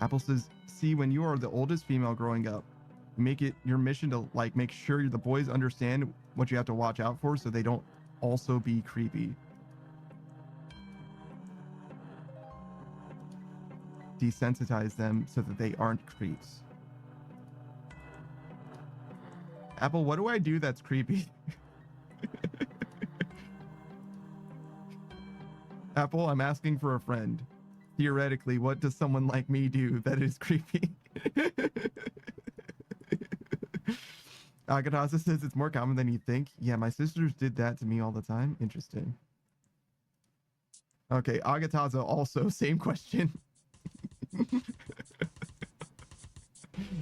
Apple says, see, when you are the oldest female growing up, make it your mission to like make sure the boys understand what you have to watch out for so they don't also be creepy. Desensitize them so that they aren't creeps. Apple, what do I do that's creepy? Apple, I'm asking for a friend. Theoretically, what does someone like me do that is creepy? Agatha says it's more common than you think. Yeah, my sisters did that to me all the time. Interesting. Okay, Agatha also, same question.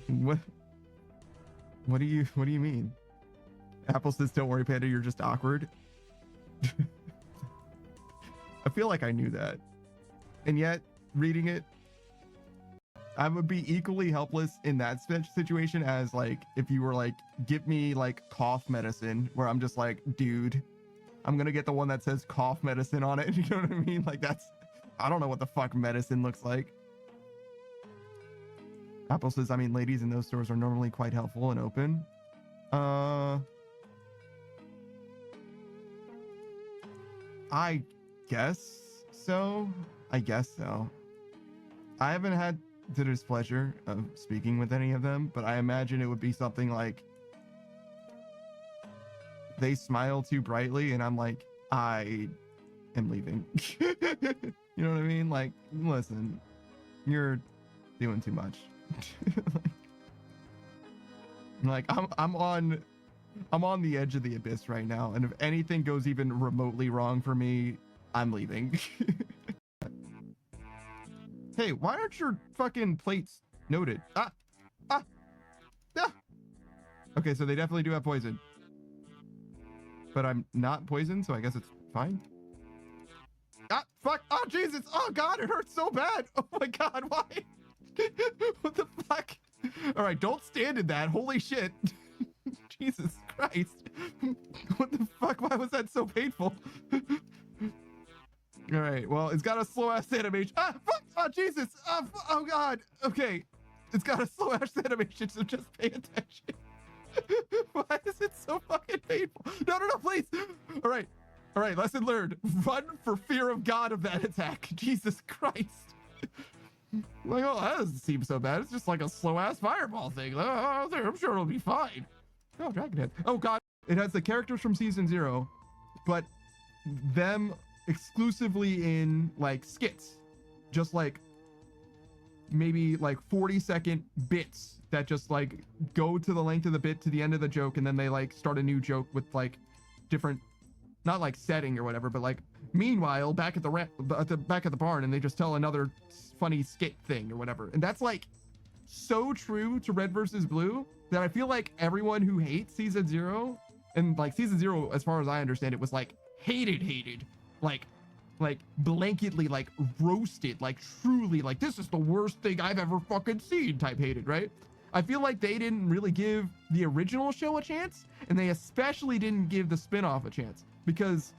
What do you mean? Apple says, don't worry, Panda, you're just awkward. I feel like I knew that. And yet, reading it, I would be equally helpless in that situation as like if you were like, give me like cough medicine, where I'm just like, dude, I'm gonna get the one that says cough medicine on it. You know what I mean? Like I don't know what the fuck medicine looks like. Apple says, I mean, ladies in those stores are normally quite helpful and open. I guess so. I haven't had the displeasure of speaking with any of them, but I imagine it would be something like they smile too brightly and I'm like, I am leaving. You know what I mean? Like, listen, you're doing too much. Like I'm on the edge of the abyss right now, and if anything goes even remotely wrong for me, I'm leaving. Hey, why aren't your fucking plates noted? Okay, so they definitely do have poison, but I'm not poisoned, so I guess it's fine. Fuck. Oh Jesus. Oh God, it hurts so bad. Oh my God, why? What the fuck? All right, don't stand in that. Holy shit. Jesus Christ. What the fuck? Why was that so painful? All right, well, it's got a slow ass animation. Fuck. Oh Jesus. Oh God. Okay, it's got a slow ass animation, so just pay attention. Why is it so fucking painful? No, please. All right, lesson learned. Run for fear of God of that attack. Jesus Christ. Like, oh, that doesn't seem so bad. It's just like a slow ass fireball thing. I'm sure it'll be fine. Oh, Dragonhead. Oh God, it has the characters from season 0, but them exclusively in like skits, just like maybe like 40-second bits that just like go to the length of the bit to the end of the joke, and then they like start a new joke with like different, not like setting or whatever, but like meanwhile back at the back of the barn, and they just tell another funny skit thing or whatever. And that's like so true to Red versus Blue that I feel like everyone who hates season 0, and like season 0 as far as I understand it was like hated, like blanketly like roasted, like truly like this is the worst thing I've ever fucking seen type hated, right? I feel like they didn't really give the original show a chance, and they especially didn't give the spin-off a chance, because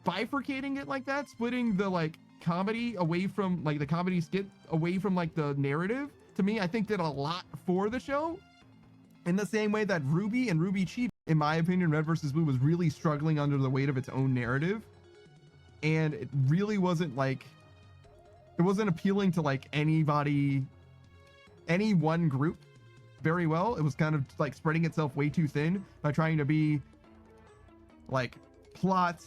bifurcating it like that, splitting the like comedy away from like the comedy skit away from like the narrative, to me I think did a lot for the show, in the same way that Ruby and Ruby Cheat, in my opinion, Red versus Blue was really struggling under the weight of its own narrative, and it really wasn't like, it wasn't appealing to like anybody, any one group very well. It was kind of like spreading itself way too thin by trying to be like plot,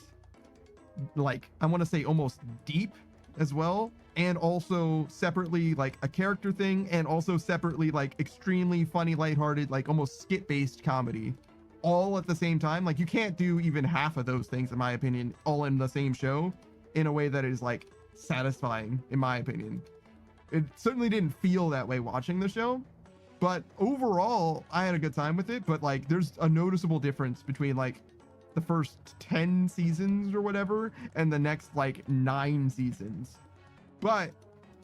like I want to say almost deep as well, and also separately like a character thing, and also separately like extremely funny, lighthearted, like almost skit based comedy, all at the same time. Like you can't do even half of those things, in my opinion, all in the same show in a way that is like satisfying, in my opinion. It certainly didn't feel that way watching the show, but overall I had a good time with it. But like there's a noticeable difference between like the first 10 seasons or whatever and the next like 9 seasons. But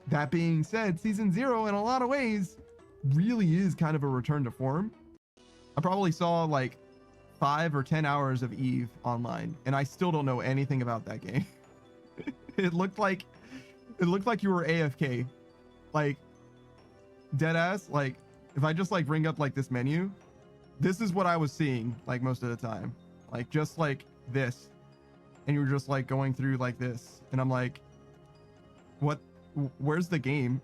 that being said, season 0 in a lot of ways really is kind of a return to form. I probably saw like 5 or 10 hours of Eve online, and I still don't know anything about that game. It looked like you were AFK. Like dead ass, like if I just like bring up like this menu, this is what I was seeing like most of the time, like just like this, and you're just like going through like this, and I'm like, what? Where's the game?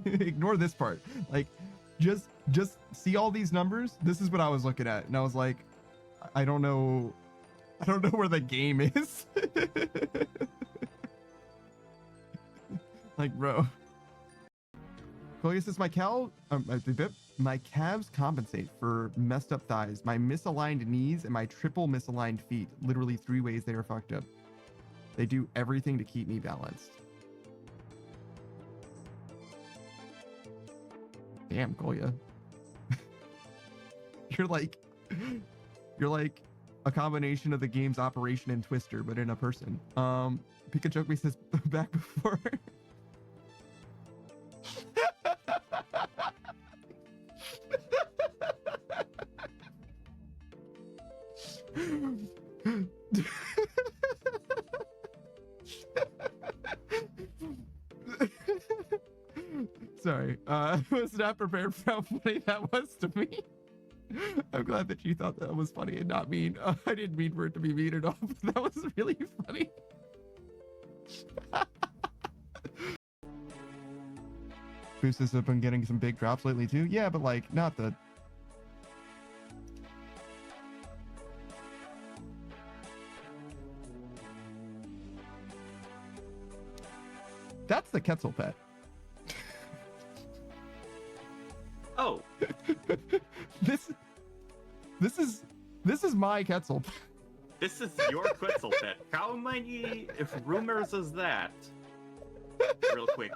Ignore this part. Like, just see all these numbers. This is what I was looking at, and I was like, I don't know where the game is. Like, bro. Coelius says my calves compensate for messed up thighs, my misaligned knees, and my triple misaligned feet. Literally 3 ways they are fucked up. They do everything to keep me balanced. Damn, Kolya. You're like a combination of the game's Operation and Twister, but in a person. Pikachu says back before. Sorry, I was not prepared for how funny that was to me. I'm glad that you thought that was funny and not mean. I didn't mean for it to be mean at all, but that was really funny. Boost has been getting some big drops lately too. Yeah, but like not the. That's the Quetzal pet. Oh. This is my Quetzal. This is your Quetzal pet. How many rumors is that? Real quick.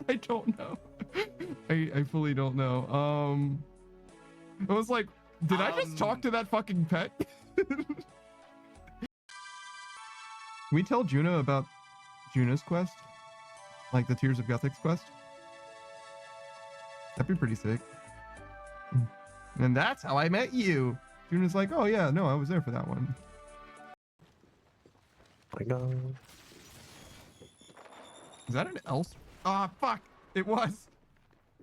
I don't know. I fully don't know. I was like, did I just talk to that fucking pet? Can we tell Juno about Juno's quest? Like the Tears of Guthix quest? That'd be pretty sick. And that's how I met you. Juno's like, oh yeah, no, I was there for that one. I know. Is that an else? Ah, fuck. It was.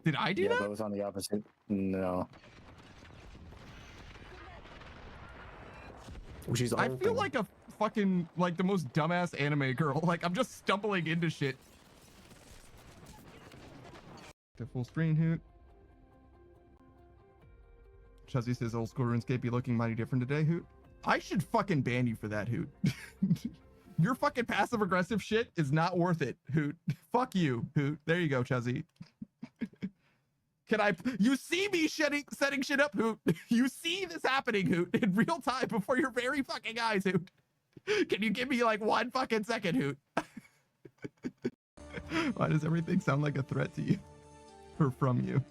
Did I do that? Yeah, that was on the opposite. No. She's I feel like a fucking, like the most dumbass anime girl. Like I'm just stumbling into shit. To full screen, Hoot. Chuzzy says old school RuneScape be looking mighty different today, Hoot. I should fucking ban you for that, Hoot. Your fucking passive aggressive shit is not worth it, Hoot. Fuck you, Hoot. There you go, Chuzzy. You see me setting shit up, Hoot. You see this happening, Hoot, in real time before your very fucking eyes, Hoot. Can you give me like 1 fucking second, Hoot? Why does everything sound like a threat to you? Or from you?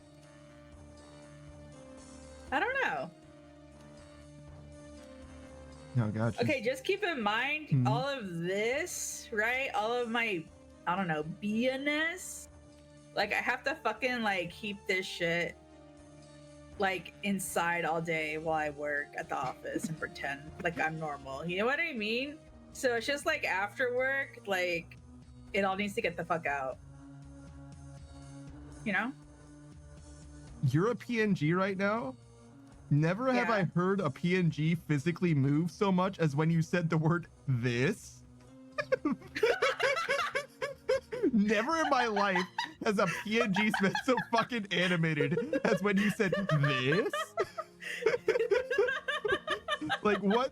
I don't know. Oh, gotcha. Okay, just keep in mind all of this, right? All of my, I don't know, BNS. Like, I have to fucking, like, keep this shit, like, inside all day while I work at the office and pretend like I'm normal. You know what I mean? So it's just, like, after work, like, it all needs to get the fuck out. You know? You're a PNG right now? Never have I heard a PNG physically move so much as when you said the word this. Never in my life has a PNG been so fucking animated as when you said this. Like what's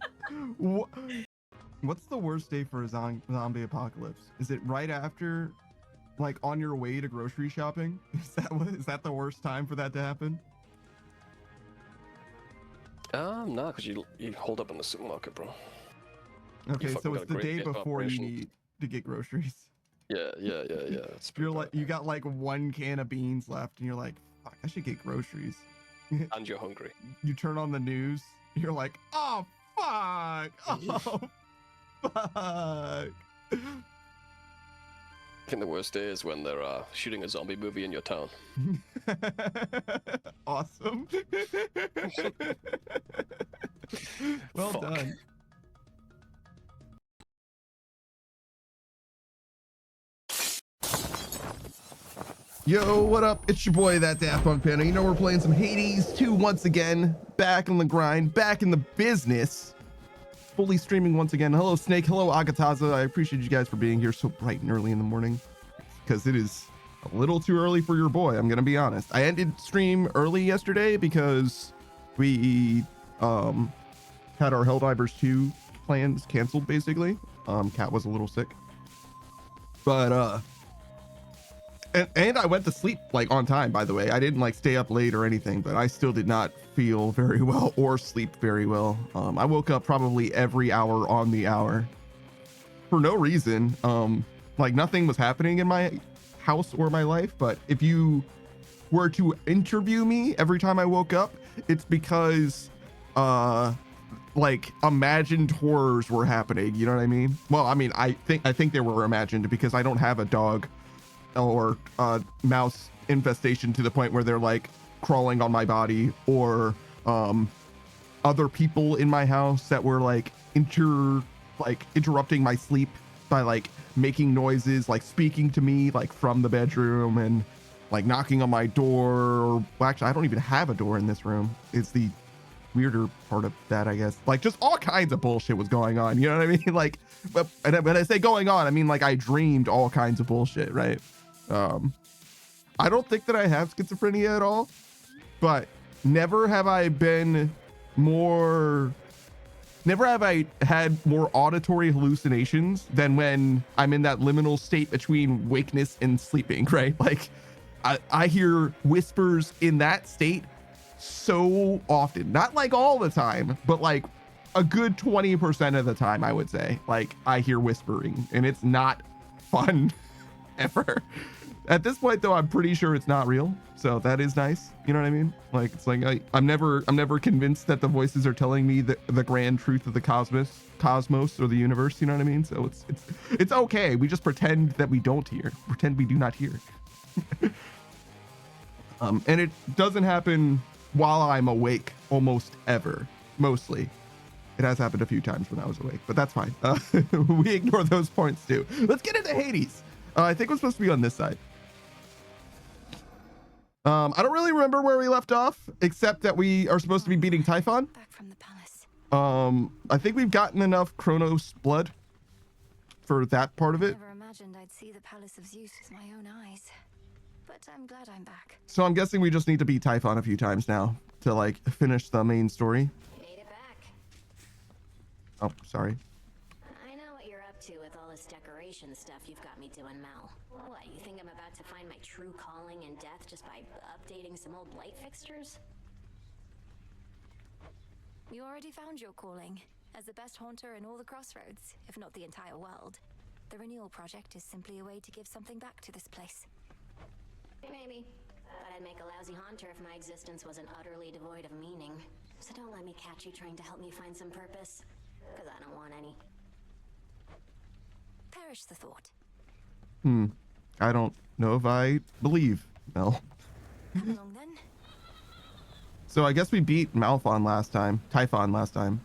the worst day for a zombie apocalypse? Is it right after, like on your way to grocery shopping? Is that the worst time for that to happen? No, because you hold up in the supermarket, bro. Okay, so it's the day before you need to get groceries. Yeah. It's you're like, you got like 1 can of beans left, and you're like, fuck, I should get groceries. And you're hungry. You turn on the news, you're like, oh fuck, oh fuck. I think the worst day is when they're shooting a zombie movie in your town. Awesome. Well Fuck. done. Yo, what up? It's your boy, that Daft Punk Panda. You know we're playing some Hades 2 once again. Back on the grind, back in the business. Fully streaming once again. Hello, Snake. Hello, Agataza. I appreciate you guys for being here so bright and early in the morning. Because it is a little too early for your boy, I'm going to be honest. I ended stream early yesterday because we had our Helldivers 2 plans canceled, basically. Cat was a little sick. But, and I went to sleep like on time, by the way. I didn't like stay up late or anything, but I still did not feel very well or sleep very well. I woke up probably every hour on the hour for no reason. Like nothing was happening in my house or my life, but if you were to interview me every time I woke up, it's because like imagined horrors were happening. You know what I mean? Well, I mean, I think they were imagined because I don't have a dog or mouse infestation to the point where they're like crawling on my body, or other people in my house that were like interrupting my sleep by like making noises, like speaking to me like from the bedroom and like knocking on my door. Or well, actually I don't even have a door in this room. It's the weirder part of that, I guess. Like just all kinds of bullshit was going on, you know what I mean? Like, but when I say going on, I mean like I dreamed all kinds of bullshit, right? I don't think that I have schizophrenia at all, but never have I had more auditory hallucinations than when I'm in that liminal state between wakeness and sleeping, right? Like I hear whispers in that state so often, not like all the time, but like a good 20% of the time, I would say. Like I hear whispering and it's not fun ever. At this point though, I'm pretty sure it's not real, so that is nice. You know what I mean? Like it's like I'm never convinced that the voices are telling me the grand truth of the cosmos or the universe. You know what I mean? So it's okay. We just pretend that we don't hear, pretend we do not hear. And it doesn't happen while I'm awake almost ever. Mostly it has happened a few times when I was awake, but that's fine. We ignore those points too. Let's get into Hades. I think we're supposed to be on this side. I don't really remember where we left off, except that we are supposed to be beating Typhon. Back from the palace. I think we've gotten enough Chronos blood for that part of it. Never imagined I'd see the palace of Zeus with my own eyes, but I'm glad I'm back. So I'm guessing we just need to beat Typhon a few times now to like finish the main story. Made it back. Oh, sorry. I know what you're up to with all this decoration stuff you've got me doing, Mel. What, you think I'm about to find my true calling in death just by updating some old light fixtures? You already found your calling as the best haunter in all the crossroads, if not the entire world. The renewal project is simply a way to give something back to this place. Maybe, but I'd make a lousy haunter if my existence wasn't utterly devoid of meaning. So don't let me catch you trying to help me find some purpose, because I don't want any. Perish the thought. I don't know if I believe Mel. Come along then. So I guess we beat Typhon last time. Typhon? Malphon?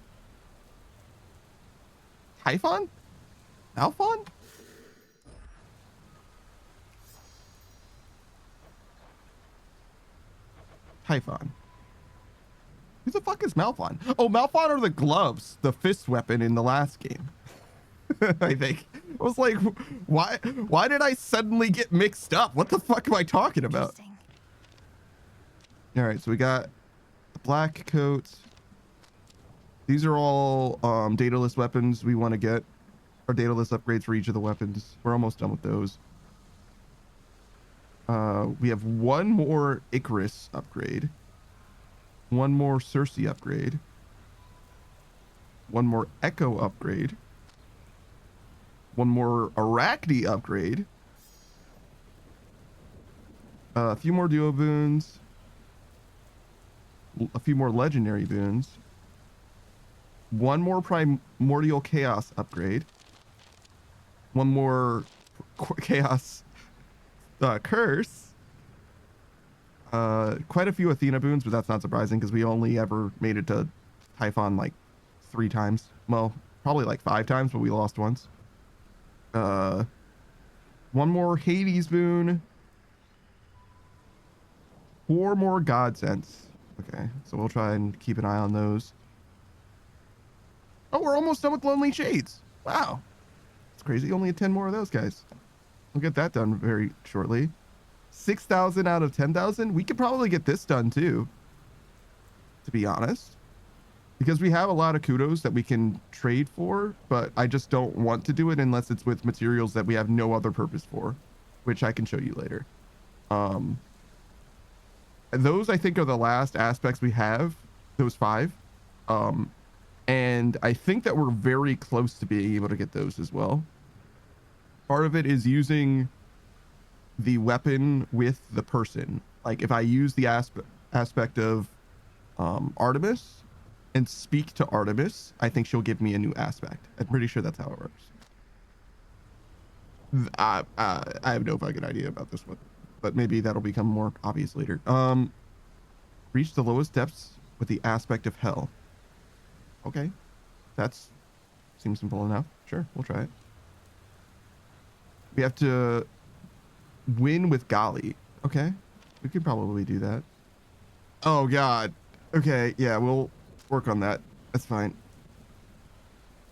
Typhon. Who the fuck is Malphon? Oh, Malphon are the gloves, the fist weapon in the last game. I think. I was like, why did I suddenly get mixed up? What the fuck am I talking about? All right, so we got the black coat. These are all dataless weapons we want to get, or dataless upgrades for each of the weapons. We're almost done with those. We have one more Icarus upgrade, one more Circe upgrade, one more Echo upgrade, one more Arachne upgrade, a few more duo boons, a few more legendary boons, one more primordial chaos upgrade, one more chaos curse, quite a few Athena boons, but that's not surprising because we only ever made it to Typhon like 3 times. Well, probably like 5 times, but we lost once. One more Hades boon, 4 more God Sense. Okay, so we'll try and keep an eye on those. Oh, we're almost done with Lonely Shades. Wow. It's crazy. Only 10 more of those guys. We'll get that done very shortly. 6,000 out of 10,000. We could probably get this done too, to be honest. Because we have a lot of kudos that we can trade for, but I just don't want to do it unless it's with materials that we have no other purpose for, which I can show you later. Those I think are the last aspects we have, those 5. And I think that we're very close to being able to get those as well. Part of it is using the weapon with the person. Like if I use the aspect of Artemis and speak to Artemis, I think she'll give me a new aspect. I'm pretty sure that's how it works. I have no fucking idea about this one, but maybe that'll become more obvious later. Reach the lowest depths with the aspect of hell. Okay, that's seems simple enough. Sure, we'll try it. We have to win with Golly. Okay, we could probably do that. Oh God. Okay, yeah, we'll work on that. That's fine.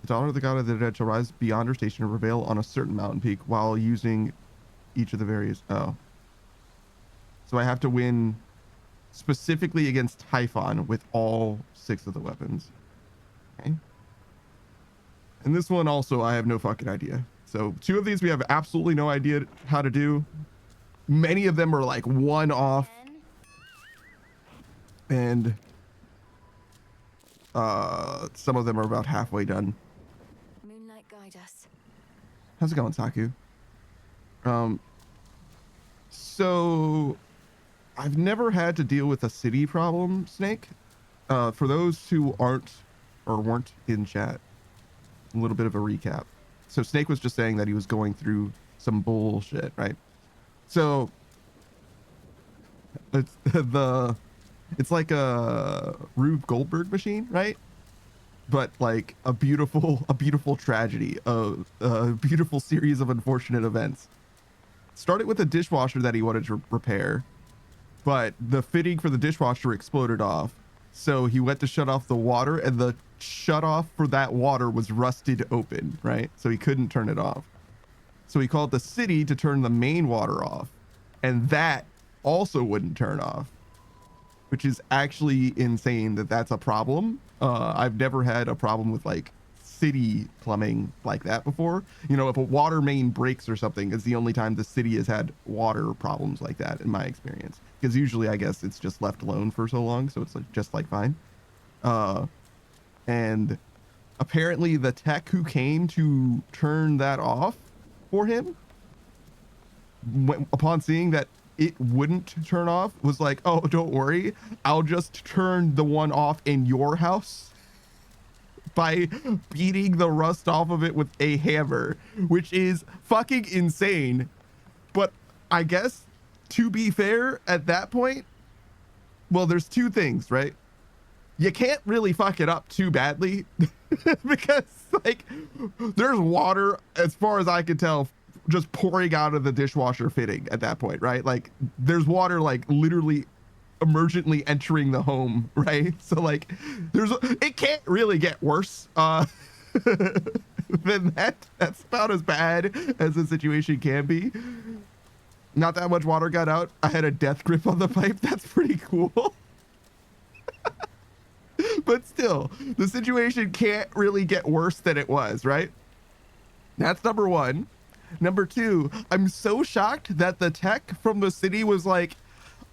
The daughter of the god of the dead shall rise beyond her station and prevail on a certain mountain peak while using each of the various. Oh. So I have to win specifically against Typhon with all 6 of the weapons. Okay. And this one also, I have no fucking idea. So 2 of these we have absolutely no idea how to do. Many of them are like one off. And some of them are about halfway done. Moonlight guide us. How's it going, Saku? So I've never had to deal with a city problem, Snake. For those who aren't or weren't in chat, a little bit of a recap. So Snake was just saying that he was going through some bullshit, right? So it's like a Rube Goldberg machine, right? But like a beautiful tragedy, a beautiful series of unfortunate events. Started with a dishwasher that he wanted to repair, but the fitting for the dishwasher exploded off. So he went to shut off the water, and the shut off for that water was rusted open, right? So he couldn't turn it off. So he called the city to turn the main water off, and that also wouldn't turn off, which is actually insane that that's a problem. I've never had a problem with like city plumbing like that before. You know, if a water main breaks or something, it's the only time the city has had water problems like that in my experience. Because usually I guess it's just left alone for so long, so it's like just like fine. And apparently the tech who came to turn that off for him, upon seeing that it wouldn't turn off, was like, oh, don't worry, I'll just turn the one off in your house by beating the rust off of it with a hammer, which is fucking insane. But I guess, to be fair, at that point, well, there's 2 things, right? You can't really fuck it up too badly because like there's water, as far as I can tell, just pouring out of the dishwasher fitting at that point, right? Like there's water like literally emergently entering the home, right? So like it can't really get worse than that. That's about as bad as the situation can be. Not that much water got out. I had a death grip on the pipe. That's pretty cool. But still, the situation can't really get worse than it was, right? That's number 1. Number 2, I'm so shocked that the tech from the city was like,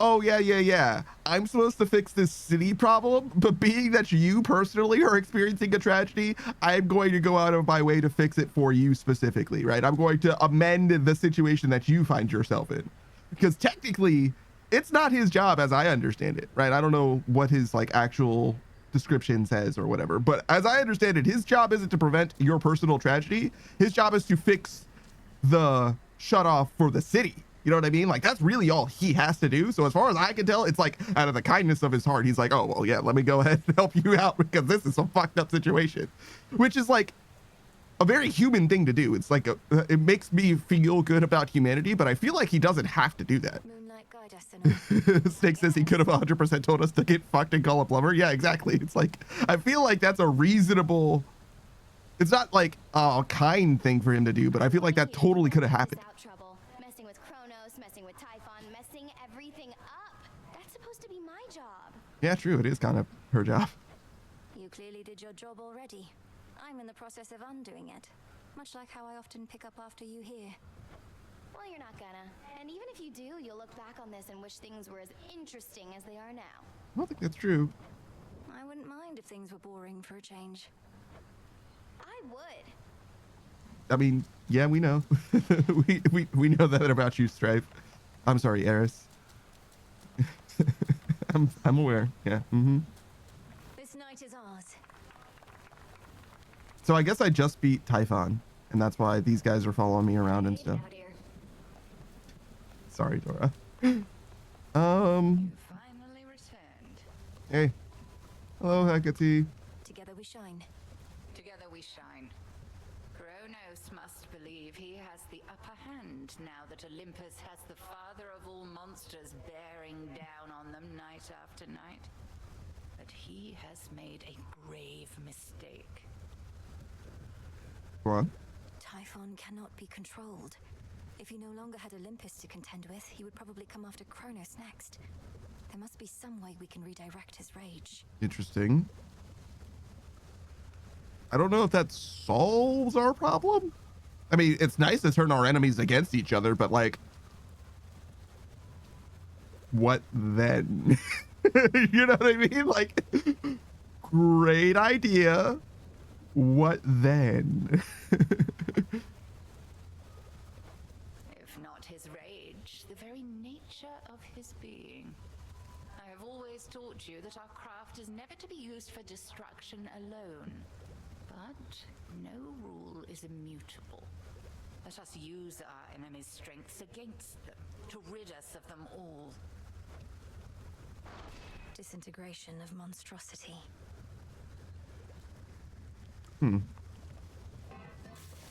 oh yeah, I'm supposed to fix this city problem, but being that you personally are experiencing a tragedy, I'm going to go out of my way to fix it for you specifically, right? I'm going to amend the situation that you find yourself in, because technically it's not his job as I understand it, right? I don't know what his like actual description says or whatever, but as I understand it, his job isn't to prevent your personal tragedy. His job is to fix the shut off for the city. You know what I mean? Like that's really all he has to do. So as far as I can tell, it's like out of the kindness of his heart, he's like, oh, well, yeah, let me go ahead and help you out because this is a fucked up situation, which is like a very human thing to do. It's like it makes me feel good about humanity, but I feel like he doesn't have to do that. Moonlight guide guide us and Snake says he could have 100% told us to get fucked and call a plumber. Yeah, exactly. It's like, I feel like that's a reasonable, it's not like a kind thing for him to do, but I feel like that totally could have happened. Without trouble, messing with Chronos, messing with Typhon, messing everything up. That's supposed to be my job. Yeah, true. It is kind of her job. You clearly did your job already. I'm in the process of undoing it. Much like how I often pick up after you here. Well, you're not gonna. And even if you do, you'll look back on this and wish things were as interesting as they are now. I don't think that's true. I wouldn't mind if things were boring for a change. I would. I mean, yeah, we know. we know that about you, Stripe. I'm sorry, Eris. I'm aware. Yeah. Mm-hmm. This night is ours. So I guess I just beat Typhon, and that's why these guys are following me around and stuff. Sorry, Dora. You finally returned. Hey. Hello, Hecate. Together we shine. Together we shine. Chronos must believe he has the upper hand now that Olympus has the father of all monsters bearing down on them night after night. But he has made a grave mistake. Go on. Typhon cannot be controlled. If he no longer had Olympus to contend with, he would probably come after Chronos next. There must be some way we can redirect his rage. Interesting. I don't know if that solves our problem. I mean, it's nice to turn our enemies against each other, but like, what then? You know what I mean? Like, great idea. What then? If not his rage, the very nature of his being. I have always taught you that our craft is never to be used for destruction alone. But no rule is immutable. Let us use our enemy's strengths against them, to rid us of them all. Disintegration of monstrosity.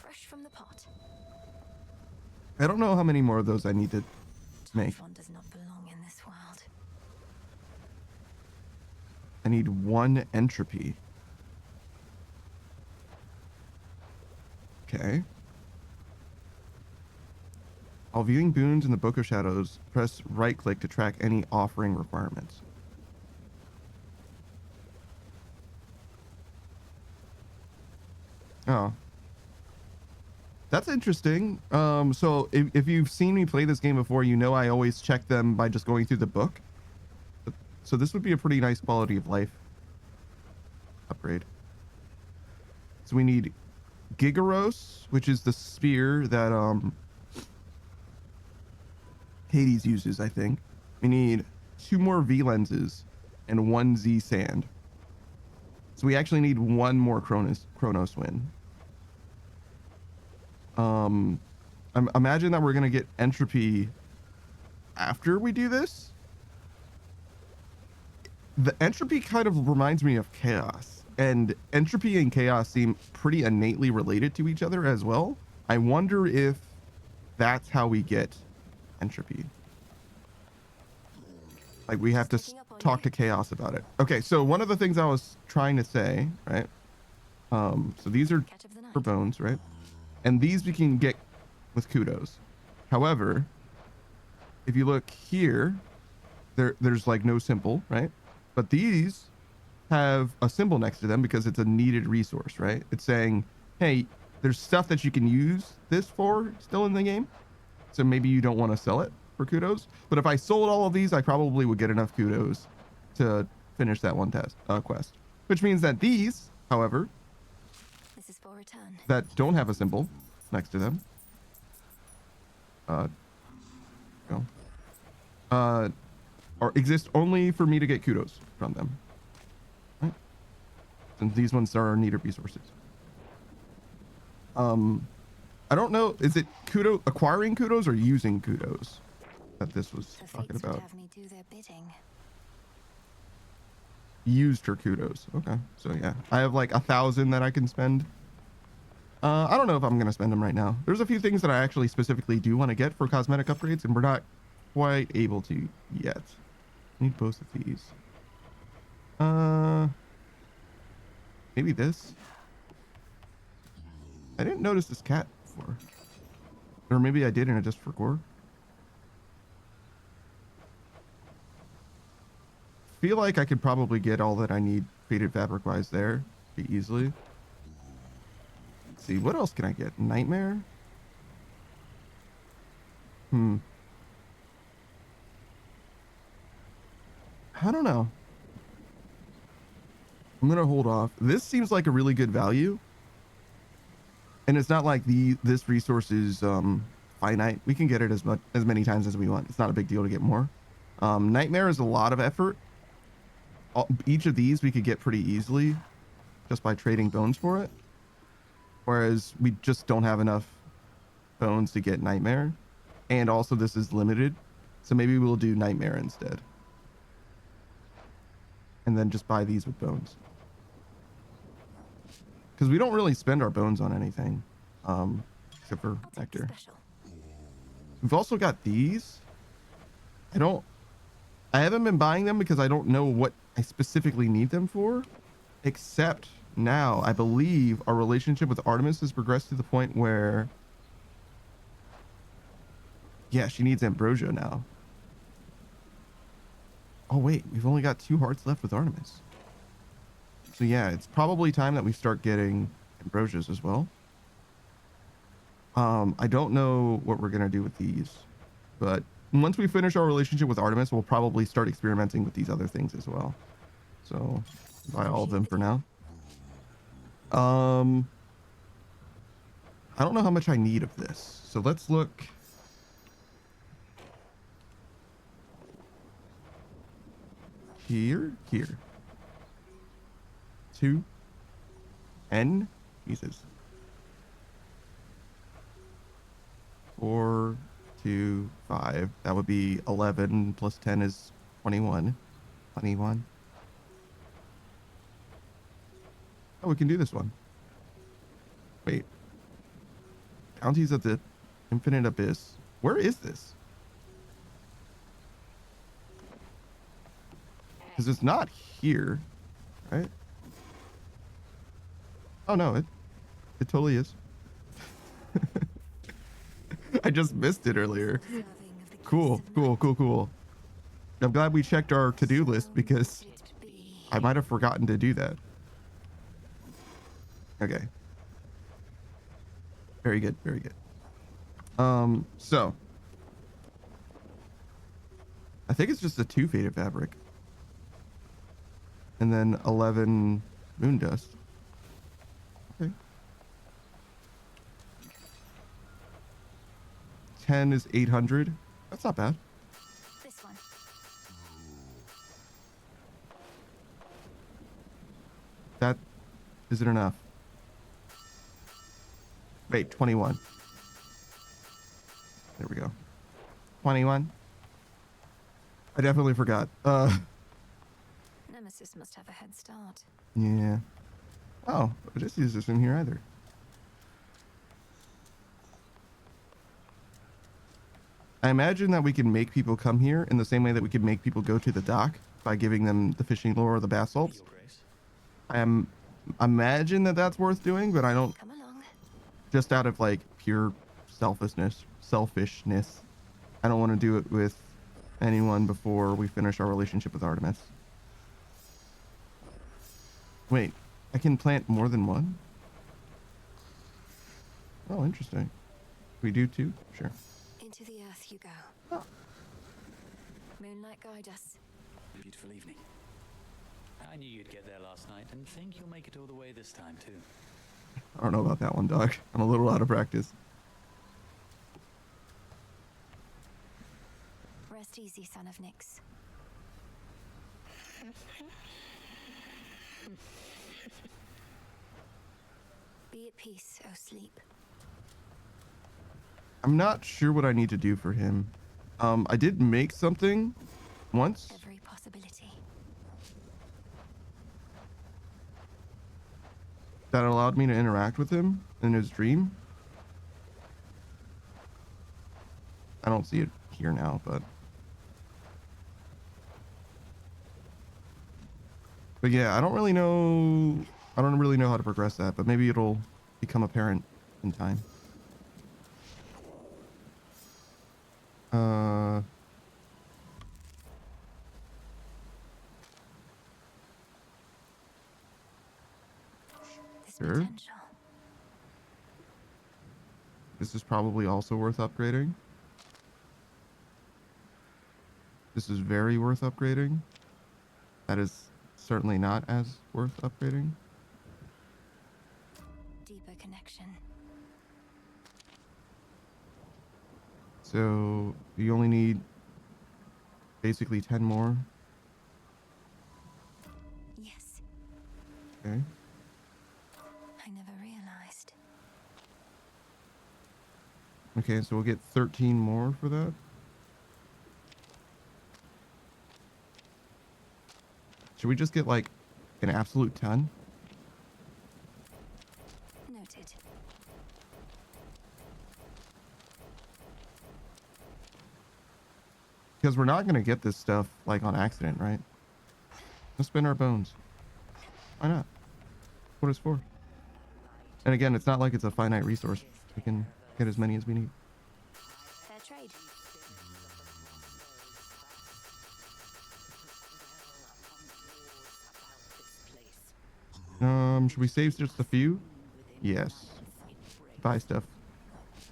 Fresh from the pot. I don't know how many more of those I need to make. Typhon does not belong in this world. I need 1 entropy. Okay. While viewing boons in the Book of Shadows, press right-click to track any offering requirements. Oh. That's interesting. So if you've seen me play this game before, you know I always check them by just going through the book. So this would be a pretty nice quality of life upgrade. So we need Gigaros, which is the spear that Hades uses, I think. We need 2 more V lenses and 1 Z sand. So we actually need 1 more Chronos win. Imagine that we're gonna get entropy after we do this. The entropy kind of reminds me of chaos, and entropy and chaos seem pretty innately related to each other as well. I wonder if that's how we get entropy. Like, we have to talk to chaos about it. Okay, so one of the things I was trying to say, right? So these are for bones, right? And these we can get with kudos. However, if you look here, there's like no symbol, right? But these have a symbol next to them because it's a needed resource, right? It's saying, hey, there's stuff that you can use this for still in the game. So maybe you don't want to sell it for kudos. But if I sold all of these, I probably would get enough kudos to finish that one quest. Which means that these, however, This is for return. that don't have a symbol next to them, or exist only for me to get kudos from them. Right? Since these ones are needed resources. I don't know, is it acquiring kudos or using kudos that this was The talking fates would about? have me do their bidding. Used her kudos. Okay, so yeah, I have like 1,000 that I can spend. I don't know if I'm gonna spend them right now. There's a few things that I actually specifically do want to get for cosmetic upgrades, and we're not quite able to yet. Need both of these. Maybe this. I didn't notice this cat before. Or maybe I did and I just forgot. Feel like I could probably get all that I need faded fabric wise there pretty easily. Let's see, what else can I get? Nightmare? I don't know. I'm gonna hold off. This seems like a really good value. And it's not like this resource is finite. We can get it as many times as we want. It's not a big deal to get more. Nightmare is a lot of effort. Each of these we could get pretty easily just by trading bones for it. Whereas we just don't have enough bones to get Nightmare. And also this is limited. So maybe we'll do Nightmare instead. And then just buy these with bones. Because we don't really spend our bones on anything. Except for nectar. We've also got these. I haven't been buying them because I don't know what I specifically need them for. Except now, I believe our relationship with Artemis has progressed to the point where... Yeah, she needs ambrosia now. Oh wait, we've only got 2 hearts left with Artemis. So yeah, it's probably time that we start getting ambrosias as well. I don't know what we're gonna do with these, but once we finish our relationship with Artemis, we'll probably start experimenting with these other things as well. So buy all of them for now. I don't know how much I need of this, so let's look. Here. 2 N, Jesus. 4, 2, 5. That would be 11 plus 10 is 21. 21. Oh, we can do this one. Wait. Bounties of the Infinite Abyss. Where is this? Because it's not here, right? Oh no, it totally is. I just missed it earlier. Cool. I'm glad we checked our to-do list because I might have forgotten to do that. Okay. Very good. So I think it's just the 2 faded fabric. And then 11 moon dust. Okay. 10 is 800. That's not bad. This one. That isn't enough. Wait, 21. There we go. 21. I definitely forgot. Nemesis must have a head start. Yeah. Oh, Odysseus isn't here either. I imagine that we can make people come here in the same way that we could make people go to the dock by giving them the fishing lure or the bath salts. Imagine that that's worth doing, but I don't. Come along. Just out of like pure selfishness. I don't want to do it with anyone before we finish our relationship with Artemis. Wait, I can plant more than one? Oh, interesting. We do too? Sure. Into the earth you go. Oh. Moonlight guide us. Beautiful evening. I knew you'd get there last night and think you'll make it all the way this time too. I don't know about that one, dog. I'm a little out of practice. Rest easy, son of Nyx. Be at peace, O sleep. I'm not sure what I need to do for him. I did make something once. Every possibility. That allowed me to interact with him in his dream. I don't see it here now, but But yeah, I don't really know how to progress that, but maybe it'll become apparent in time. This Sure. potential. This is probably also worth upgrading. This is very worth upgrading. That is certainly not as worth upgrading. Deeper connection. So you only need basically 10 more. Yes. Okay. I never realized. Okay, so we'll get 13 more for that. Should we just get like an absolute ton? Noted. Because we're not going to get this stuff like on accident, right? Let's spin our bones. Why not? That's what it's for. And again, it's not like it's a finite resource. We can get as many as we need. Fair trade. Should we save just a few? Yes. Buy stuff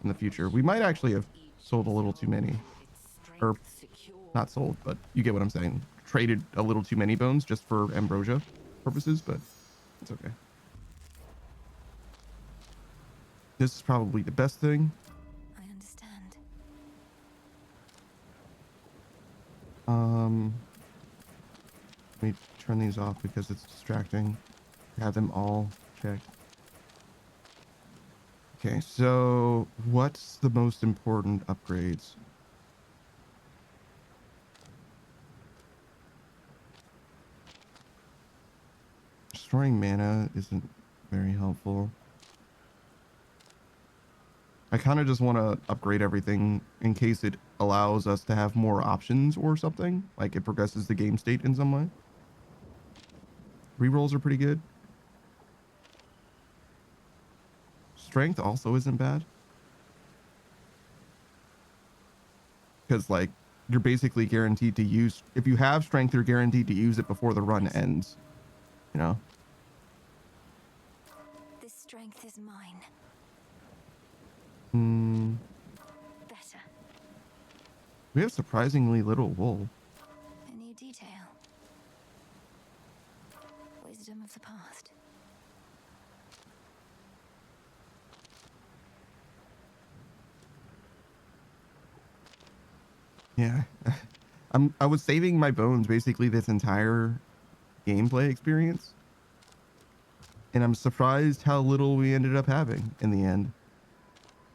in the future. We might actually have sold a little too many. Or not sold, but you get what I'm saying. Traded a little too many bones just for ambrosia purposes, but it's okay. This is probably the best thing. I understand. Let me turn these off because it's distracting. Have them all checked. Okay, so what's the most important upgrades? Destroying mana isn't very helpful. I kind of just want to upgrade everything in case it allows us to have more options or something. Like it progresses the game state in some way. Rerolls are pretty good. Strength also isn't bad. Because like you're basically guaranteed to use, if you have strength, you're guaranteed to use it before the run ends. You know? This strength is mine. Better. We have surprisingly little wool. A new detail. Wisdom of the past. Yeah. I was saving my bones basically this entire gameplay experience. And I'm surprised how little we ended up having in the end.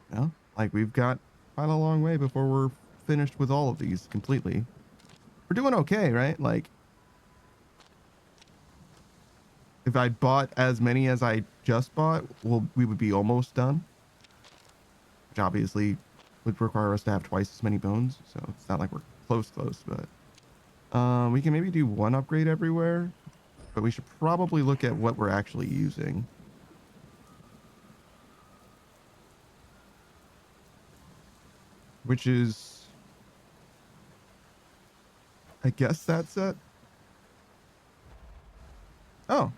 You know? Like we've got quite a long way before we're finished with all of these completely. We're doing okay, right? Like if I bought as many as I just bought, well, we would be almost done. Which obviously would require us to have twice as many bones. So it's not like we're close, but we can maybe do one upgrade everywhere, but we should probably look at what we're actually using. Which is, I guess that's it. Oh,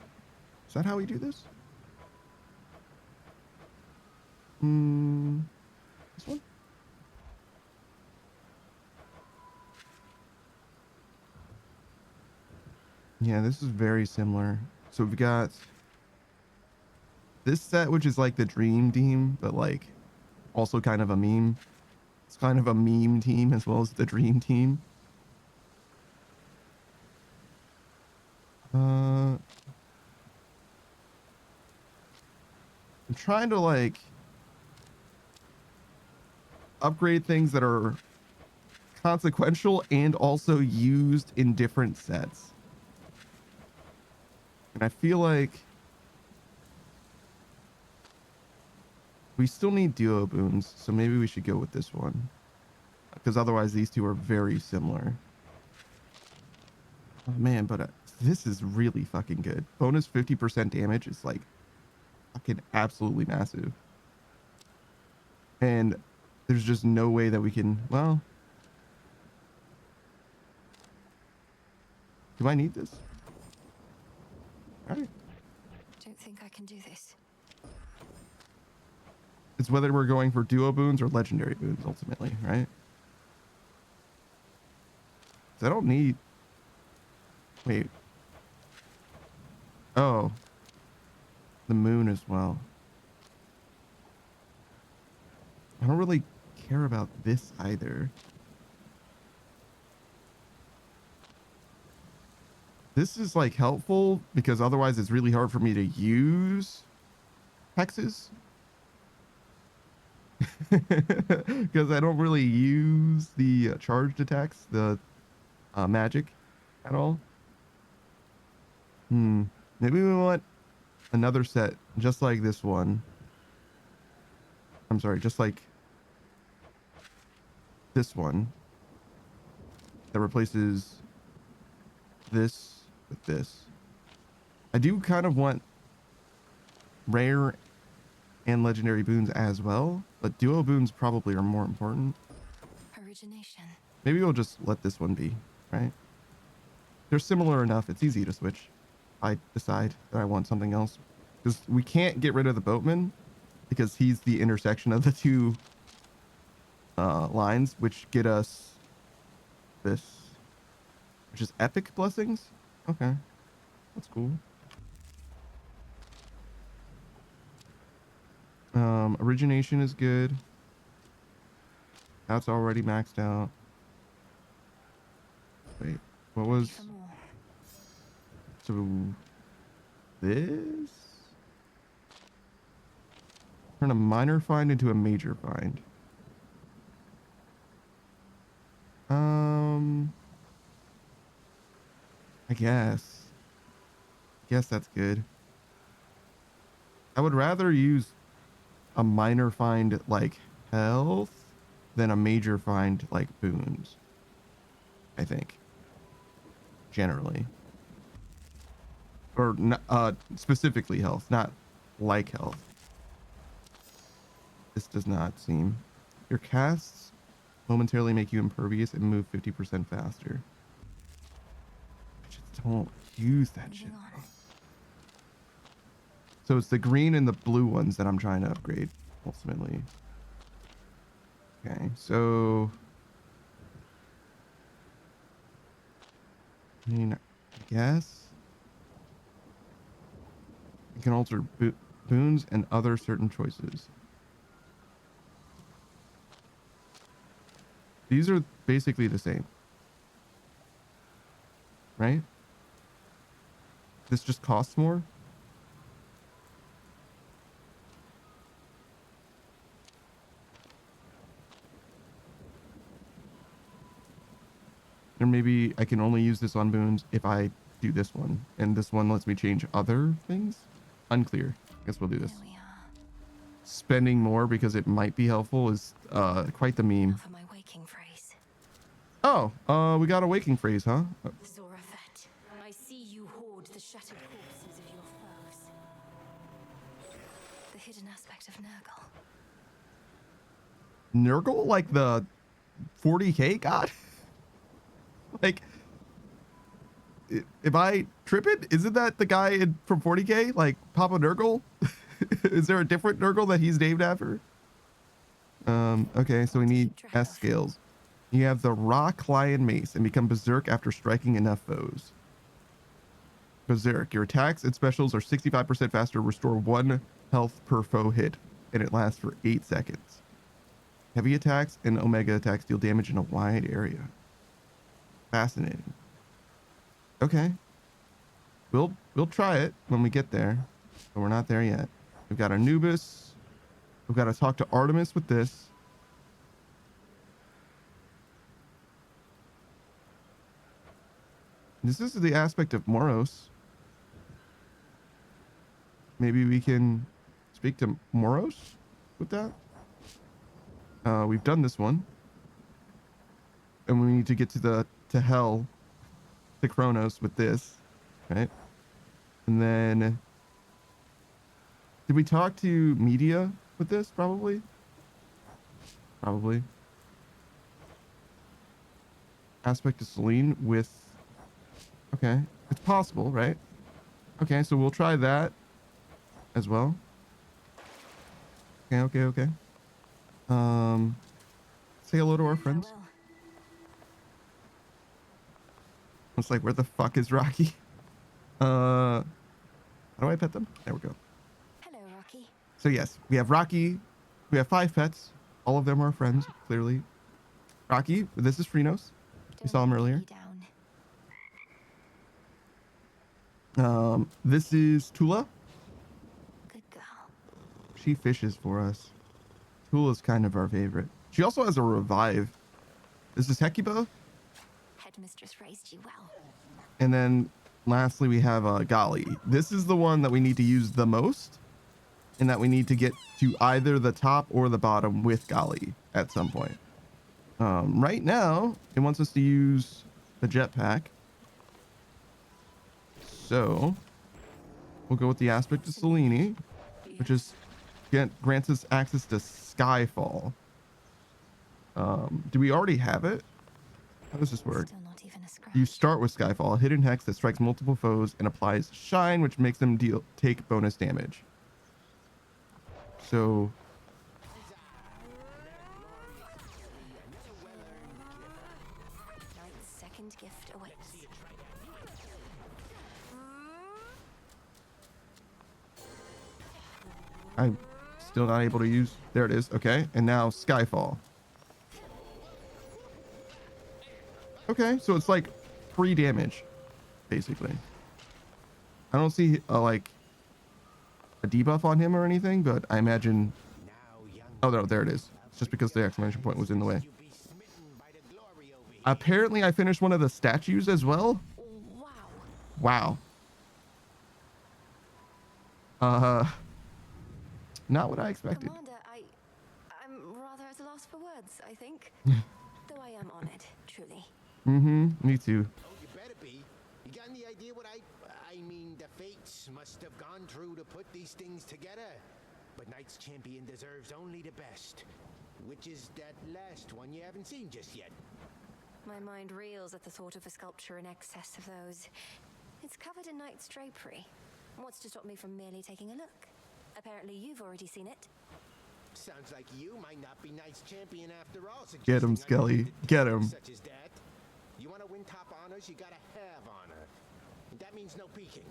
is that how we do this? This one? Yeah, this is very similar. So we've got this set, which is like the dream team, but like also kind of a meme. It's kind of a meme team as well as the dream team. I'm trying to like upgrade things that are consequential and also used in different sets. And I feel like we still need duo boons, so maybe we should go with this one. Because otherwise these two are very similar. Oh man, but this is really fucking good. Bonus 50% damage is like fucking absolutely massive. And there's just no way that we can, well, do I need this? All right. Don't think I can do this. It's whether we're going for duo boons or legendary boons ultimately, right? So I don't need, wait. Oh, the moon as well. I don't really care about this either. This is like helpful because otherwise it's really hard for me to use hexes. Because I don't really use the charged attacks, the magic at all. Maybe we want another set just like this one. I'm sorry, just like this one that replaces this with this. I do kind of want rare and legendary boons as well, but duo boons probably are more important. Origination. Maybe we'll just let this one be, right? They're similar enough. It's easy to switch. I decide that I want something else because we can't get rid of the boatman because he's the intersection of the two lines, which get us this, which is epic blessings. Okay, that's cool. Origination is good. That's already maxed out. Wait, what was? So this? Turn a minor find into a major find. I guess that's good. I would rather use a minor find like health than a major find like boons. I think. Generally. Or specifically health, not like health. This does not seem. Your casts momentarily make you impervious and move 50% faster. I just don't use that shit. So it's the green and the blue ones that I'm trying to upgrade ultimately. Okay, so I mean, I guess you can alter boons and other certain choices. These are basically the same, right? This just costs more. Or maybe I can only use this on boons if I do this one. And this one lets me change other things? Unclear. Guess we'll do this. Spending more because it might be helpful is quite the meme. For my waking phrase. Oh, we got a waking phrase, huh? Zorafet, I see you hoard the shattered corpses of your foes. The hidden aspect of Nurgle. Nurgle? Like the 40k god? Like, if I trip it, isn't that the guy from 40k? Like Papa Nurgle? Is there a different Nurgle that he's named after? Okay, so we need S scales. You have the Rock Lion Mace and become Berserk after striking enough foes. Berserk, your attacks and specials are 65% faster, restore 1 health per foe hit, and it lasts for 8 seconds. Heavy attacks and Omega attacks deal damage in a wide area. Fascinating. Okay. We'll try it when we get there, but we're not there yet. We've got Anubis. We've got to talk to Artemis with this. This is the aspect of Moros. Maybe we can speak to Moros with that. We've done this one. And we need to get to hell, to Chronos with this. right? And then, did we talk to media with this? Probably. Probably. Aspect to Celine with, okay, it's possible, right? Okay, so we'll try that as well. Okay. Say hello to our friends. Farewell. It's like, where the fuck is Rocky? How do I pet them? There we go. Hello, Rocky. So yes, we have Rocky. We have 5 pets. All of them are friends, clearly. Rocky, this is Chronos. We saw him Don't let earlier. me down. This is Tula. Good girl. She fishes for us. Tula's kind of our favorite. She also has a revive. This is Hecuba. Headmistress raised you well. And then lastly, we have Gali. This is the one that we need to use the most, and that we need to get to either the top or the bottom with Gali at some point. Right now, it wants us to use the jetpack. So we'll go with the aspect of Selene, which is grants us access to Skyfall. Do we already have it? How does this work? Still not even a scratch. You start with Skyfall, a hidden hex that strikes multiple foes and applies Shine, which makes them take bonus damage. So Knight's second gift awaits. I'm still not able to use. There it is. Okay, and now Skyfall. Okay, so it's like free damage, basically. I don't see like a debuff on him or anything, but I imagine. Oh no, there it is. It's just because the exclamation point was in the way. Apparently, I finished one of the statues as well. Wow. Wow. Not what I expected. Commander, I'm rather at a loss for words, I think. Though I am honored, truly. Me too. Oh, you better be. You got any idea what I mean, the fates must have gone through to put these things together. But Knight's champion deserves only the best. Which is that last one you haven't seen just yet. My mind reels at the thought of a sculpture in excess of those. It's covered in Knight's drapery. What's to stop me from merely taking a look? Apparently you've already seen it. Sounds like you might not be Knight's champion after all. Get him, Skelly. Get him. Such as that. You want to win top honors, you gotta have honor. And that means no peeking.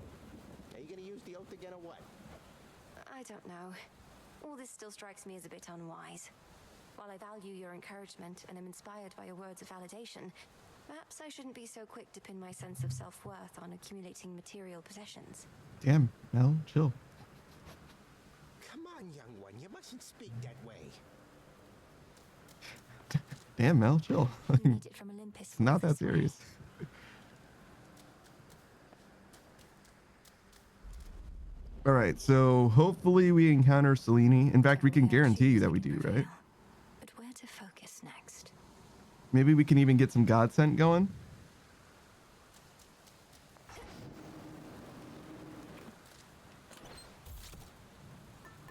Are you gonna use the oath again or what? I don't know. All this still strikes me as a bit unwise. While I value your encouragement and am inspired by your words of validation, perhaps I shouldn't be so quick to pin my sense of self-worth on accumulating material possessions. Damn, Mel, chill. Come on, young one, you mustn't speak that way. Damn, Mel, chill. You made it from Olympus. It's not that serious. All right, so hopefully we encounter Selene. In fact, we can guarantee you that we do, right? But where to focus next? Maybe we can even get some Godsent going.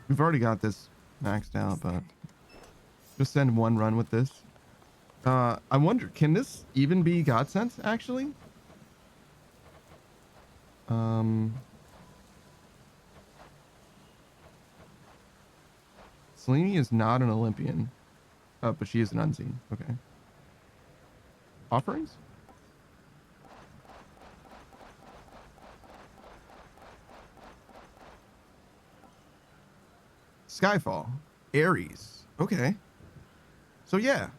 We've already got this maxed out, but just send one run with this. I wonder, can this even be Godsent, actually? Selene is not an Olympian, but she is an unseen. Okay. Offerings? Skyfall. Ares. Okay. So yeah.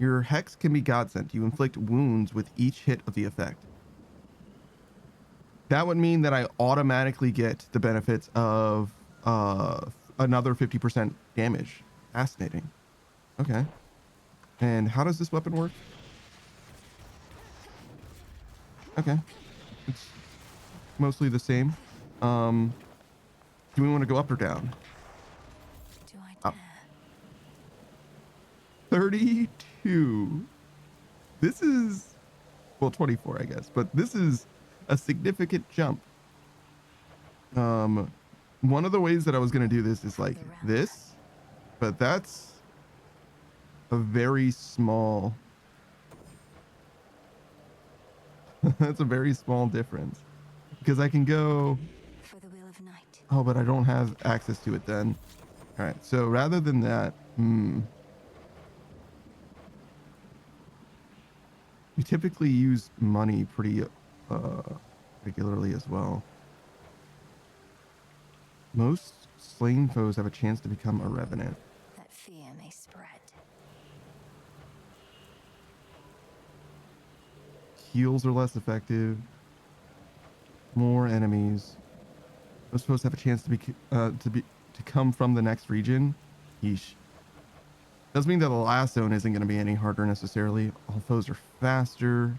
Your hex can be Godsent. You inflict wounds with each hit of the effect. That would mean that I automatically get the benefits of another 50% damage. Fascinating. Okay. And how does this weapon work? Okay. It's mostly the same. Do we want to go up or down? Do I Up. dare? 32. This is, well, 24, I guess, but this is a significant jump. One of the ways that I was going to do this is like this, but that's a very small that's a very small difference, because I can go For the will of night. oh, but I don't have access to it then. All right, so rather than that, we typically use money pretty regularly as well. Most slain foes have a chance to become a revenant. That fear may spread. Heals are less effective. More enemies. Most foes have a chance to come from the next region. Yeesh. Doesn't mean that the last zone isn't going to be any harder necessarily. All foes are faster,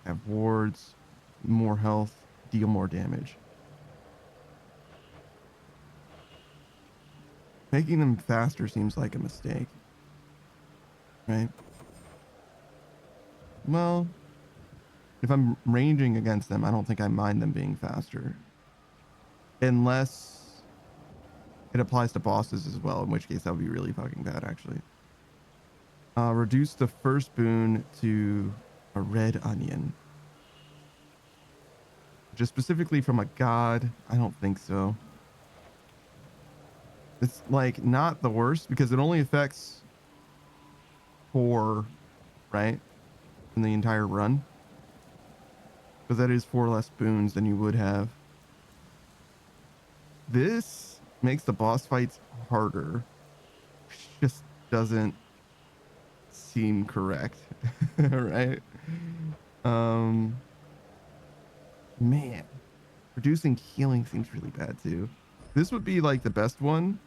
have wards, more health, deal more damage. Making them faster seems like a mistake, right? Well, if I'm ranging against them, I don't think I mind them being faster. Unless it applies to bosses as well, in which case that would be really fucking bad, actually. Reduce the first boon to a red onion. Just specifically from a god? I don't think so. It's like not the worst because it only affects 4, right? In the entire run. But that is 4 less boons than you would have. This makes the boss fights harder. Just doesn't seem correct. Right? Man. Reducing healing seems really bad too. This would be like the best one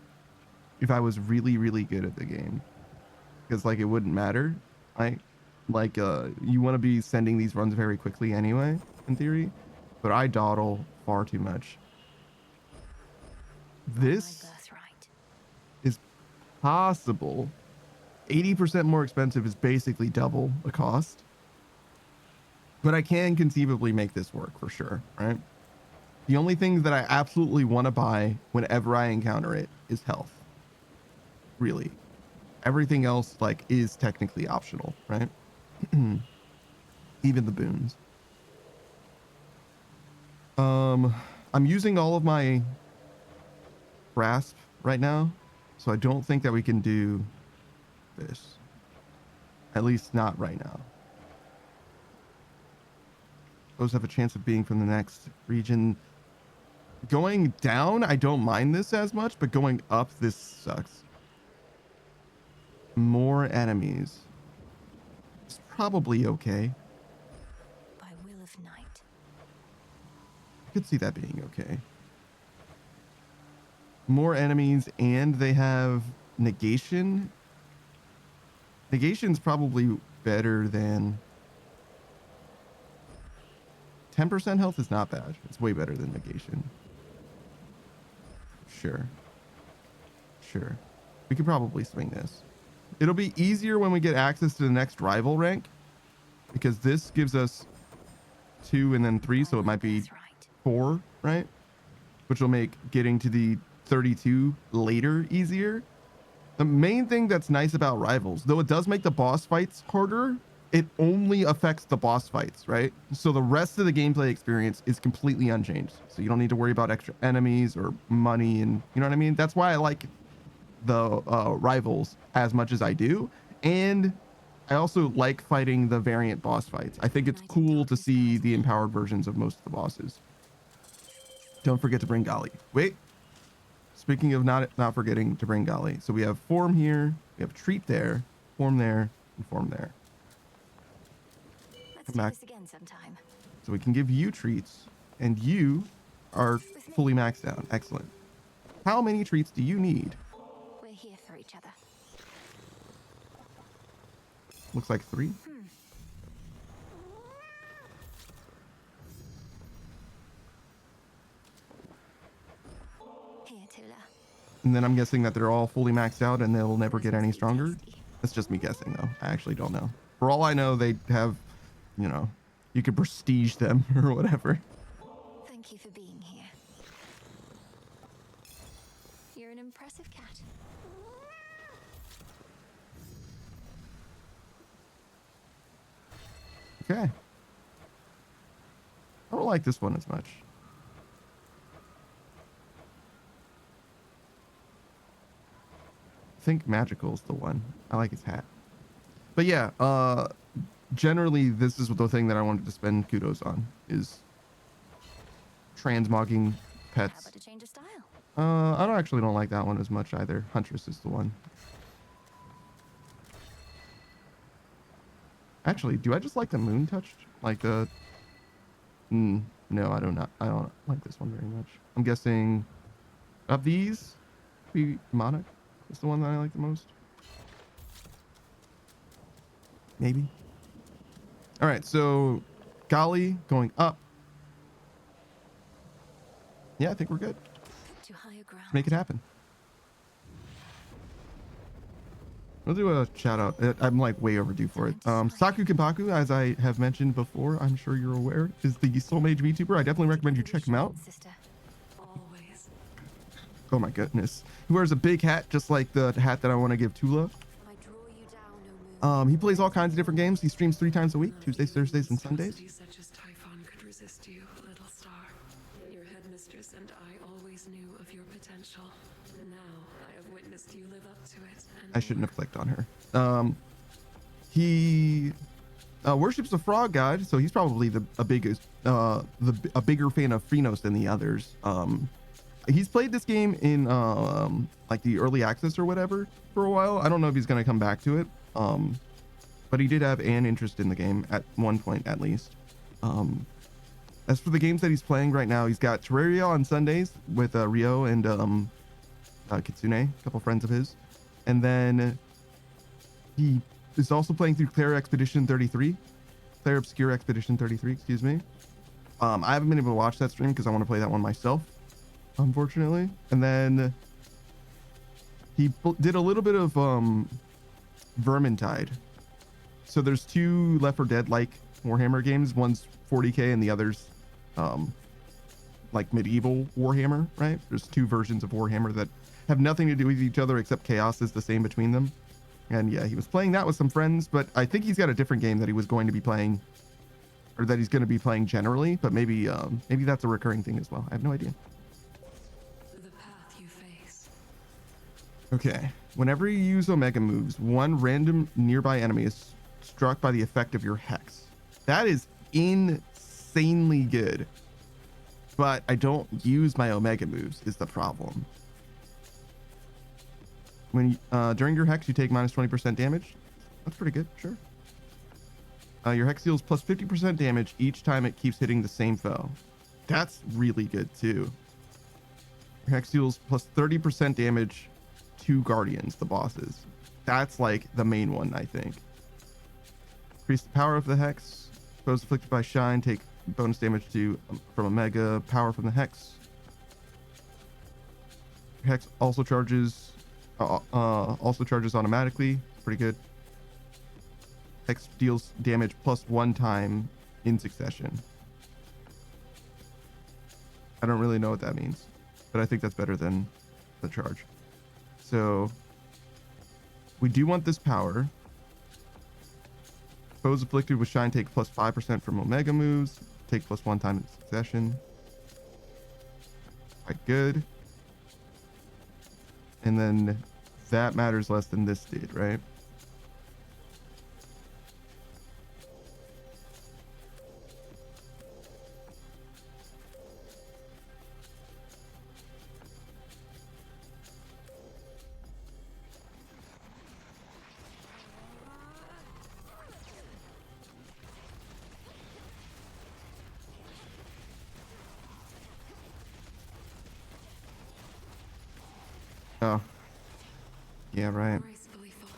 if I was really, really good at the game. Because like it wouldn't matter. Right? Like you want to be sending these runs very quickly anyway, in theory. But I dawdle far too much. This is possible. 80% more expensive is basically double the cost. But I can conceivably make this work for sure, right? The only thing that I absolutely want to buy whenever I encounter it is health. Really. Everything else like is technically optional, right? Even the boons. I'm using all of my grasp right now, so I don't think that we can do this. At least not right now. Those have a chance of being from the next region. Going down, I don't mind this as much, but going up, this sucks. More enemies. It's probably okay. By will of night. I could see that being okay. More enemies, and they have negation. Negation's probably better than 10% health is not bad. It's way better than negation. Sure. We could probably swing this. It'll be easier when we get access to the next rival rank, because this gives us 2 and then 3, so it might be 4, right? Which will make getting to the 32 later easier. The main thing that's nice about rivals, though it does make the boss fights harder, it only affects the boss fights, right? So the rest of the gameplay experience is completely unchanged. So you don't need to worry about extra enemies or money, and you know what I mean? That's why I like the rivals as much as I do. And I also like fighting the variant boss fights. I think it's cool to see the empowered versions of most of the bosses. Don't forget to bring Gali. Wait. Speaking of not forgetting to bring Gali. So we have form here, we have treat there, form there, and form there. Let's do this again sometime. So we can give you treats, and you are fully maxed out. Excellent. How many treats do you need? We're here for each other. Looks like 3. Here, Tula. And then I'm guessing that they're all fully maxed out and they'll never get any stronger. That's just me guessing though. I actually don't know. For all I know, they have, you know, You could prestige them or whatever. Thank you for being here. You're an impressive cat. Okay. I don't like this one as much. I think Magical's the one. I like his hat. But yeah, generally this is the thing that I wanted to spend kudos on is transmogging How pets. about a change of style? I don't like that one as much either. Huntress is the one. Actually, do I just like the moon touched? Like the no, I don't like this one very much. I'm guessing of these, maybe Monarch is the one that I like the most. Maybe. All right, so Golly going up. Yeah, I think we're good. To higher ground. Make it happen. We'll do a shout out. I'm like way overdue for it. Saku Kenpaku, as I have mentioned before, I'm sure you're aware, is the Soul Mage VTuber. I definitely recommend you check him out. Sister. Always. Oh my goodness. He wears a big hat, just like the hat that I want to give Tula. I draw you down, O moon. He plays all kinds of different games. He streams 3 times a week, Tuesdays, Thursdays, and Sundays. Such as Typhon could resist you, little star. Your headmistress and I always knew of your potential. Now I have witnessed you live up to it. And I shouldn't have clicked on her. He worships the frog god, so he's probably a bigger fan of Phrenos than the others. He's played this game in like the early access or whatever for a while. I don't know if he's gonna come back to it. But he did have an interest in the game at one point at least. As for the games that he's playing right now, he's got Terraria on Sundays with Rio and Kitsune, a couple friends of his. And then he is also playing through Claire Expedition 33. Claire Obscure Expedition 33, excuse me. I haven't been able to watch that stream because I want to play that one myself, unfortunately. And then he did a little bit of Vermintide. So there's 2 Left 4 Dead-like Warhammer games. One's 40k and the other's like medieval Warhammer, right? There's 2 versions of Warhammer that have nothing to do with each other except chaos is the same between them. And yeah, he was playing that with some friends, but I think he's got a different game that he was going to be playing, or that he's going to be playing generally, but maybe that's a recurring thing as well. I have no idea. the path you face. Okay, whenever you use Omega moves, 1 random nearby enemy is struck by the effect of your hex. That is insanely good, but I don't use my Omega moves is the problem. When during your hex, you take minus 20% damage. That's pretty good, sure. Your hex deals plus 50% damage each time it keeps hitting the same foe. That's really good too. Your hex deals plus 30% damage to guardians, the bosses. That's like the main one, I think. Increase the power of the hex. Foes afflicted by shine take bonus damage from Omega. Power from the hex. Your hex also charges automatically. Pretty good. Hex deals damage plus 1 time in succession. I don't really know what that means, but I think that's better than the charge. So we do want this power. Foes afflicted with shine take plus 5% from Omega moves. Take plus 1 time in succession. Quite good. And then that matters less than this did, right? Oh. Yeah, right. Gracefully fought.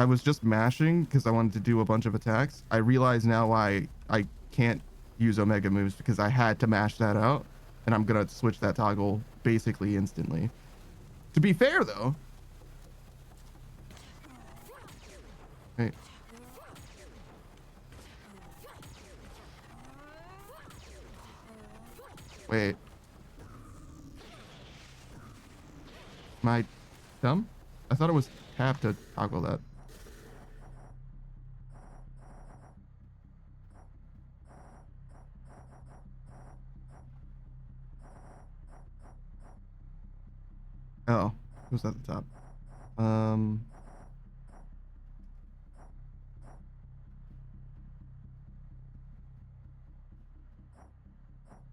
I was just mashing because I wanted to do a bunch of attacks. I realize now why I can't use Omega moves, because I had to mash that out, and I'm gonna switch that toggle basically instantly. To be fair though, hey. Wait. Am I dumb? I thought it was tap to toggle that. Oh, it was at the top.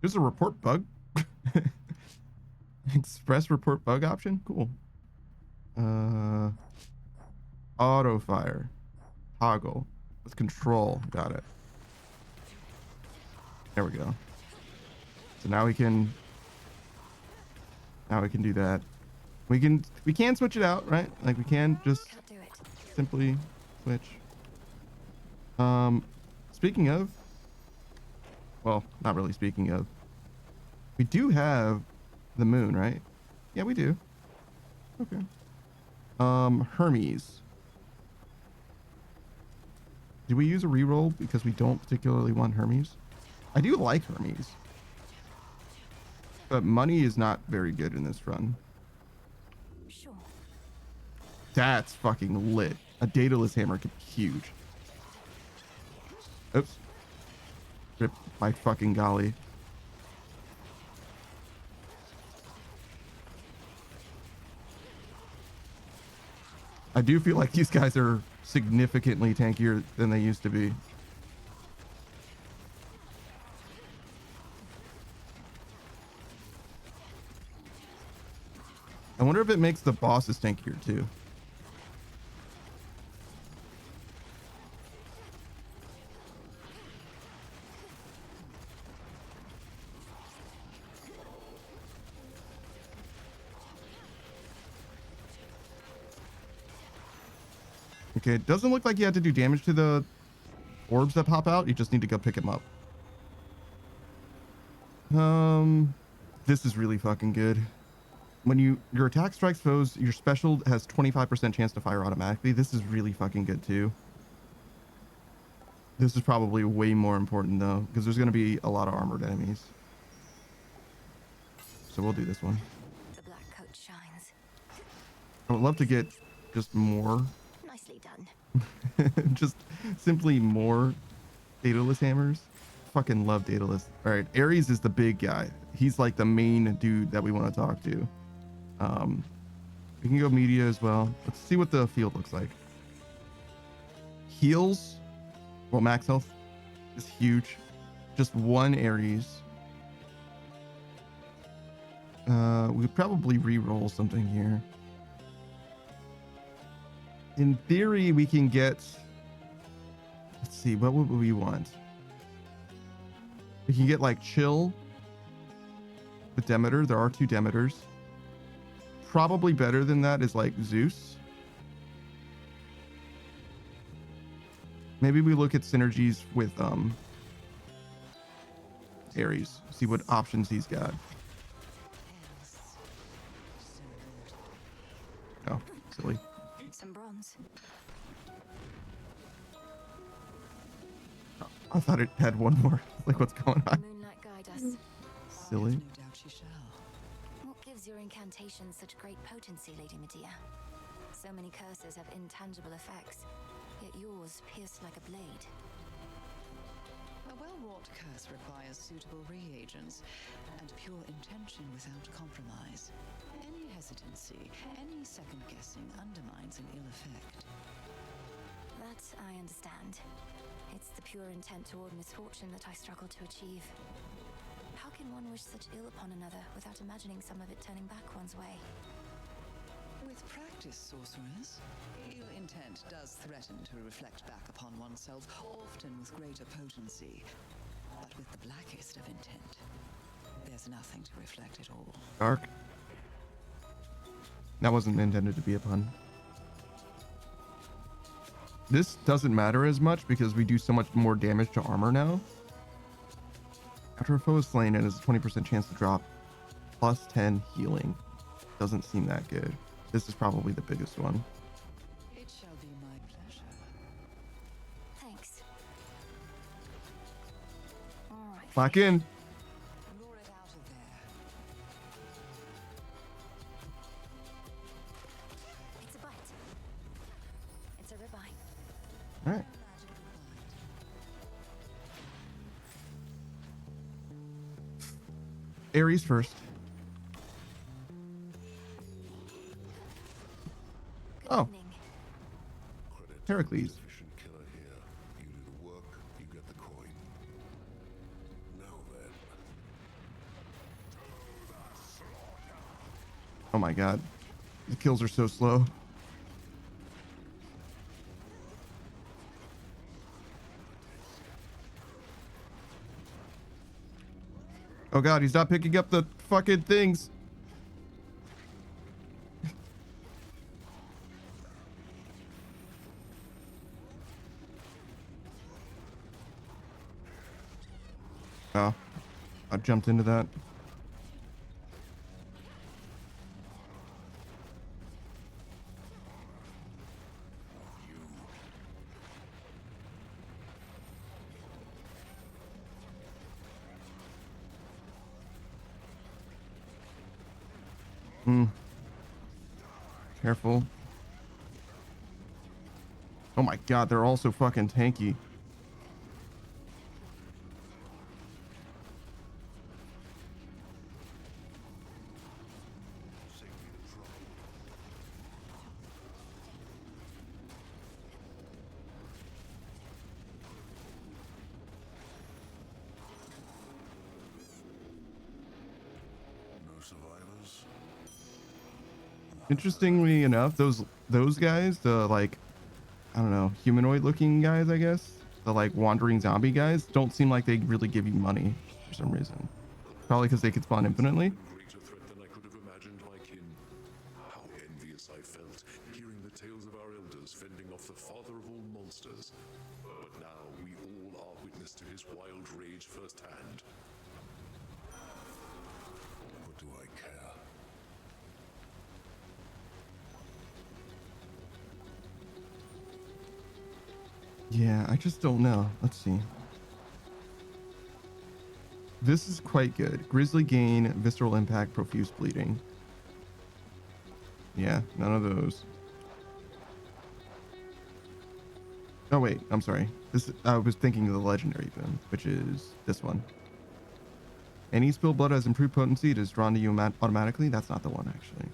There's a report bug. Express report bug option. Cool. Auto fire. Toggle. With control. Got it. There we go. So now we can do that. We can switch it out, right? Like we can just simply switch. Speaking of, well, not really speaking of, we do have the moon, right? Yeah, we do. Okay. Hermes. Do we use a reroll because we don't particularly want Hermes? I do like Hermes. But money is not very good in this run. Sure. That's fucking lit. A dataless hammer could be huge. Oops. Rip my fucking golly. I do feel like these guys are significantly tankier than they used to be. I wonder if it makes the bosses tankier too. Okay, it doesn't look like you had to do damage to the orbs that pop out. You just need to go pick them up. This is really fucking good. When your attack strikes foes, your special has 25% chance to fire automatically. This is really fucking good too. This is probably way more important though, because there's going to be a lot of armored enemies. So we'll do this one. The black coat shines. I would love to get just more. Nicely done. Just simply more dataless hammers. Fucking love dataless. All right, Ares is the big guy. He's like the main dude that we want to talk to. We can go media as well. Let's see what the field looks like. Heals, well, max health is huge. Just one Ares. We could probably re-roll something here. In theory, we can get, let's see, what would we want? We can get like Chill with Demeter. There are 2 Demeters. Probably better than that is like Zeus. Maybe we look at synergies with Ares. See what options he's got. Oh, silly. Some bronze. Oh, I thought it had one more. Like, what's going on? Moonlight guide us. Silly. No doubt she shall. What gives your incantations such great potency, Lady Medea? So many curses have intangible effects, yet yours pierce like a blade. A well-wrought curse requires suitable reagents and pure intention without compromise. Any hesitancy, any second-guessing undermines an ill effect. That I understand. It's the pure intent toward misfortune that I struggle to achieve. How can one wish such ill upon another without imagining some of it turning back one's way? With practice, sorcerers, ill intent does threaten to reflect back upon oneself, often with greater potency. But with the blackest of intent, there's nothing to reflect at all. Dark. That wasn't intended to be a pun. This doesn't matter as much because we do so much more damage to armor now. After a foe is slain, it has a 20% chance to drop plus 10 healing. Doesn't seem that good. This is probably the biggest one. It shall be my pleasure. Thanks. All right. Lock in. Lure it out of Ares first. Good Oh. evening. Heracles. Efficient killer here. You do the work, you get the coin. Now then. Oh my god. The kills are so slow. Oh god, he's not picking up the fucking things. Oh, I jumped into that. Careful. Oh my god, they're all so fucking tanky. No survivors. Interestingly enough, those guys, the like, I don't know, humanoid looking guys, I guess, the like wandering zombie guys, don't seem like they really give you money for some reason. Probably because they could spawn infinitely. Greater threat than I could have imagined, my kin. How envious I felt, hearing the tales of our elders fending off the father of all monsters. But now we all are witness to his wild rage firsthand. What do I care? Yeah, I just don't know. Let's see. This is quite good. Grizzly gain, visceral impact, profuse bleeding. Yeah, none of those. Oh wait, I'm sorry. This I was thinking of the legendary boon, which is this one. Any spilled blood has improved potency. It is drawn to you automatically. That's not the one actually.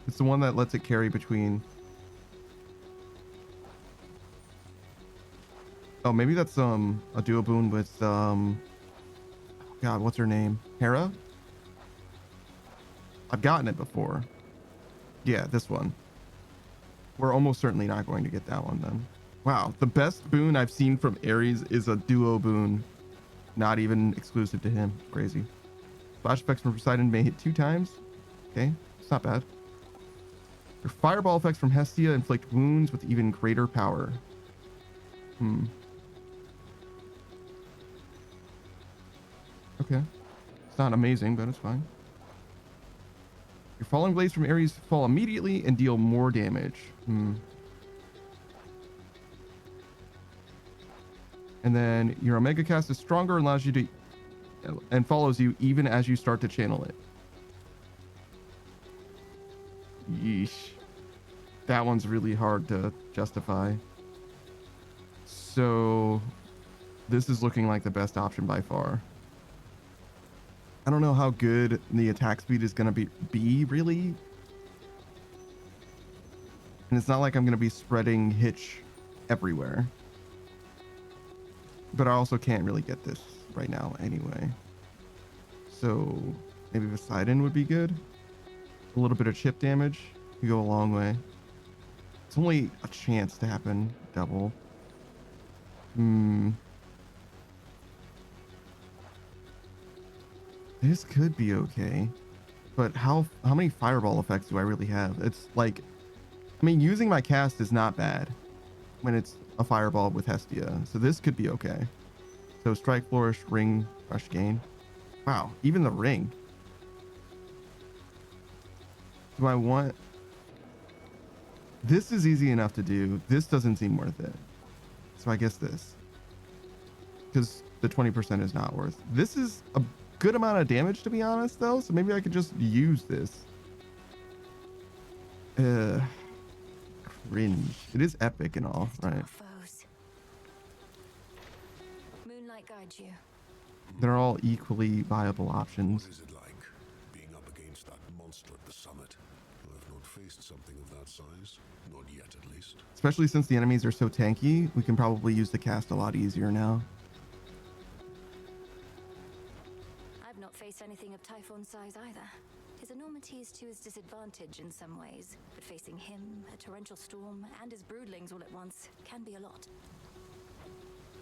It's the one that lets it carry between. Oh, maybe that's a duo boon with God, what's her name? Hera? I've gotten it before. Yeah, this one. We're almost certainly not going to get that one then. Wow, the best boon I've seen from Ares is a duo boon. Not even exclusive to him. Crazy. Flash effects from Poseidon may hit 2 times. Okay, it's not bad. Your fireball effects from Hestia inflict wounds with even greater power. Okay. It's not amazing, but it's fine. Your falling blades from Ares fall immediately and deal more damage. And then your Omega cast is stronger and allows you to and follows you even as you start to channel it. Yeesh. That one's really hard to justify. So this is looking like the best option by far. I don't know how good the attack speed is going to be really. And it's not like I'm going to be spreading Hitch everywhere. But I also can't really get this right now anyway. So maybe Poseidon would be good. A little bit of chip damage could go a long way. It's only a chance to happen double. This could be okay. But how many fireball effects do I really have? It's like, I mean, using my cast is not bad when it's a fireball with Hestia. So this could be okay. So strike, flourish, ring, rush gain. Wow, even the ring. Do I want... This is easy enough to do. This doesn't seem worth it. So I guess this. Because the 20% is not worth. This is a good amount of damage, to be honest, though. So maybe I could just use this. Cringe. It is epic and all, right? guide you. They're all equally viable options. What is it like, being up against that monster at the summit? I've not faced something of that size. Not yet, at least. Especially since the enemies are so tanky, we can probably use the cast a lot easier now. I've not faced anything of Typhon's size either. His enormity is to his disadvantage in some ways, but facing him, a torrential storm, and his broodlings all at once can be a lot.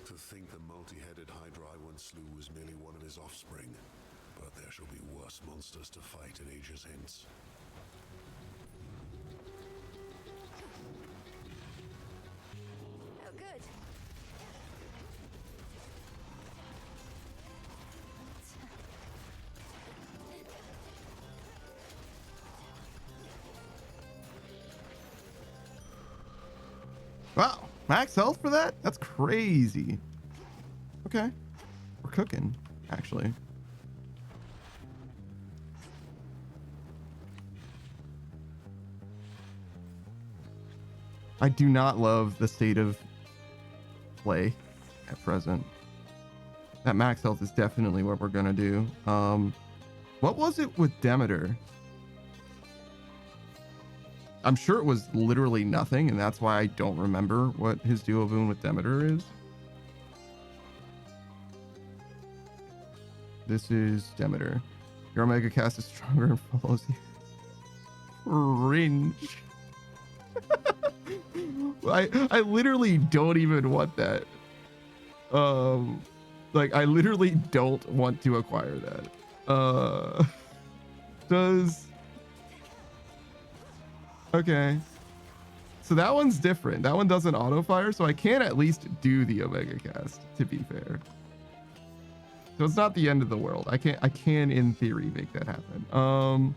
To think the multi-headed Hydra I once slew was merely one of his offspring. But there shall be worse monsters to fight in ages hence. Oh, good. Wow, max health for that? That's crazy. Okay, we're cooking, actually. I do not love the state of play at present. That max health is definitely what we're gonna do. What was it with Demeter? I'm sure it was literally nothing, and that's why I don't remember what his duo boon with Demeter is. This is Demeter. Your Omega cast is stronger and follows you. Cringe. I literally don't even want that. Like I literally don't want to acquire that. Does okay. So that one's different. That one doesn't auto fire, so I can at least do the Omega cast, to be fair. So it's not the end of the world. I can in theory make that happen.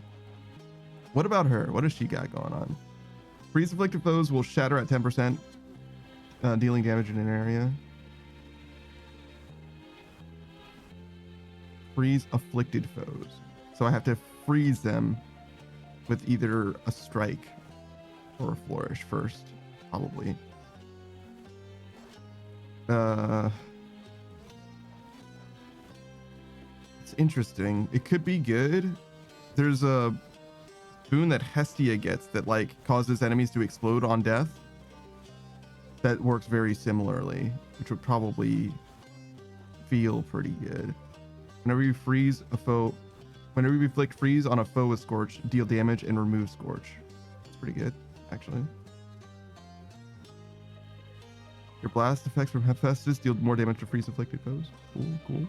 What about her? What does she got going on? Freeze afflicted foes will shatter at 10%, dealing damage in an area. Freeze afflicted foes. So I have to freeze them with either a strike or a flourish first, probably. It's interesting. It could be good. There's a boon that Hestia gets that like causes enemies to explode on death. That works very similarly, which would probably feel pretty good. Whenever you inflict freeze on a foe with Scorch, deal damage and remove Scorch. It's pretty good, actually. Your blast effects from Hephaestus deal more damage to freeze afflicted foes. Cool.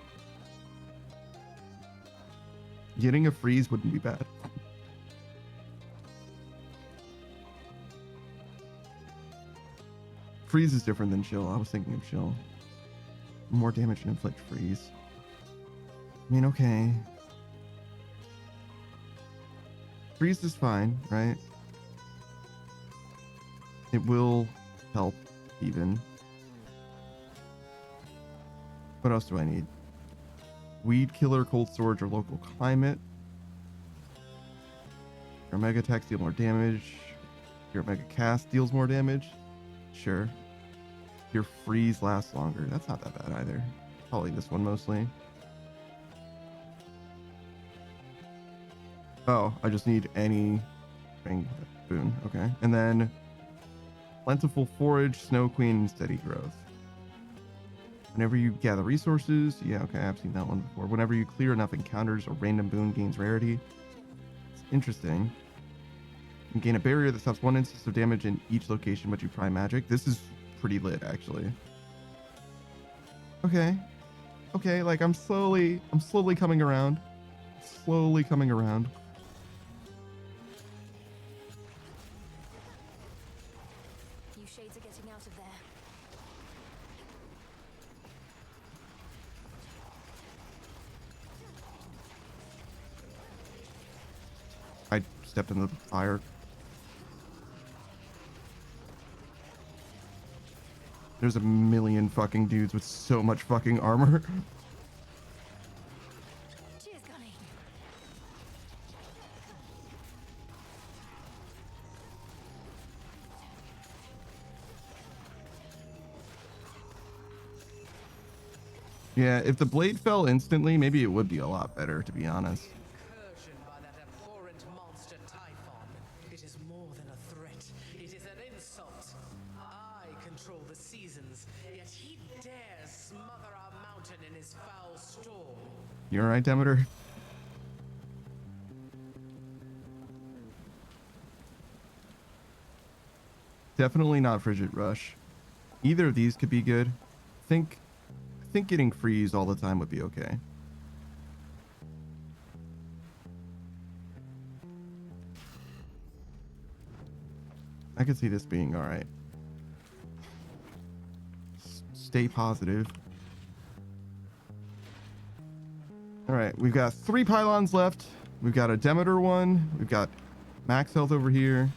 Getting a freeze wouldn't be bad. Freeze is different than chill. I was thinking of chill. More damage and inflict freeze. I mean, okay. Freeze is fine, right? It will help, even. What else do I need? Weed Killer, Cold Storage, or Local Climate. Your Mega attacks deal more damage. Your Mega Cast deals more damage. Sure. Your freeze lasts longer. That's not that bad either. Probably this one mostly. Oh, I just need any ring boon. Okay. And then Plentiful Forage, Snow Queen, and Steady Growth. Whenever you gather resources, yeah, okay, I've seen that one before. Whenever you clear enough encounters, a random boon gains rarity. It's interesting. You gain a barrier that stops one instance of damage in each location but you prime magic. This is pretty lit, actually. Okay, like I'm slowly coming around. Slowly coming around. You shades are getting out of there. I stepped in the fire. There's a million fucking dudes with so much fucking armor. Cheers, Gunny. Yeah, if the blade fell instantly, maybe it would be a lot better, to be honest. Incursion by that abhorrent monster Typhon. It is more than a threat. It is an insult. I control the seasons, yet he dares smother our mountain in his foul storm. You alright, Demeter? Definitely not Frigid Rush. Either of these could be good. I think getting freeze all the time would be okay. I could see this being all right. Stay positive. All right, we've got 3 pylons left. We've got a Demeter one. We've got max health over here.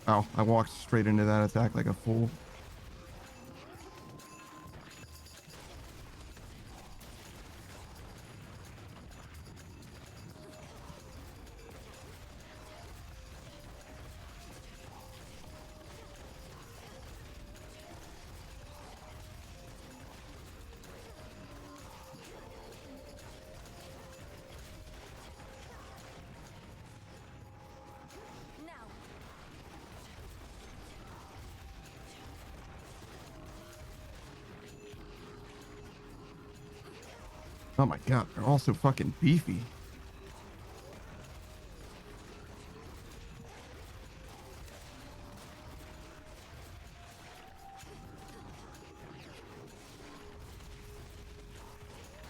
Oh, I walked straight into that attack like a fool. Oh my god, they're all so fucking beefy.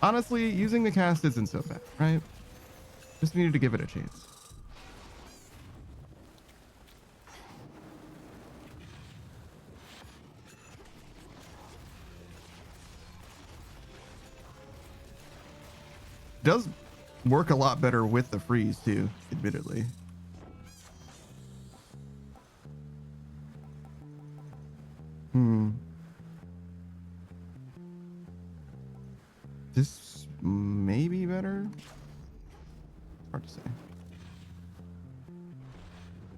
Honestly, using the cast isn't so bad, right? Just needed to give it a chance. Does work a lot better with the freeze too, admittedly. This may be better. Hard to say.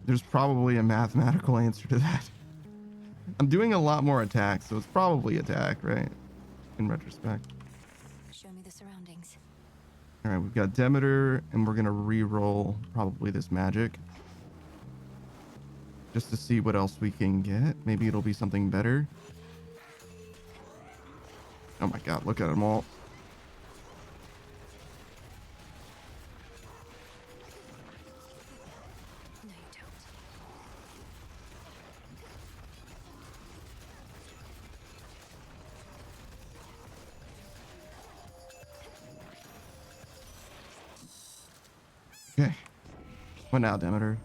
There's probably a mathematical answer to that. I'm doing a lot more attacks, so it's probably attack, right? In retrospect. Show me the surroundings. All right, we've got Demeter, and we're gonna re-roll probably this magic, just to see what else we can get. Maybe it'll be something better. Oh my god, look at them all. Okay. What now, Demeter?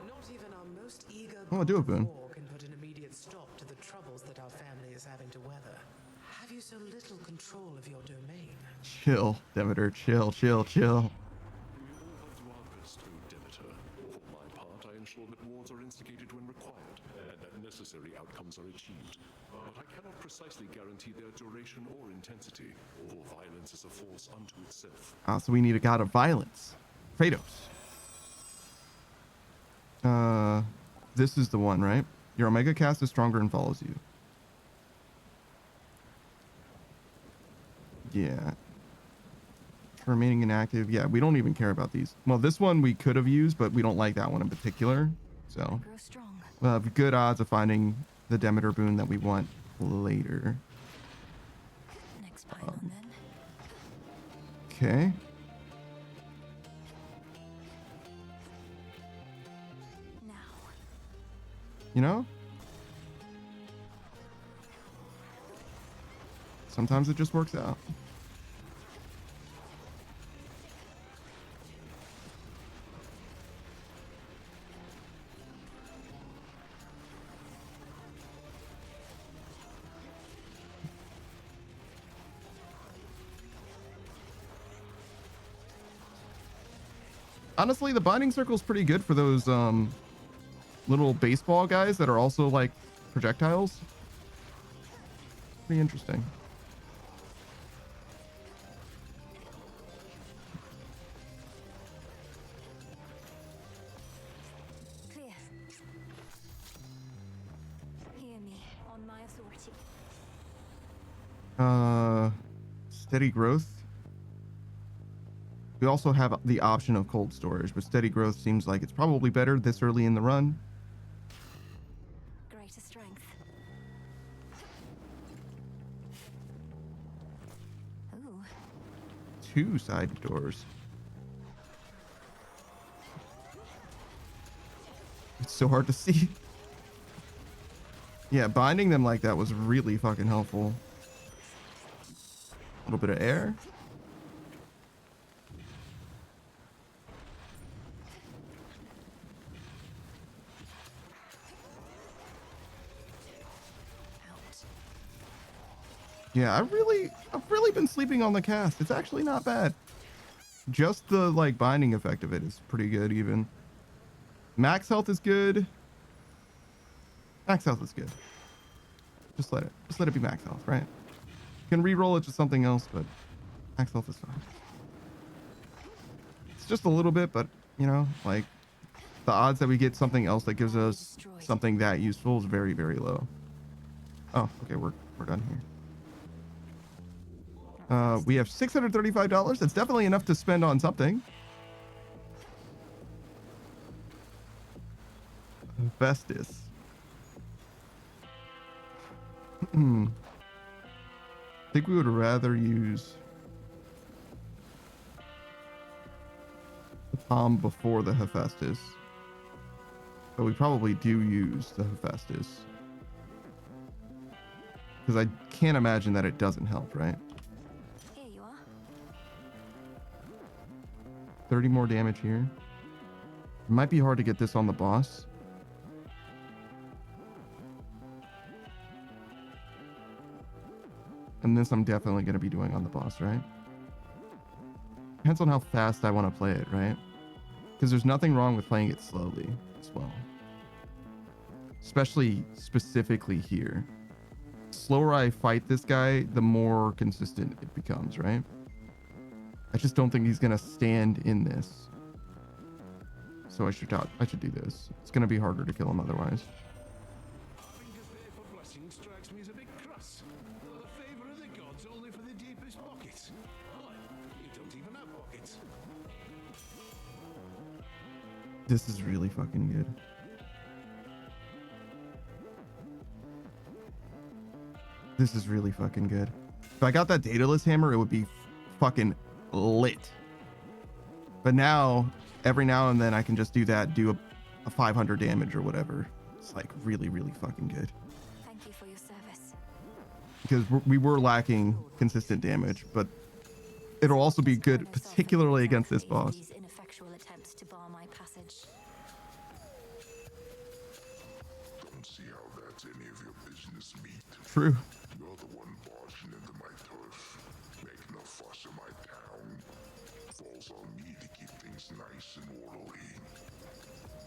Not even our most eager Oh, do a boon. war can put an immediate stop to the troubles that our family is having to weather. Have you so little control of your domain? Chill, Demeter. Chill, chill, chill. Demeter. For my part, I ensure that wars are instigated when required, and that necessary outcomes are achieved. But I cannot precisely guarantee their duration or intensity, for violence is a force unto itself. Ah, so we need a god of violence. Kratos. This is the one, right? Your Omega cast is stronger and follows you. Yeah. Remaining inactive. Yeah, we don't even care about these. Well, this one we could have used, but we don't like that one in particular. So we'll have good odds of finding the Demeter boon that we want later. Next pylon then. Okay. You know? Sometimes it just works out. Honestly, the binding circle is pretty good for those little baseball guys that are also like projectiles. Pretty interesting. Clear. Hear me on my authority. Steady growth. We also have the option of cold storage, but steady growth seems like it's probably better this early in the run. Greater strength. Ooh. 2 side doors. It's so hard to see. Yeah, binding them like that was really fucking helpful. A little bit of air. Yeah, I've really been sleeping on the cast. It's actually not bad. Just the like binding effect of it is pretty good even. Max health is good. Max health is good. Just let it be max health, right? You can re-roll it to something else, but max health is fine. It's just a little bit, but you know, like the odds that we get something else that gives us something that useful is very, very low. Oh, okay, we're done here. We have $635. That's definitely enough to spend on something. Vestis. I think we would rather use the palm before the Hephaestus. But we probably do use the Hephaestus. Because I can't imagine that it doesn't help, right? Here you are. 30 more damage here. It might be hard to get this on the boss. And this I'm definitely going to be doing on the boss, right? Depends on how fast I want to play it, right? Because there's nothing wrong with playing it slowly as well. Especially specifically here. Slower I fight this guy, the more consistent it becomes, right? I just don't think he's going to stand in this. So I should do this. It's going to be harder to kill him otherwise. This is really fucking good. This is really fucking good. If I got that dataless hammer, it would be fucking lit. But now, every now and then I can just do that, do a 500 damage or whatever. It's like really, really fucking good. Thank you for your service. Because we were lacking consistent damage, but it'll also be good, particularly against this boss. These ineffectual attempts to bar my passage. Don't see how that's any of your business, meat. True. You're the one barging into my turf, making a fuss in my town. Falls on me to keep things nice and orderly.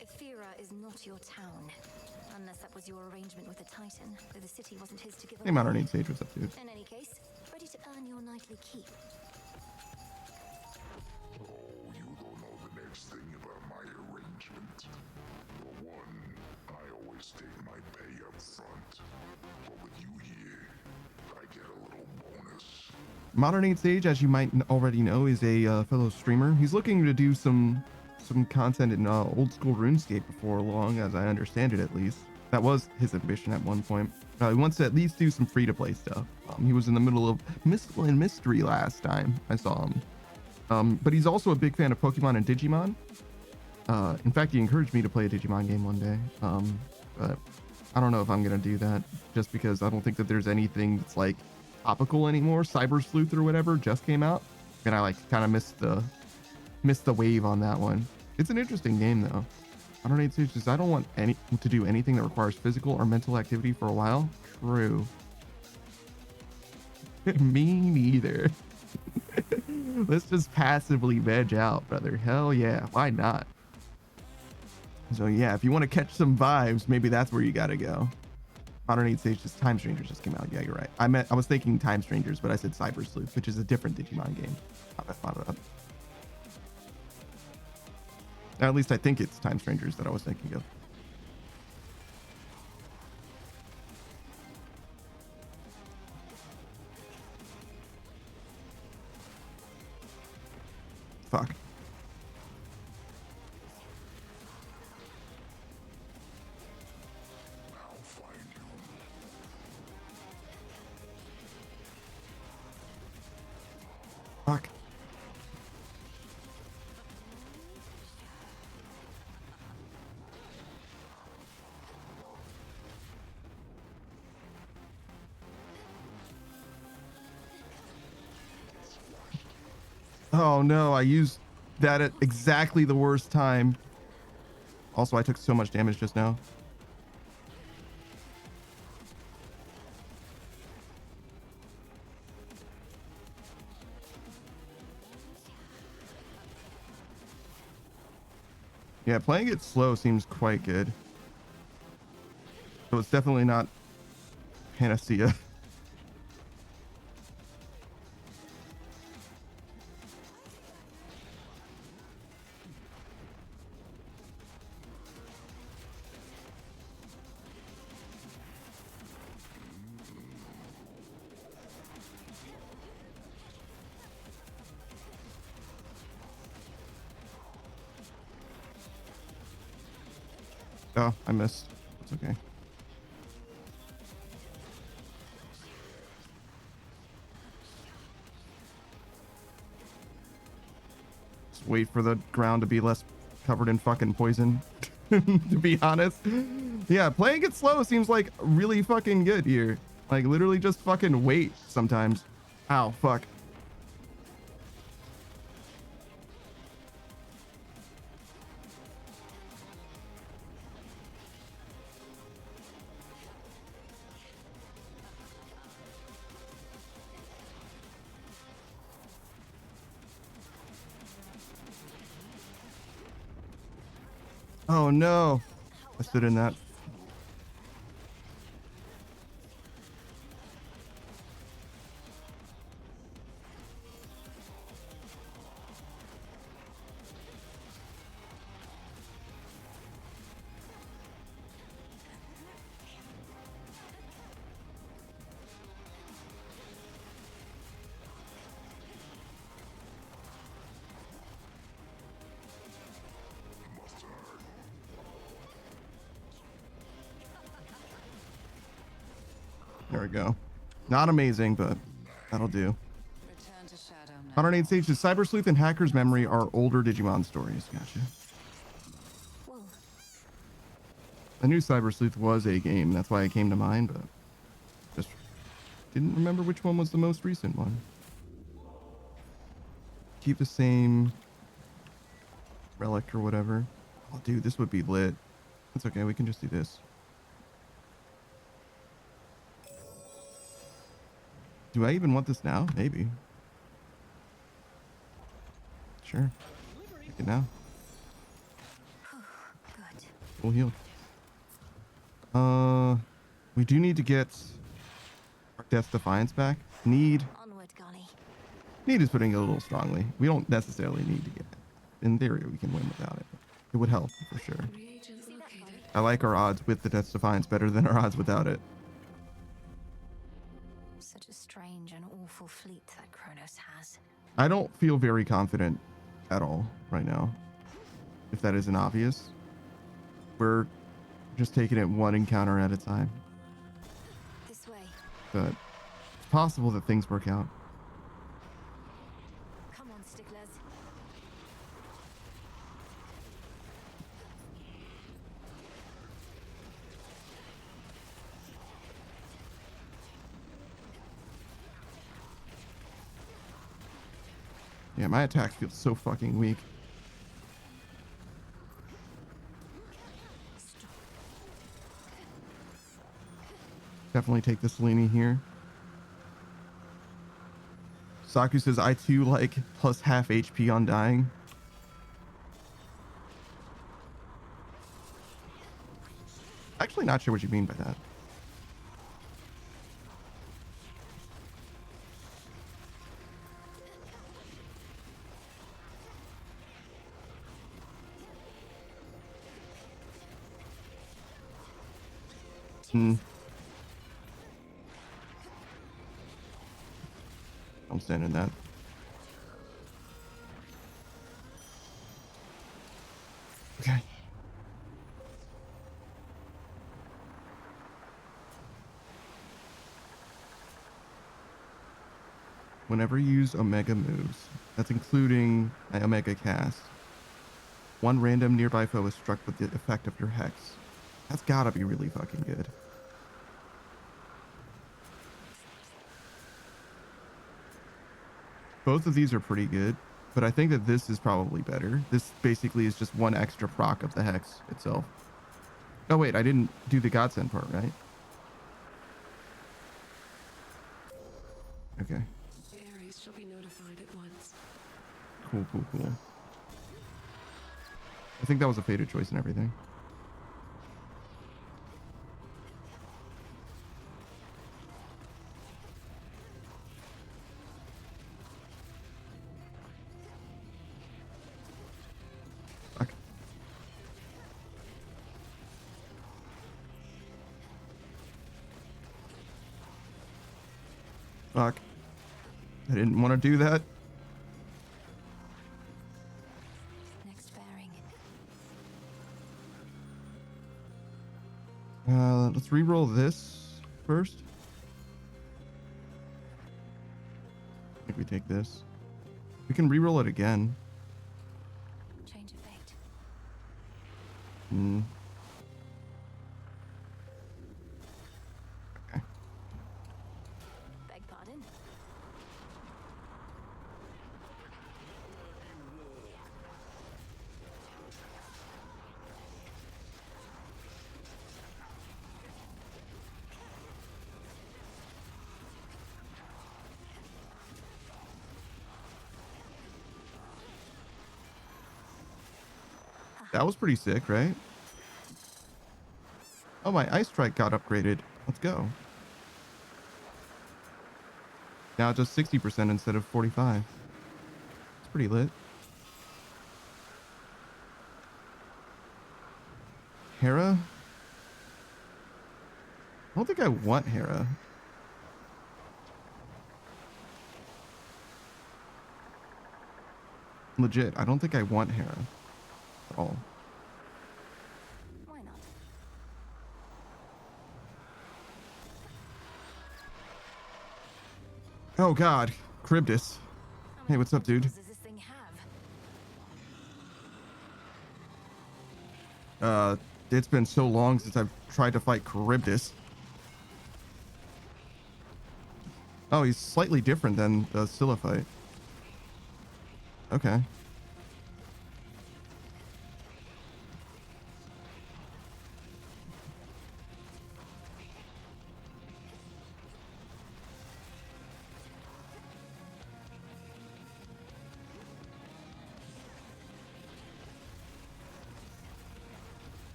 Ephira is not your town. Unless that was your arrangement with the Titan, though the city wasn't his to give away. Hey, Modern Sage, what's up, dude? In any case, ready to earn your nightly keep. Oh, you don't know the next thing about my arrangement. For one, I always take my pay up front. But with you here, I get a little bonus. Modern Sage, as you might already know, is a fellow streamer. He's looking to do some content in old school RuneScape before long, as I understand it at least. That was his ambition at one point. He wants to at least do some free-to-play stuff. He was in the middle of Mystical and Mystery last time I saw him. But he's also a big fan of Pokemon and Digimon. In fact, he encouraged me to play a Digimon game one day. But I don't know if I'm going to do that, just because I don't think that there's anything that's like topical anymore. Cyber Sleuth or whatever just came out, and I like kind of missed the wave on that one. It's an interesting game though. I don't need to I don't want to do anything that requires physical or mental activity for a while. True. Me neither. Let's just passively veg out, brother. Hell yeah, why not? So yeah, if you want to catch some vibes, maybe that's where you gotta go. Modern 8 Stage, just Time Strangers just came out. Yeah, you're right. I was thinking Time Strangers, but I said Cyber Sleuth, which is a different Digimon game. At least I think it's Time Strangers that I was thinking of. Fuck. Fuck. Oh no, I used that at exactly the worst time. Also, I took so much damage just now. Yeah, playing it slow seems quite good. So it's definitely not Panacea. Oh, I missed. It's okay. Just wait for the ground to be less covered in fucking poison, to be honest. Yeah, playing it slow seems like really fucking good here. Like, literally just fucking wait sometimes. Ow, fuck. Oh no, I stood in that. There we go. Not amazing, but that'll do. Modern 8 Stages, Cyber Sleuth and Hacker's Memory are older Digimon stories. Gotcha. I knew Cyber Sleuth was a game. That's why it came to mind, but just didn't remember which one was the most recent one. Keep the same relic or whatever. Oh, dude, this would be lit. That's okay. We can just do this. Do I even want this now? Maybe. Sure. Take it now. Full heal. We do need to get our Death Defiance back. Need is putting it a little strongly. We don't necessarily need to get it. In theory, we can win without it. It would help for sure. I like our odds with the Death Defiance better than our odds without it. Such a strange and awful fleet that Chronos has. I don't feel very confident at all right now. If that isn't obvious. We're just taking it one encounter at a time. This way. But it's possible that things work out. Come on, sticklers. Yeah, my attacks feel so fucking weak. Definitely take the Selene here. Saku says, I too like plus half HP on dying. Actually not sure what you mean by that. Hmm. I'm standing that. Okay. Whenever you use Omega moves, that's including my Omega cast, one random nearby foe is struck with the effect of your hex. That's gotta be really fucking good. Both of these are pretty good, but I think that this is probably better. This basically is just one extra proc of the hex itself. Oh wait, I didn't do the godsend part, right? Okay. Ares shall be notified at once. Cool, cool, cool. I think that was a fated choice and everything. Fuck. Fuck. I didn't want to do that. Next bearing. Let's re-roll this first. I think we take this. We can re-roll it again. Change of fate. Hmm. Okay. Beg pardon? That was pretty sick, right? Oh, my ice strike got upgraded. Let's go. Now just 60% instead of 45. It's pretty lit. Hera? I don't think I want Hera. Legit, I don't think I want Hera at all. Why not? Oh god, Charybdis. Hey, what's up, dude? Does this thing have? It's been so long since I've tried to fight Charybdis. Oh, he's slightly different than the Scylla fight. Okay.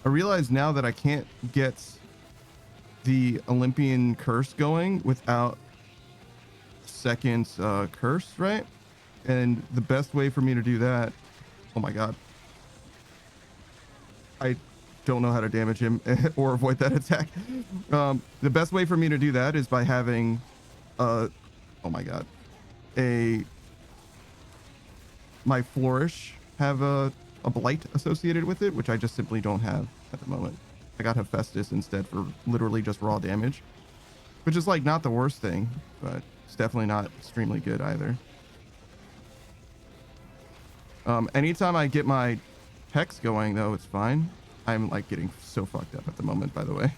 I realize now that I can't get the Olympian curse going without second curse, right? And the best way for me to do that, oh my god, I don't know how to damage him or avoid that attack. The best way for me to do that is by having oh my god, my flourish have a blight associated with it, which I just simply don't have at the moment. I got Hephaestus instead for literally just raw damage, which is like not the worst thing, but it's definitely not extremely good either. Anytime I get my hex going though, it's fine. I'm like getting so fucked up at the moment, by the way.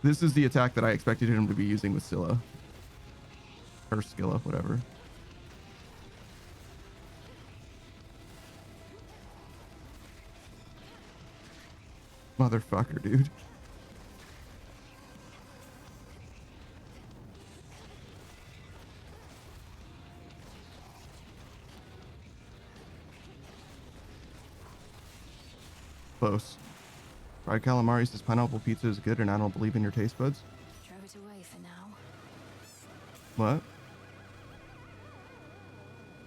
This is the attack that I expected him to be using with Scylla. Or Scylla, whatever. Motherfucker, dude. close. Fried calamari says pineapple pizza is good and I don't believe in your taste buds. Throw it away for now. What?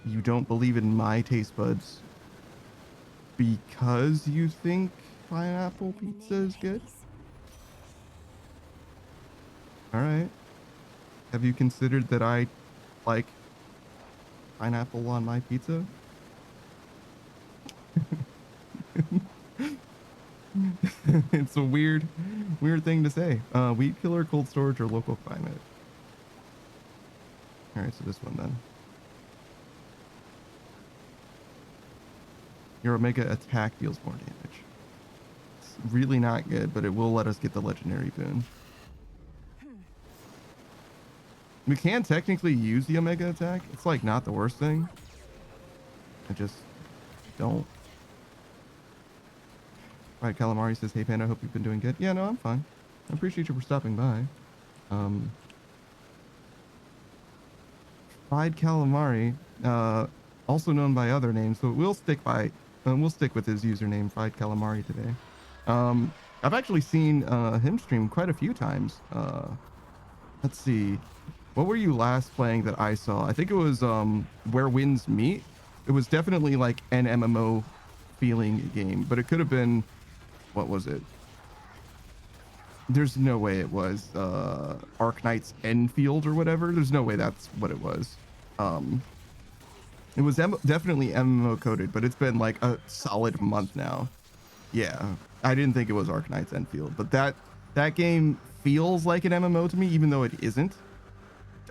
You don't believe in my taste buds because you think pineapple pizza is good? Alright. Have you considered that I like pineapple on my pizza? It's a weird thing to say. Weed killer, cold storage, or local climate. Alright, so this one then. Your Omega attack deals more damage. It's really not good, but it will let us get the legendary boon. We can technically use the Omega attack. It's like not the worst thing. I just don't. Right, Calamari says, hey Panda, hope you've been doing good. Yeah, no, I'm fine. I appreciate you for stopping by. Fried Calamari, also known by other names, so we'll stick with his username, Fried Calamari, today. I've actually seen him stream quite a few times. Let's see. What were you last playing that I saw? I think it was Where Winds Meet. It was definitely like an MMO feeling game, but it could have been, what was it? There's no way it was Arknight's Enfield or whatever. There's no way that's what it was. It was definitely MMO coded, but it's been like a solid month now. Yeah, I didn't think it was Arknight's Enfield, but that game feels like an MMO to me, even though it isn't.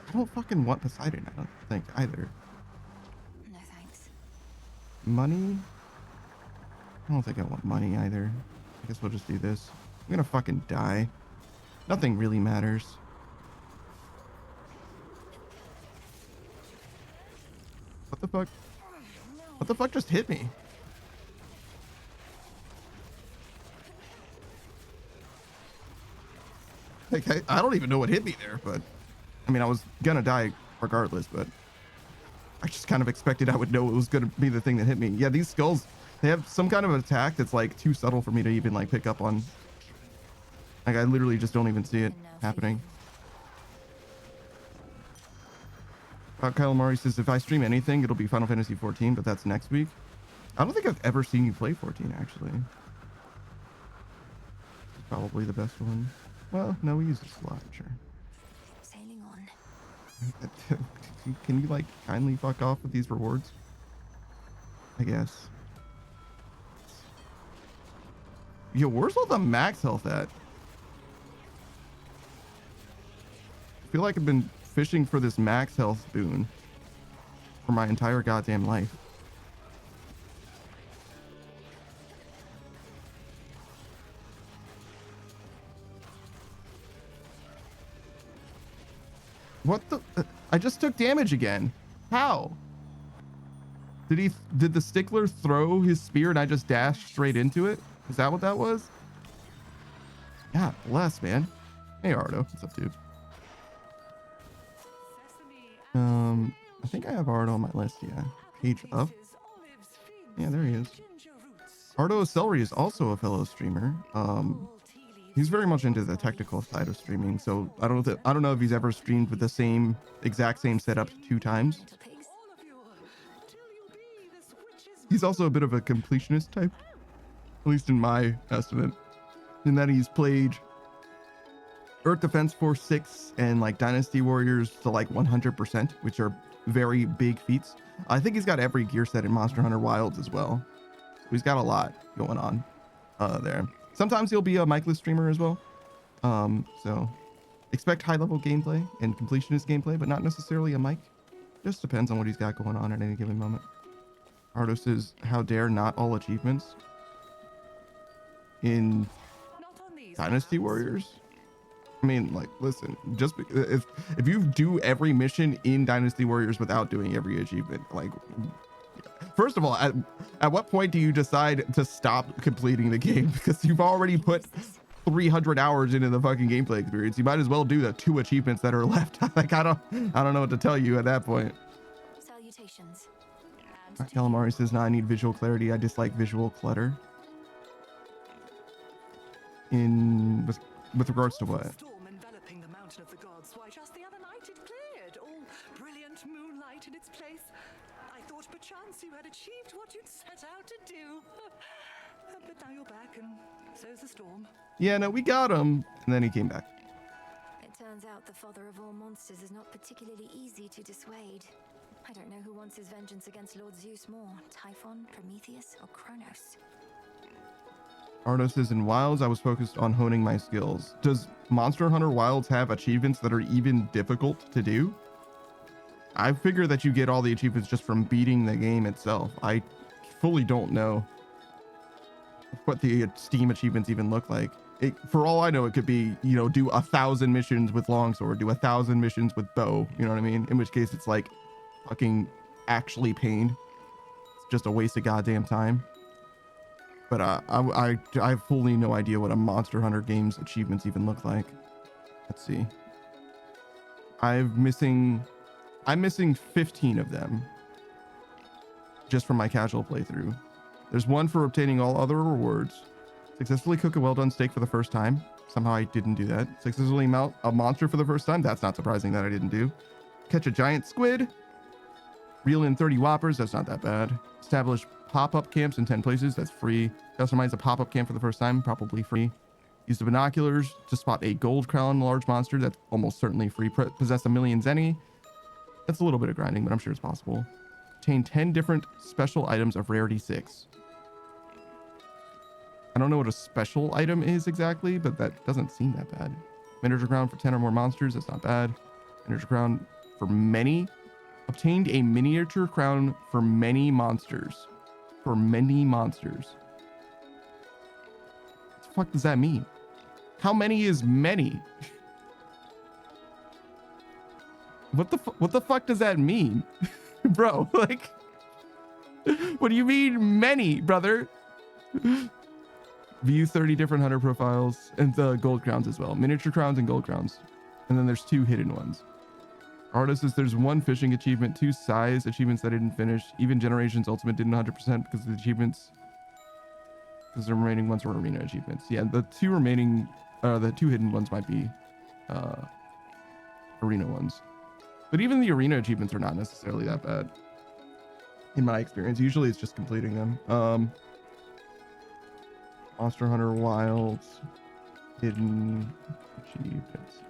I don't fucking want Poseidon, I don't think, either. No thanks. Money? I don't think I want money either. I guess we'll just do this. I'm gonna fucking die. Nothing really matters. What the fuck? What the fuck just hit me? Like, I don't even know what hit me there, but I mean, I was gonna die regardless, but I just kind of expected I would know it was gonna be the thing that hit me. Yeah, these skulls, they have some kind of attack that's like too subtle for me to even like pick up on. Like, I literally just don't even see it happening. Calamari says, if I stream anything, it'll be Final Fantasy 14, but that's next week. I don't think I've ever seen you play 14, actually. It's probably the best one. Well, no, we use this a lot, sure. Sailing on. Can you, like, kindly fuck off with these rewards? I guess. Yo, where's all the max health at? I feel like I've been fishing for this max health boon for my entire goddamn life. What the? I just took damage again. How? Did the stickler throw his spear and I just dashed straight into it? Is that what that was? God bless, man. Hey, Ardo. What's up, dude? I think I have Ardo on my list, yeah. Page up. Yeah, there he is. Ardo Celery is also a fellow streamer. He's very much into the technical side of streaming, so I don't know if he's ever streamed with the exact same setup 2 times. He's also a bit of a completionist type, at least in my estimate, in that he's played Earth Defense Force 6 and like Dynasty Warriors to like 100%, which are very big feats. I think he's got every gear set in Monster Hunter Wilds as well. He's got a lot going on there. Sometimes he'll be a micless streamer as well. So expect high level gameplay and completionist gameplay, but not necessarily a mic. Just depends on what he's got going on at any given moment. Ardo says, how dare not all achievements in Dynasty Warriors? I mean, like, listen, just if you do every mission in Dynasty Warriors without doing every achievement, like, first of all, at what point do you decide to stop completing the game? Because you've already put 300 hours into the fucking gameplay experience. You might as well do the 2 achievements that are left. Like, I don't know what to tell you at that point. Salutations. Calamari says, no, I need visual clarity. I dislike visual clutter. in with regards to what? Storm enveloping the mountain of the gods. Why, just the other night it cleared, all brilliant moonlight in its place. I thought perchance you had achieved what you'd set out to do. But now you're back, and so's the storm. Yeah, no, we got him, and then he came back. It turns out the father of all monsters is not particularly easy to dissuade. I don't know who wants his vengeance against Lord Zeus more, Typhon, Prometheus, or Chronos. Ardo says, in Wilds, I was focused on honing my skills. Does Monster Hunter Wilds have achievements that are even difficult to do? I figure that you get all the achievements just from beating the game itself. I fully don't know what the Steam achievements even look like. For all I know, it could be, you know, do 1,000 missions with longsword, do 1,000 missions with bow, you know what I mean? In which case it's like fucking actually pain. It's just a waste of goddamn time. But I have fully no idea what a Monster Hunter game's achievements even look like. Let's see. I'm missing 15 of them just from my casual playthrough. There's one for obtaining all other rewards. Successfully cook a well-done steak for the first time. Somehow I didn't do that. Successfully mount a monster for the first time. That's not surprising that I didn't do. Catch a giant squid. Reel in 30 whoppers. That's not that bad. Establish pop-up camps in 10 places. That's free. Customize a pop-up camp for the first time. Probably free. Use the binoculars to spot a gold crown large monster. That's almost certainly free. Possess a million zenny. That's a little bit of grinding, but I'm sure it's possible. Obtain 10 different special items of rarity 6. I don't know what a special item is exactly, but that doesn't seem that bad. Miniature crown for 10 or more monsters. That's not bad. Miniature crown for many. Obtained a miniature crown for many monsters. For many monsters. What the fuck does that mean? How many is many? What the fuck does that mean? Bro, like, what do you mean many, brother? View 30 different hunter profiles and the gold crowns as well. Miniature crowns and gold crowns. And then there's 2 hidden ones. Artist says there's 1 fishing achievement, 2 size achievements that I didn't finish. Even Generations Ultimate didn't 100% because of the achievements. Because the remaining ones were arena achievements. Yeah, the 2 remaining, the 2 hidden ones might be arena ones. But even the arena achievements are not necessarily that bad. In my experience, usually it's just completing them. Monster Hunter Wilds hidden achievements.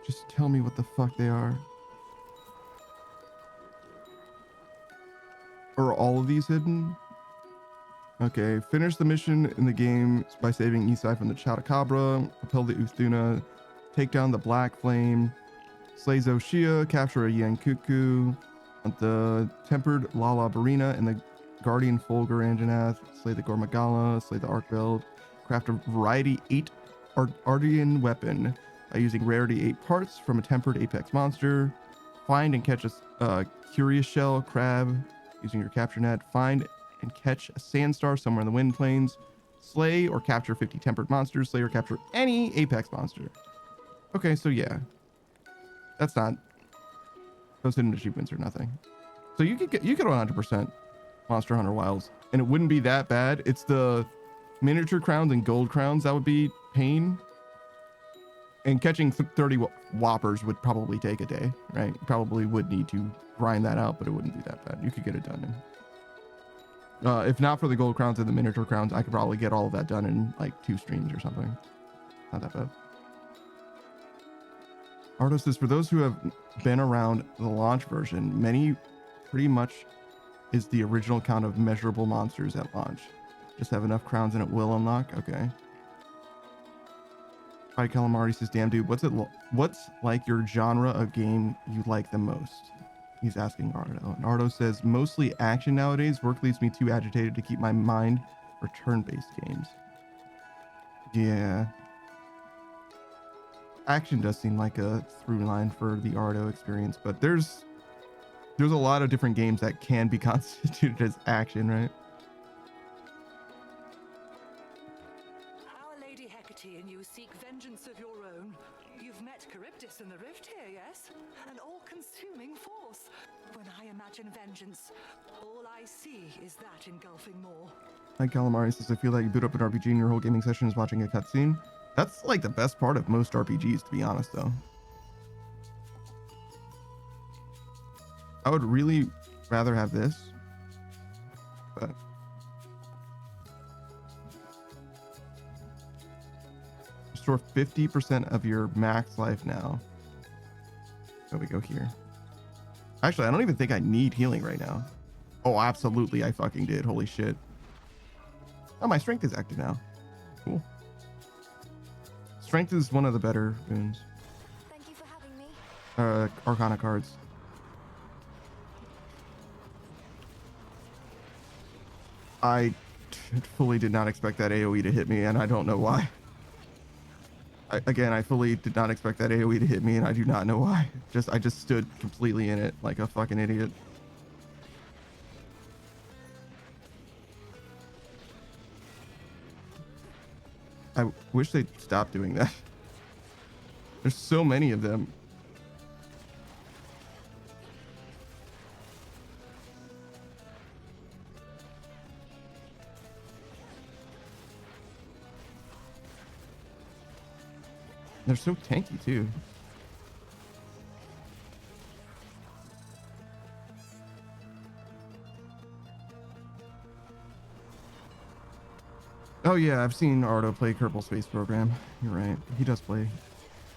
Just tell me what the fuck they are. Are all of these hidden? Okay, finish the mission in the game by saving Isai from the Chotacabra, repel the Uthuna, take down the Black Flame, slay Zoshia, capture a Yankuku, the Tempered Lala Barina and the Guardian Fulgur Anjanath, slay the Gormagala, slay the Archveld, craft a variety 8 Ardian weapon by using rarity 8 parts from a tempered apex monster, find and catch a Curious Shell crab using your capture net, find and catch a Sandstar somewhere in the Wind Plains, slay or capture 50 tempered monsters, slay or capture any apex monster. Okay, so yeah. That's not... Those hidden achievements are nothing. So you could 100% Monster Hunter Wilds, and it wouldn't be that bad. It's the miniature crowns and gold crowns that would be pain. And catching 30 whoppers would probably take a day, right? You probably would need to grind that out, but it wouldn't be that bad. You could get it done in... if not for the gold crowns and the miniature crowns, I could probably get all of that done in like 2 streams or something. Not that bad. Ardo says, for those who have been around the launch version, many pretty much is the original count of measurable monsters at launch. Just have enough crowns and it will unlock. Okay. Fight Calamari says, damn dude, what's like your genre of game you like the most? He's asking Ardo. And Ardo says, mostly action nowadays. Work leaves me too agitated to keep my mind for turn-based games. Yeah. Action does seem like a through line for the Ardo experience, but there's a lot of different games that can be constituted as action, right? rift here, yes? An all-consuming force. When I imagine vengeance, all I see is that engulfing maw. Like Calamari says, I feel like you boot up an RPG and your whole gaming session is watching a cutscene. That's like the best part of most RPGs, to be honest, though. I would really rather have this, but restore 50% of your max life now. So we go here. Actually, I don't even think I need healing right now. Oh, absolutely, I fucking did. Holy shit. Oh, my strength is active now. Cool. Strength is one of the better boons. Thank you for having me. Arcana cards. I fully did not expect that AoE to hit me, and I don't know why. I fully did not expect that AoE to hit me, and I do not know why. I just stood completely in it like a fucking idiot. I wish they'd stop doing that. There's so many of them. They're so tanky too. Oh yeah, I've seen Ardo play Kerbal Space Program. You're right. He does play,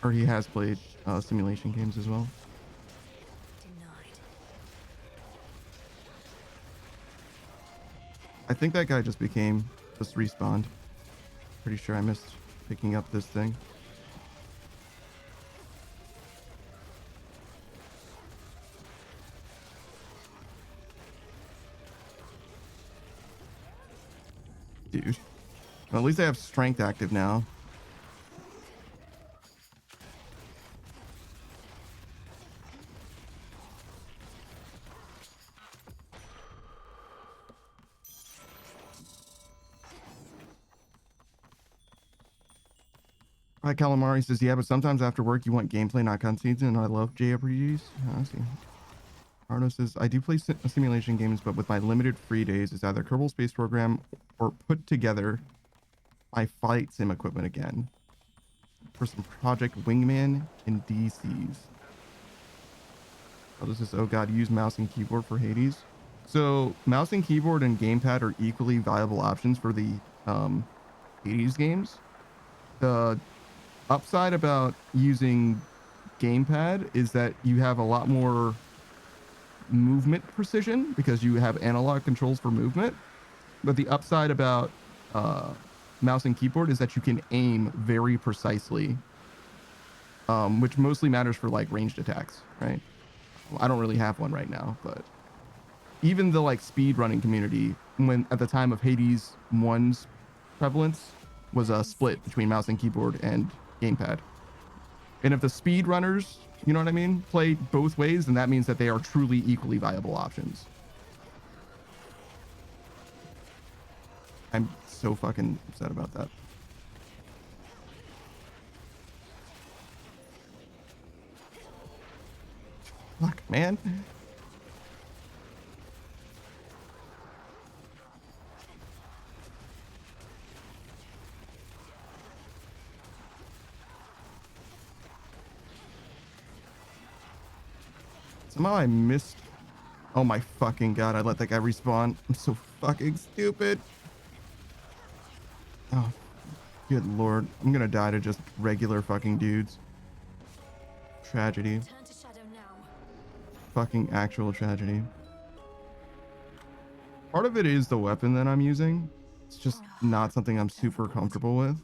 or he has played simulation games as well. I think that guy just respawned. Pretty sure I missed picking up this thing. Dude. Well, at least I have strength active now. Hi, Calamari says, yeah, but sometimes after work you want gameplay, not cutscenes, and I love JRPGs. Oh, I see. Arno says, I do play simulation games, but with my limited free days, it's either Kerbal Space Program or put together my flight sim equipment again for some Project Wingman and DCs. Oh, this is, oh god, use mouse and keyboard for Hades. So mouse and keyboard and gamepad are equally viable options for the Hades games. The upside about using gamepad is that you have a lot more movement precision because you have analog controls for movement. But the upside about mouse and keyboard is that you can aim very precisely, which mostly matters for like ranged attacks, right? Well, I don't really have one right now, but even the like speed running community, when at the time of Hades 1's prevalence, was a split between mouse and keyboard and gamepad. And if the speed runners, you know what I mean, play both ways, then that means that they are truly equally viable options. I'm so fucking upset about that. Fuck, man. Somehow I missed. Oh my fucking god, I let that guy respawn. I'm so fucking stupid. Oh, good lord. I'm gonna die to just regular fucking dudes. Tragedy. Fucking actual tragedy. Part of it is the weapon that I'm using. It's just not something I'm super comfortable with.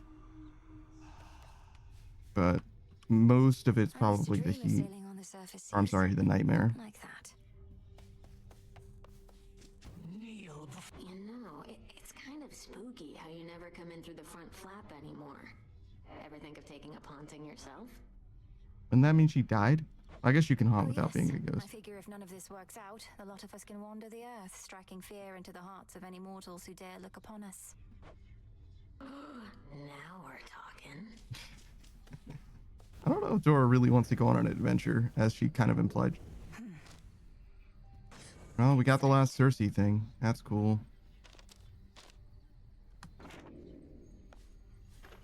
But most of it's probably the heat. Or, I'm sorry, the nightmare. Like that. You know, it's kind of spooky how you never come in through the front flap anymore. Ever think of taking up haunting yourself? Wouldn't that mean she died? I guess you can haunt without being a ghost. I figure if none of this works out, a lot of us can wander the earth, striking fear into the hearts of any mortals who dare look upon us. Now we're talking. I don't know if Dora really wants to go on an adventure, as she kind of implied. Well, we got the last Cersei thing. That's cool.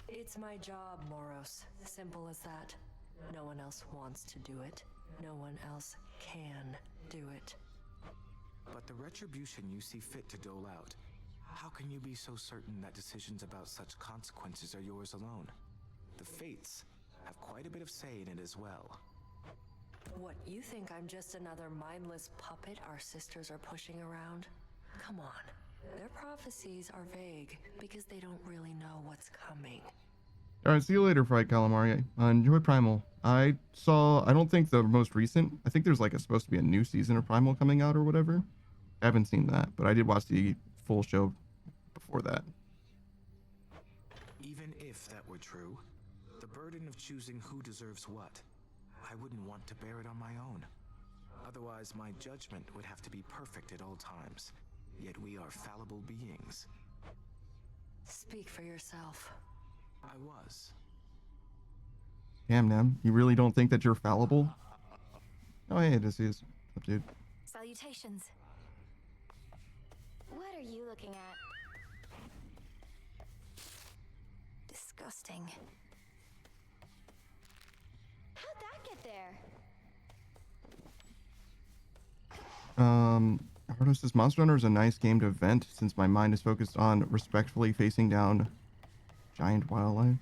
It's my job, Moros. Simple as that. No one else wants to do it. No one else can do it. But the retribution you see fit to dole out, how can you be so certain that decisions about such consequences are yours alone? The Fates have quite a bit of say in it as well. What, you think I'm just another mindless puppet our sisters are pushing around? Come on. Their prophecies are vague because they don't really know what's coming. Alright, see you later, Fried Calamari. Enjoy Primal. I don't think the most recent, I think there's like supposed to be a new season of Primal coming out or whatever. I haven't seen that, but I did watch the full show before that. Even if that were true, the burden of choosing who deserves what, I wouldn't want to bear it on my own. Otherwise, my judgment would have to be perfect at all times. Yet we are fallible beings. Speak for yourself. I was. Damn, Nem, you really don't think that you're fallible? Oh, hey, this is up, dude. Salutations. What are you looking at? Disgusting. How'd that get there? Chronos says Monster Hunter is a nice game to vent since my mind is focused on respectfully facing down giant wildlife.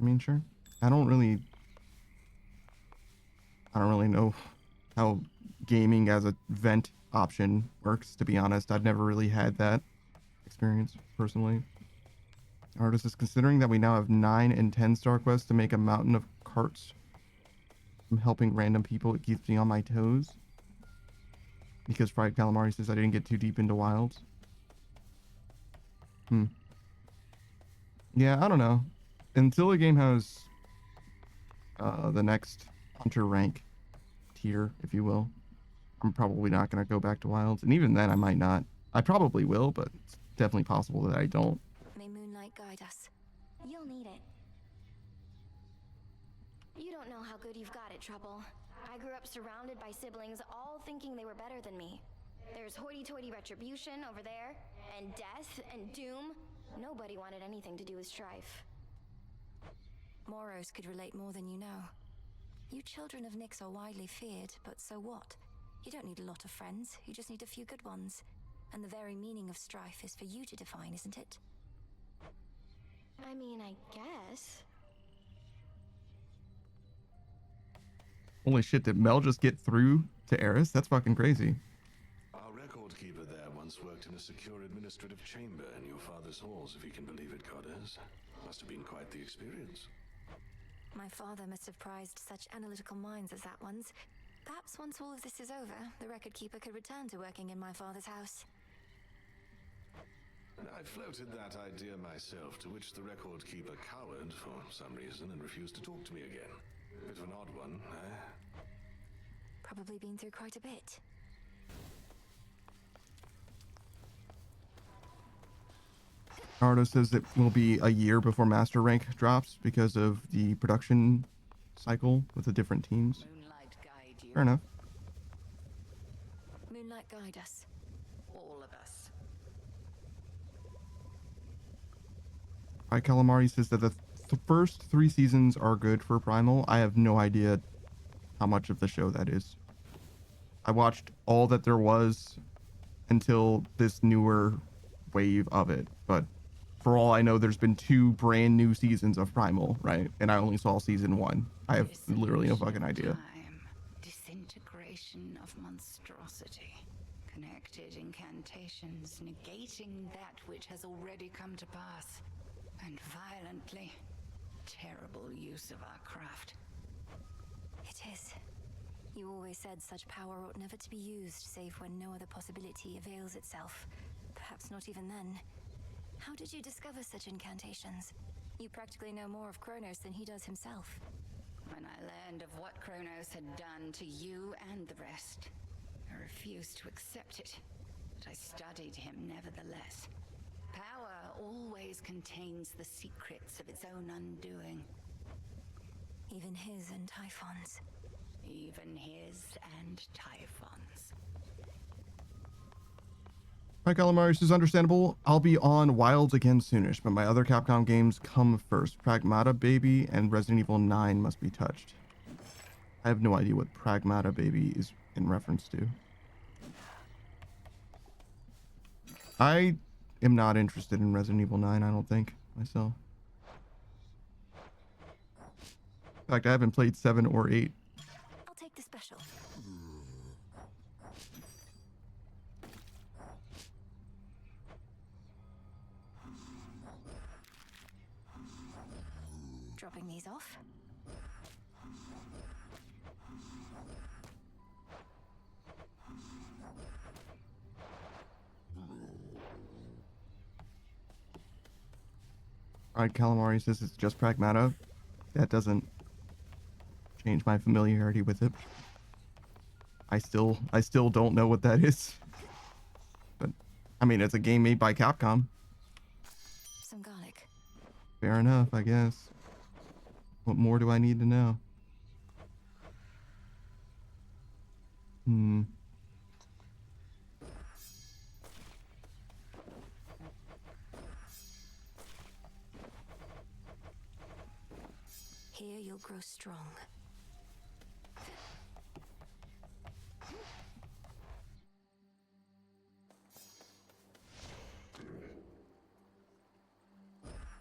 I mean, sure. I don't really know how gaming as a vent option works, to be honest. I've never really had that experience personally. Artist is considering that we now have 9 and 10 star quests to make a mountain of carts. I'm helping random people. It keeps me on my toes. Because Fried Calamari says I didn't get too deep into wilds. Yeah, I don't know. Until a game has the next hunter rank tier, if you will, I'm probably not going to go back to wilds. And even then, I might not. I probably will, but it's definitely possible that I don't. May moonlight guide us. You'll need it. You don't know how good you've got it, Trouble. I grew up surrounded by siblings, all thinking they were better than me. There's hoity-toity retribution over there, and death, and doom. Nobody wanted anything to do with strife. Moros could relate more than you know. You children of Nyx are widely feared, but so what? You don't need a lot of friends, you just need a few good ones. And the very meaning of strife is for you to define, isn't it? I mean, I guess. Holy shit, did Mel just get through to Eris? That's fucking crazy. Our record keeper there once worked in a secure administrative chamber in your father's halls, if you can believe it, Goddess. Must have been quite the experience. My father must have prized such analytical minds as that one's. Perhaps once all of this is over, the record keeper could return to working in my father's house. I floated that idea myself, to which the record keeper cowered for some reason and refused to talk to me again. Bit of an odd one, eh? Probably been through quite a bit. Nardo says it will be a year before Master Rank drops because of the production cycle with the different teams. Fair enough. Moonlight guide us. All of us. Calamari says that the first 3 seasons are good for Primal. I have no idea how much of the show that is. I watched all that there was until this newer wave of it, but for all I know, there's been 2 brand new seasons of Primal, right? And I only saw season 1. I have literally no fucking idea. Disintegration of monstrosity. Connected incantations, negating that which has already come to pass. And violently, terrible use of our craft. It is. You always said such power ought never to be used, save when no other possibility avails itself. Perhaps not even then. How did you discover such incantations? You practically know more of Chronos than he does himself. When I learned of what Chronos had done to you and the rest, I refused to accept it, but I studied him nevertheless. Power always contains the secrets of its own undoing. Even his and Typhon's. Even his and Typhon's. Hi, Calamari. Is understandable. I'll be on Wilds again soonish, but my other Capcom games come first. Pragmata Baby and Resident Evil 9 must be touched. I have no idea what Pragmata Baby is in reference to. I am not interested in Resident Evil 9, I don't think, myself. In fact, I haven't played 7 or 8. I'll take the special. Dropping these off. Alright, Calamari says it's just Pragmata. That doesn't change my familiarity with it. I still don't know what that is. But I mean, it's a game made by Capcom. Some garlic. Fair enough, I guess. What more do I need to know? Here you'll grow strong.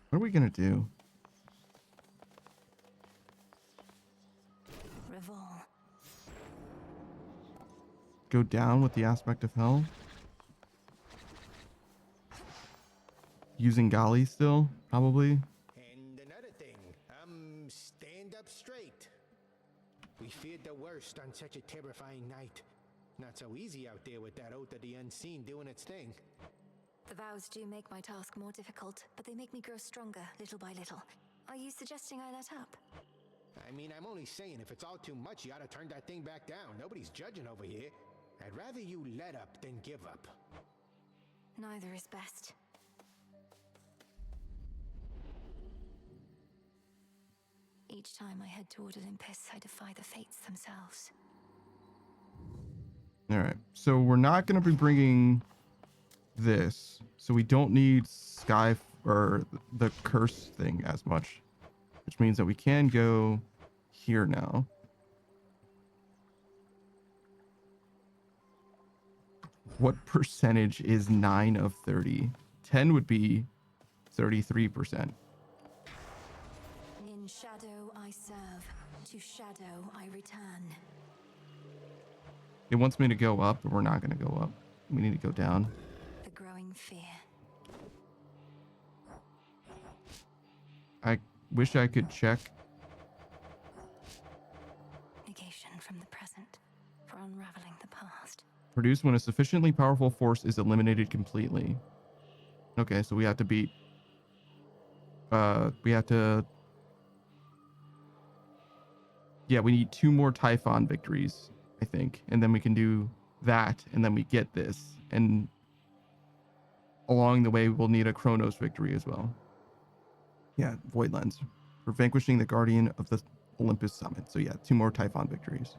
What are we gonna do? Revol. Go down with the aspect of hell? Using Gali still, probably. And another thing, stand up straight. We feared the worst on such a terrifying night. Not so easy out there with that oath of the unseen doing its thing. The vows do make my task more difficult, but they make me grow stronger little by little. Are you suggesting I let up? I mean, I'm only saying if it's all too much, you ought to turn that thing back down. Nobody's judging over here. I'd rather you let up than give up. Neither is best. Each time I head toward Olympus, I defy the fates themselves. Alright, so we're not going to be bringing this. So we don't need Sky or the curse thing as much. Which means that we can go here now. What percentage is 9 of 30? 10 would be 33%. In shadow I serve, to shadow I return. It wants me to go up, but we're not going to go up. We need to go down. The growing fear. I wish I could check. Negation from the present, for unraveling the past. Produced when a sufficiently powerful force is eliminated completely. Okay, so we have to beat... Yeah, we need 2 more Typhon victories, I think. And then we can do that, and then we get this. And along the way, we'll need a Chronos victory as well. Yeah, Void Lens. For vanquishing the Guardian of the Olympus Summit. So yeah, 2 more Typhon victories.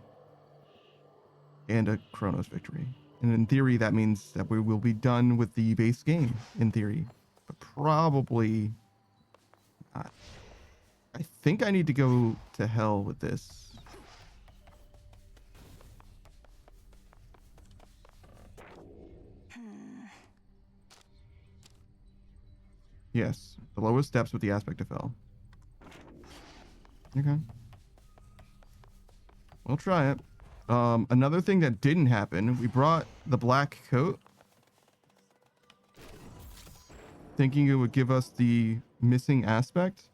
And a Chronos victory. And in theory, that means that we will be done with the base game, in theory. But probably not. I think I need to go to hell with this. Yes, the lowest steps with the aspect of hell. Okay. We'll try it. Another thing that didn't happen, we brought the black coat, thinking it would give us the missing aspect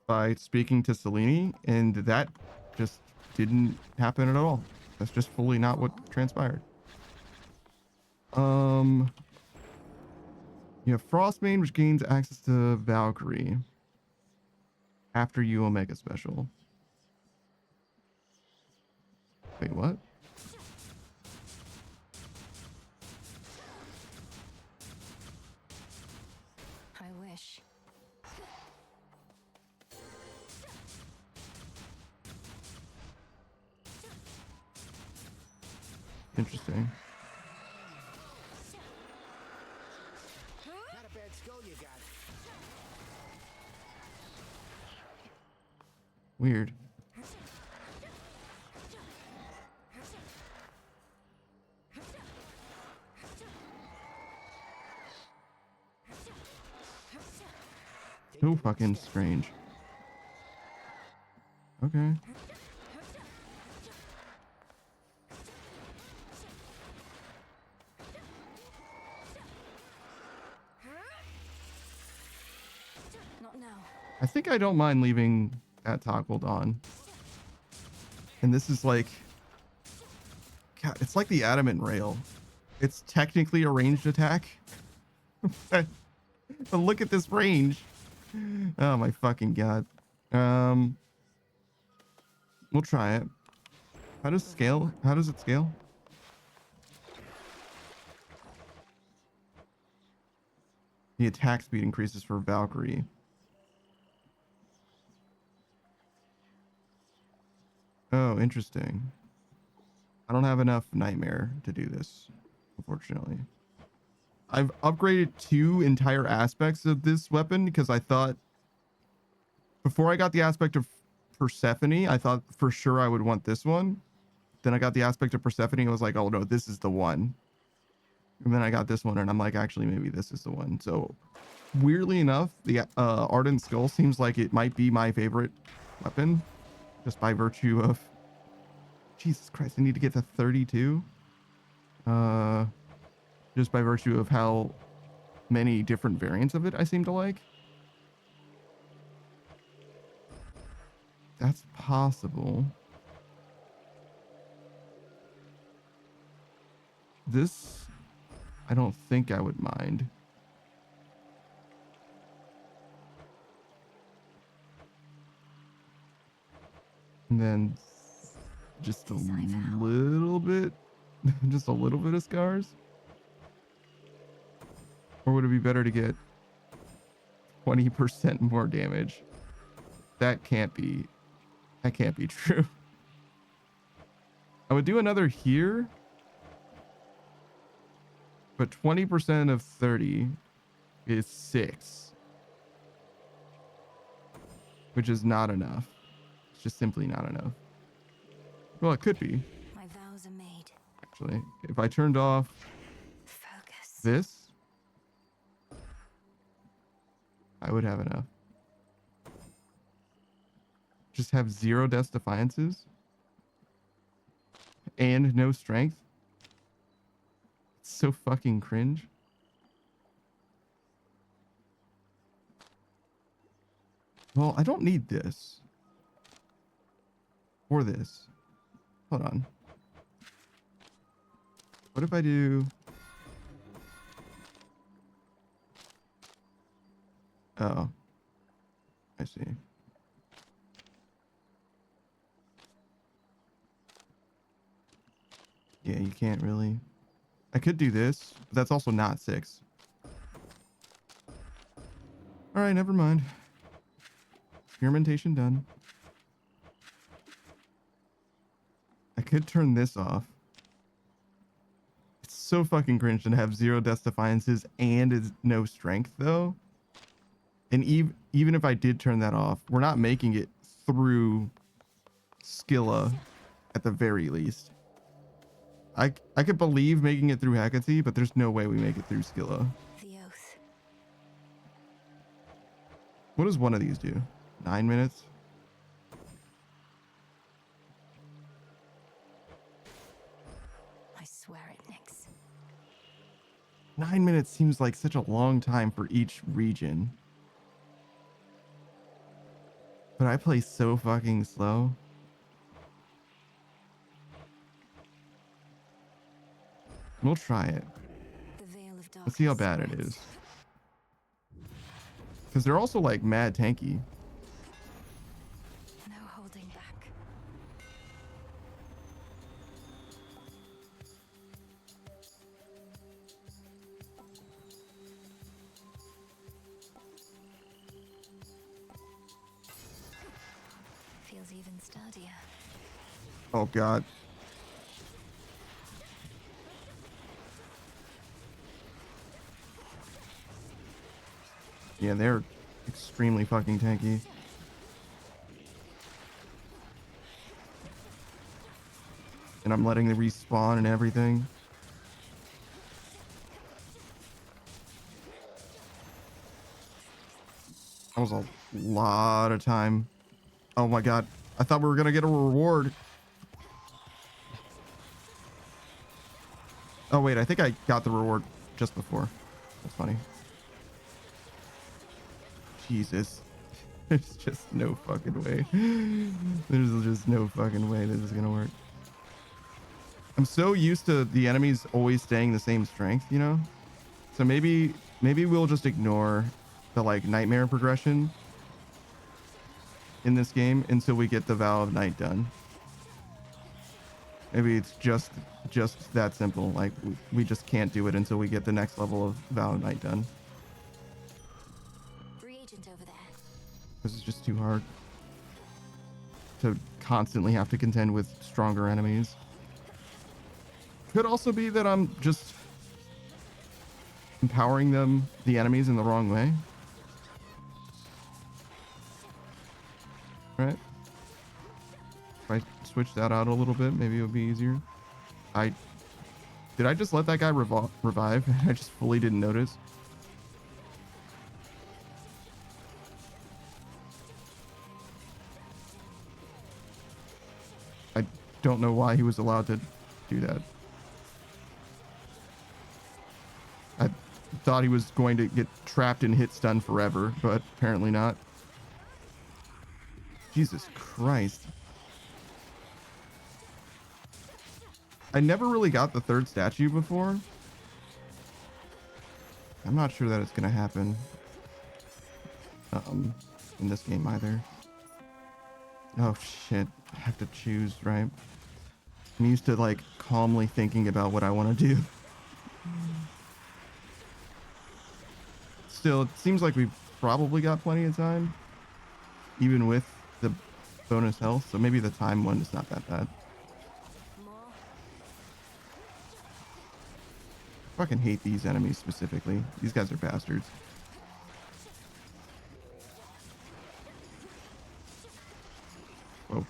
by speaking to Selene, and that just didn't happen at all. That's just fully not what transpired. You have Frostbane, which gains access to Valkyrie after you Omega Special. Wait, what? Interesting. Not a bad skill you got. Weird. So fucking strange. Okay. Not now. I think I don't mind leaving that toggled on. And this is like, God, it's like the adamant rail. It's technically a ranged attack. But look at this range. Oh my fucking God. We'll try it. How does it scale? The attack speed increases for Valkyrie. Oh, interesting. I don't have enough Nightmare to do this, unfortunately. I've upgraded 2 entire aspects of this weapon because I thought before I got the aspect of Persephone, I thought for sure I would want this one. Then I got the aspect of Persephone and I was like, oh no, this is the one. And then I got this one and I'm like, actually, maybe this is the one. So weirdly enough, the Ardent Skull seems like it might be my favorite weapon just by virtue of, Jesus Christ, I need to get to 32. Just by virtue of how many different variants of it I seem to like. That's possible. This, I don't think I would mind. And then just a little bit, just a little bit of scars. Or would it be better to get 20% more damage? That can't be true. I would do another here, but 20% of 30 is 6, which is not enough. It's just simply not enough. Well, it could be. My vows are made. Actually, if I turned off this, I would have enough. Just have 0 Death's Defiances and no strength. It's so fucking cringe. Well, I don't need this or this. Hold on. What if I do? Oh, I see. Yeah, you can't really. I could do this, but that's also not 6. All right, never mind. Experimentation done. I could turn this off. It's so fucking cringe to have 0 Death's Defiances and is no strength though. And even if I did turn that off, we're not making it through Scylla at the very least. I could believe making it through Hecate, but there's no way we make it through Scylla. The oath. What does one of these do? 9 minutes? I swear it, Nyx. 9 minutes seems like such a long time for each region. But I play so fucking slow. We'll try it. Let's see how bad it is. Because they're also like mad tanky. No holding back. Feels even sturdier. Oh god. Yeah, they're extremely fucking tanky. And I'm letting them respawn and everything. That was a lot of time. Oh my god. I thought we were gonna get a reward. Oh wait, I think I got the reward just before. That's funny. Jesus. There's just no fucking way. There's just no fucking way this is gonna work. I'm so used to the enemies always staying the same strength, you know? So maybe we'll just ignore the like nightmare progression in this game until we get the Vow of Night done. Maybe it's just that simple. Like we just can't do it until we get the next level of Vow of Night done. Reagent over there. This is just too hard to constantly have to contend with stronger enemies. Could also be that I'm just empowering the enemies in the wrong way. Right? If I switch that out a little bit, maybe it would be easier. Did I just let that guy revive? I just fully didn't notice. I don't know why he was allowed to do that. I thought he was going to get trapped and hit stun forever, but apparently not. Jesus Christ. I never really got the third statue before. I'm not sure that it's gonna happen in this game either. Oh shit, I have to choose, right? I'm used to like calmly thinking about what I want to do. Still, it seems like we've probably got plenty of time, even with the bonus health, so maybe the time one is not that bad. I fucking hate these enemies specifically. These guys are bastards. Whoa.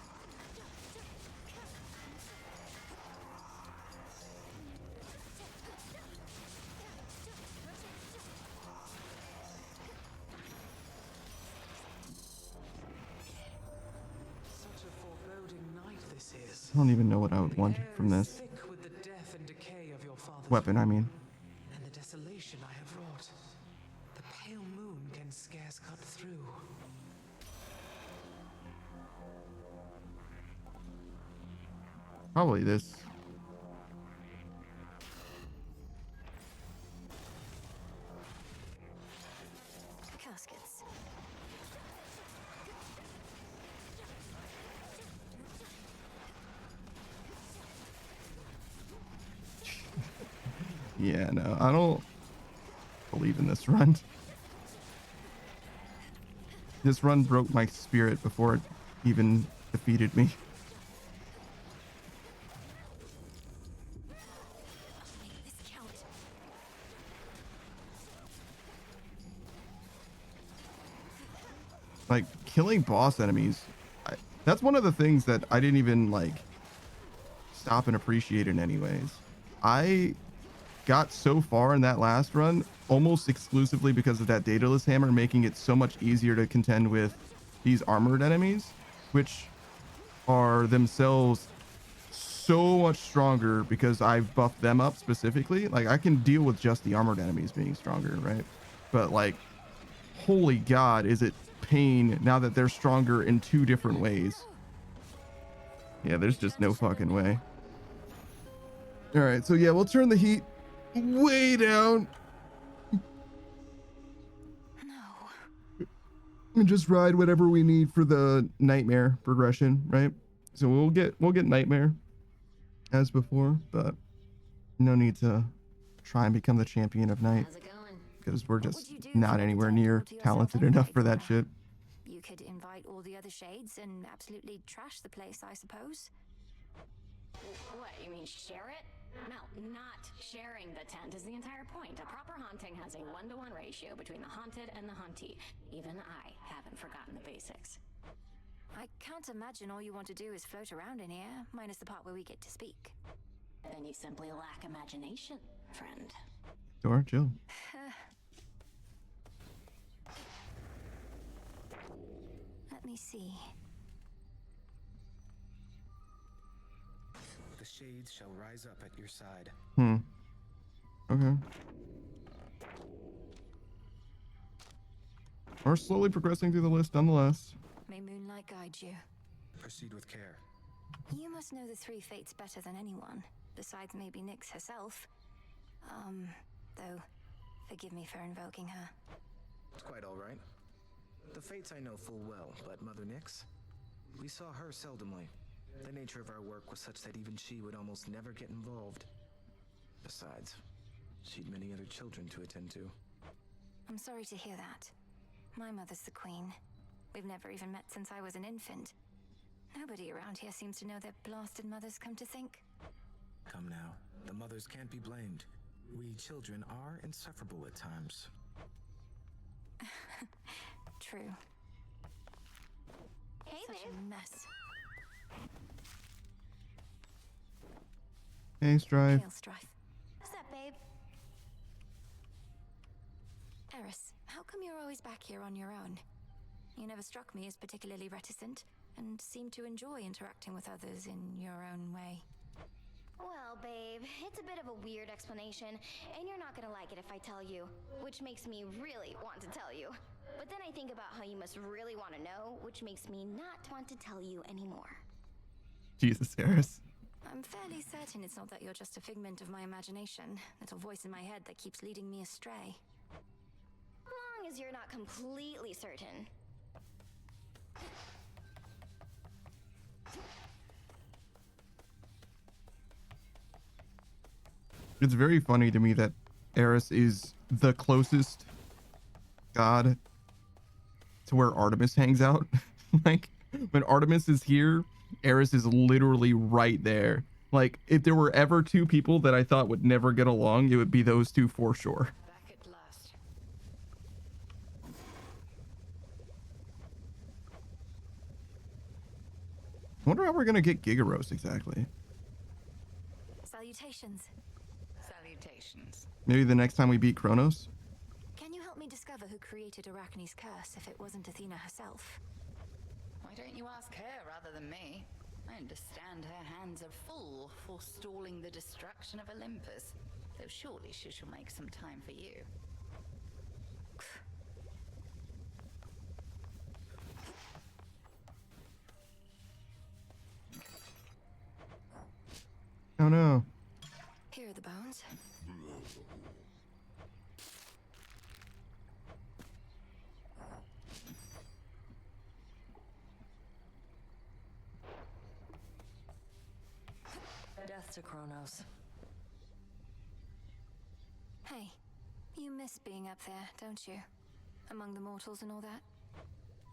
Such a foreboding night this is. I don't even know what I would want from this Thick with the death and decay of your father's weapon, I mean. and the desolation I have wrought. The pale moon can scarce cut through. Probably this. Caskets. Yeah, no, I don't believe in this run. This run broke my spirit before it even defeated me. Like, killing boss enemies, that's one of the things that I didn't even, like, stop and appreciate in any ways. I got so far in that last run almost exclusively because of that Daedalus hammer, making it so much easier to contend with these armored enemies, which are themselves so much stronger because I've buffed them up specifically. Like, I can deal with just the armored enemies being stronger, right? But, like, holy god, is it pain now that they're stronger in two different ways. Yeah, there's just no fucking way. All right, so yeah, we'll turn the heat way down. And just ride whatever we need for the nightmare progression, right? So we'll get nightmare as before, but no need to try and become the champion of night because we're just not anywhere near talented enough for that shit. You could invite all the other shades and absolutely trash the place, I suppose. What, you mean share it? No, not sharing the tent is the entire point. A proper haunting has a 1-to-1 ratio between the haunted and the hauntee. Even I haven't forgotten the basics. I can't imagine all you want to do is float around in here, minus the part where we get to speak. Then you simply lack imagination, friend. Dora, chill. Let me see. The shades shall rise up at your side. Okay. We're slowly progressing through the list nonetheless. May moonlight guide you. Proceed with care. You must know the 3 fates better than anyone, besides maybe Nyx herself. Though, forgive me for invoking her. It's quite all right. The fates I know full well, but Mother Nyx? We saw her seldomly. The nature of our work was such that even she would almost never get involved. Besides, she'd many other children to attend to. I'm sorry to hear that. My mother's the queen. We've never even met since I was an infant. Nobody around here seems to know their blasted mothers, come to think. Come now, the mothers can't be blamed. We children are insufferable at times. True. Hey, Such babe. a mess. Hey, Strive. Hail, Strife. What's up, babe? Eris, how come you're always back here on your own? You never struck me as particularly reticent, and seem to enjoy interacting with others in your own way. Well, babe, it's a bit of a weird explanation, and you're not gonna like it if I tell you, which makes me really want to tell you. But then I think about how you must really want to know, which makes me not want to tell you anymore. Jesus, Eris. I'm fairly certain it's not that you're just a figment of my imagination, little voice in my head that keeps leading me astray. Long as you're not completely certain. It's very funny to me that Eris is the closest god to where Artemis hangs out. Like, when Artemis is here, Eris is literally right there. Like, if there were ever 2 people that I thought would never get along, it would be those 2 for sure. Back at last. I wonder how we're gonna get Giga Roast exactly. Salutations. Salutations. Maybe the next time we beat Chronos? Can you help me discover who created Arachne's curse if it wasn't Athena herself? Why don't you ask her rather than me? I understand her hands are full forestalling the destruction of Olympus, though surely she shall make some time for you. Oh no. Here are the bones. Death to Chronos. Hey, you miss being up there, don't you? Among the mortals and all that?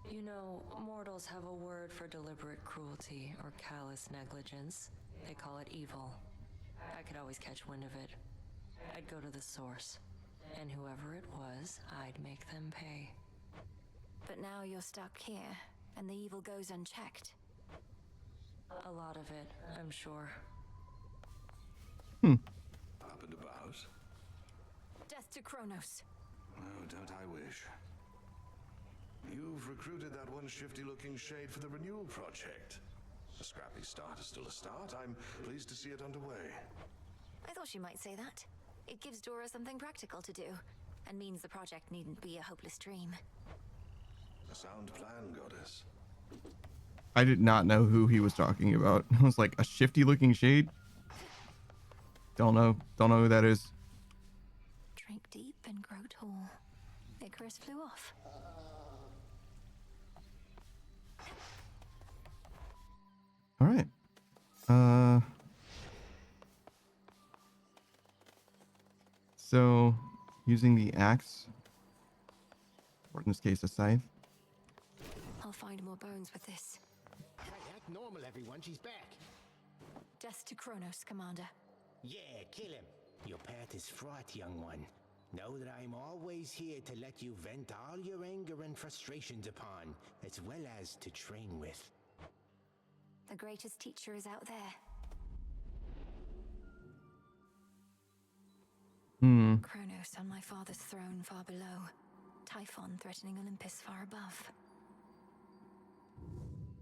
You know, mortals have a word for deliberate cruelty or callous negligence. They call it evil. I could always catch wind of it. I'd go to the source, and whoever it was, I'd make them pay. But now you're stuck here, and the evil goes unchecked. A lot of it, I'm sure. Up and about? Death to Chronos. Oh, don't I wish. You've recruited that one shifty-looking shade for the renewal project. A scrappy start is still a start. I'm pleased to see it underway. I thought you might say that. It gives Dora something practical to do, and means the project needn't be a hopeless dream. A sound plan, Goddess. I did not know who he was talking about. I was like, a shifty looking shade? Don't know who that is. Drink deep and grow tall. Icarus flew off. All right. So using the axe, or in this case a scythe. I'll find more bones with this. Right, act normal, everyone. She's back. Death to Chronos, Commander. Yeah, kill him. Your path is fraught, young one. Know that I'm always here to let you vent all your anger and frustrations upon, as well as to train with. The greatest teacher is out there. Chronos on my father's throne far below. Typhon threatening Olympus far above.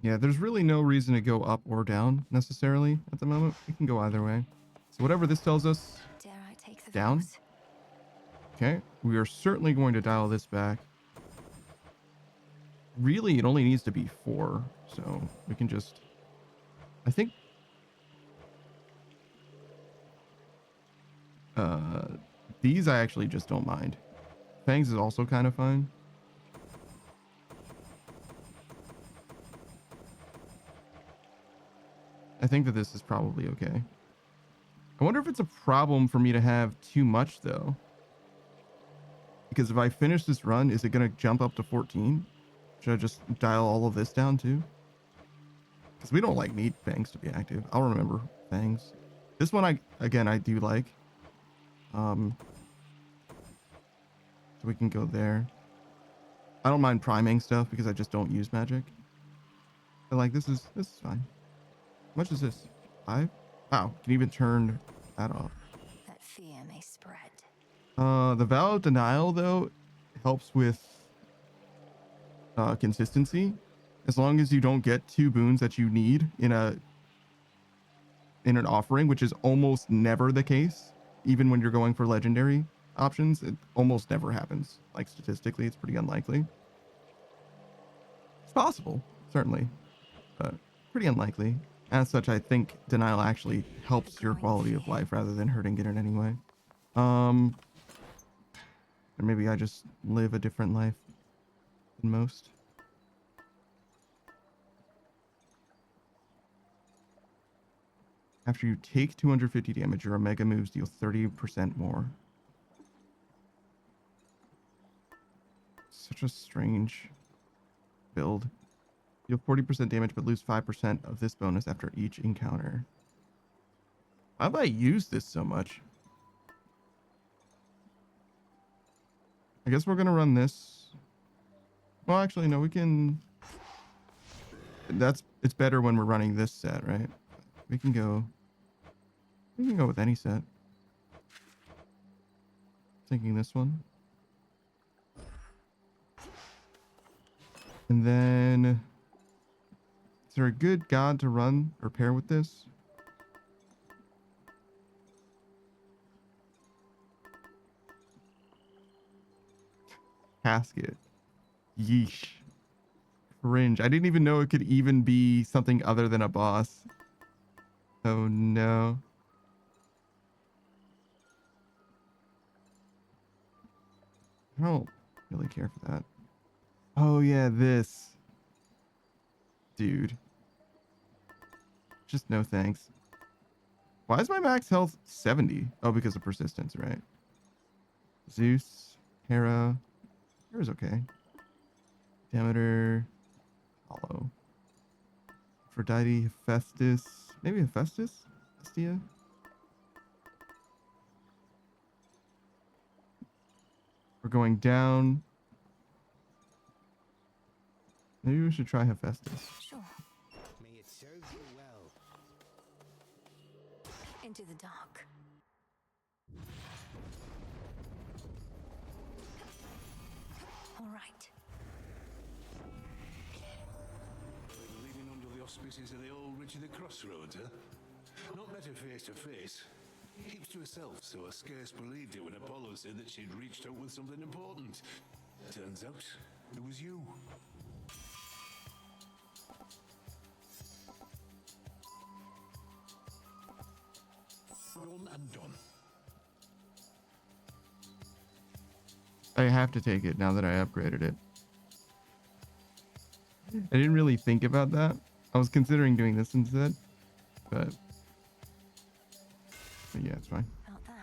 Yeah, there's really no reason to go up or down necessarily at the moment. We can go either way. So whatever this tells us, Dare I take the down. vows? Okay, we are certainly going to dial this back. Really, it only needs to be 4, so we can just, I think, these I actually just don't mind. Fangs is also kind of fine. I think that this is probably okay. I wonder if it's a problem for me to have too much though. Because if I finish this run, is it going to jump up to 14? Should I just dial all of this down too? Because we don't like need Fangs to be active. I'll remember Fangs. This one, I do like. So we can go there. I don't mind priming stuff because I just don't use magic. But like this is fine. How much is this? 5? Wow, can even turn that off. That fear may spread. The vow of denial though helps with consistency. As long as you don't get 2 boons that you need in an offering, which is almost never the case, even when you're going for legendary options, it almost never happens. Like statistically, it's pretty unlikely. It's possible, certainly, but pretty unlikely. As such, I think denial actually helps your quality of life rather than hurting it in any way. Or maybe I just live a different life than most. After you take 250 damage, your Omega moves deal 30% more. Such a strange build. Deal 40% damage, but lose 5% of this bonus after each encounter. Why have I used this so much? I guess we're gonna run this. Well, actually, no, we can. It's better when we're running this set, right? We can go with any set. Thinking this one. And then, is there a good god to run or pair with this? Casket. Yeesh. Cringe. I didn't even know it could even be something other than a boss. Oh no. I don't really care for that. Oh yeah, this. Dude. Just no thanks. Why is my max health 70? Oh, because of persistence, right? Zeus, Hera. Hera's okay. Demeter. Hollow. Aphrodite, Hephaestus. Maybe Hephaestus? Hestia? We're going down. Maybe we should try Hephaestus. Sure. May it serve you well. Into the dark. All right. Leading under the auspices of the old Witch of the Crossroads, huh? Not met her face to face. Keeps to herself, so I scarce believed it when Apollo said that she'd reached out with something important. Turns out, it was you. Done and done. I have to take it now that I upgraded it. I didn't really think about that. I was considering doing this instead, but yeah, it's fine. About that.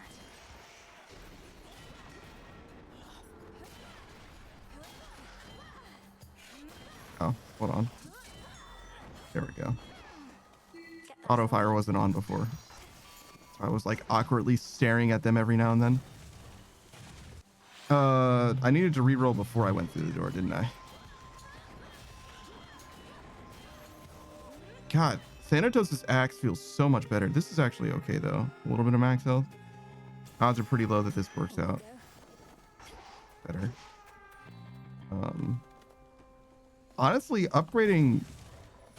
Oh, hold on. There we go. Auto fire wasn't on before. I was like awkwardly staring at them every now and then. I needed to reroll before I went through the door, didn't I? God, Thanatos' axe feels so much better. This is actually okay though. A little bit of max health. Odds are pretty low that this works out better. Honestly, upgrading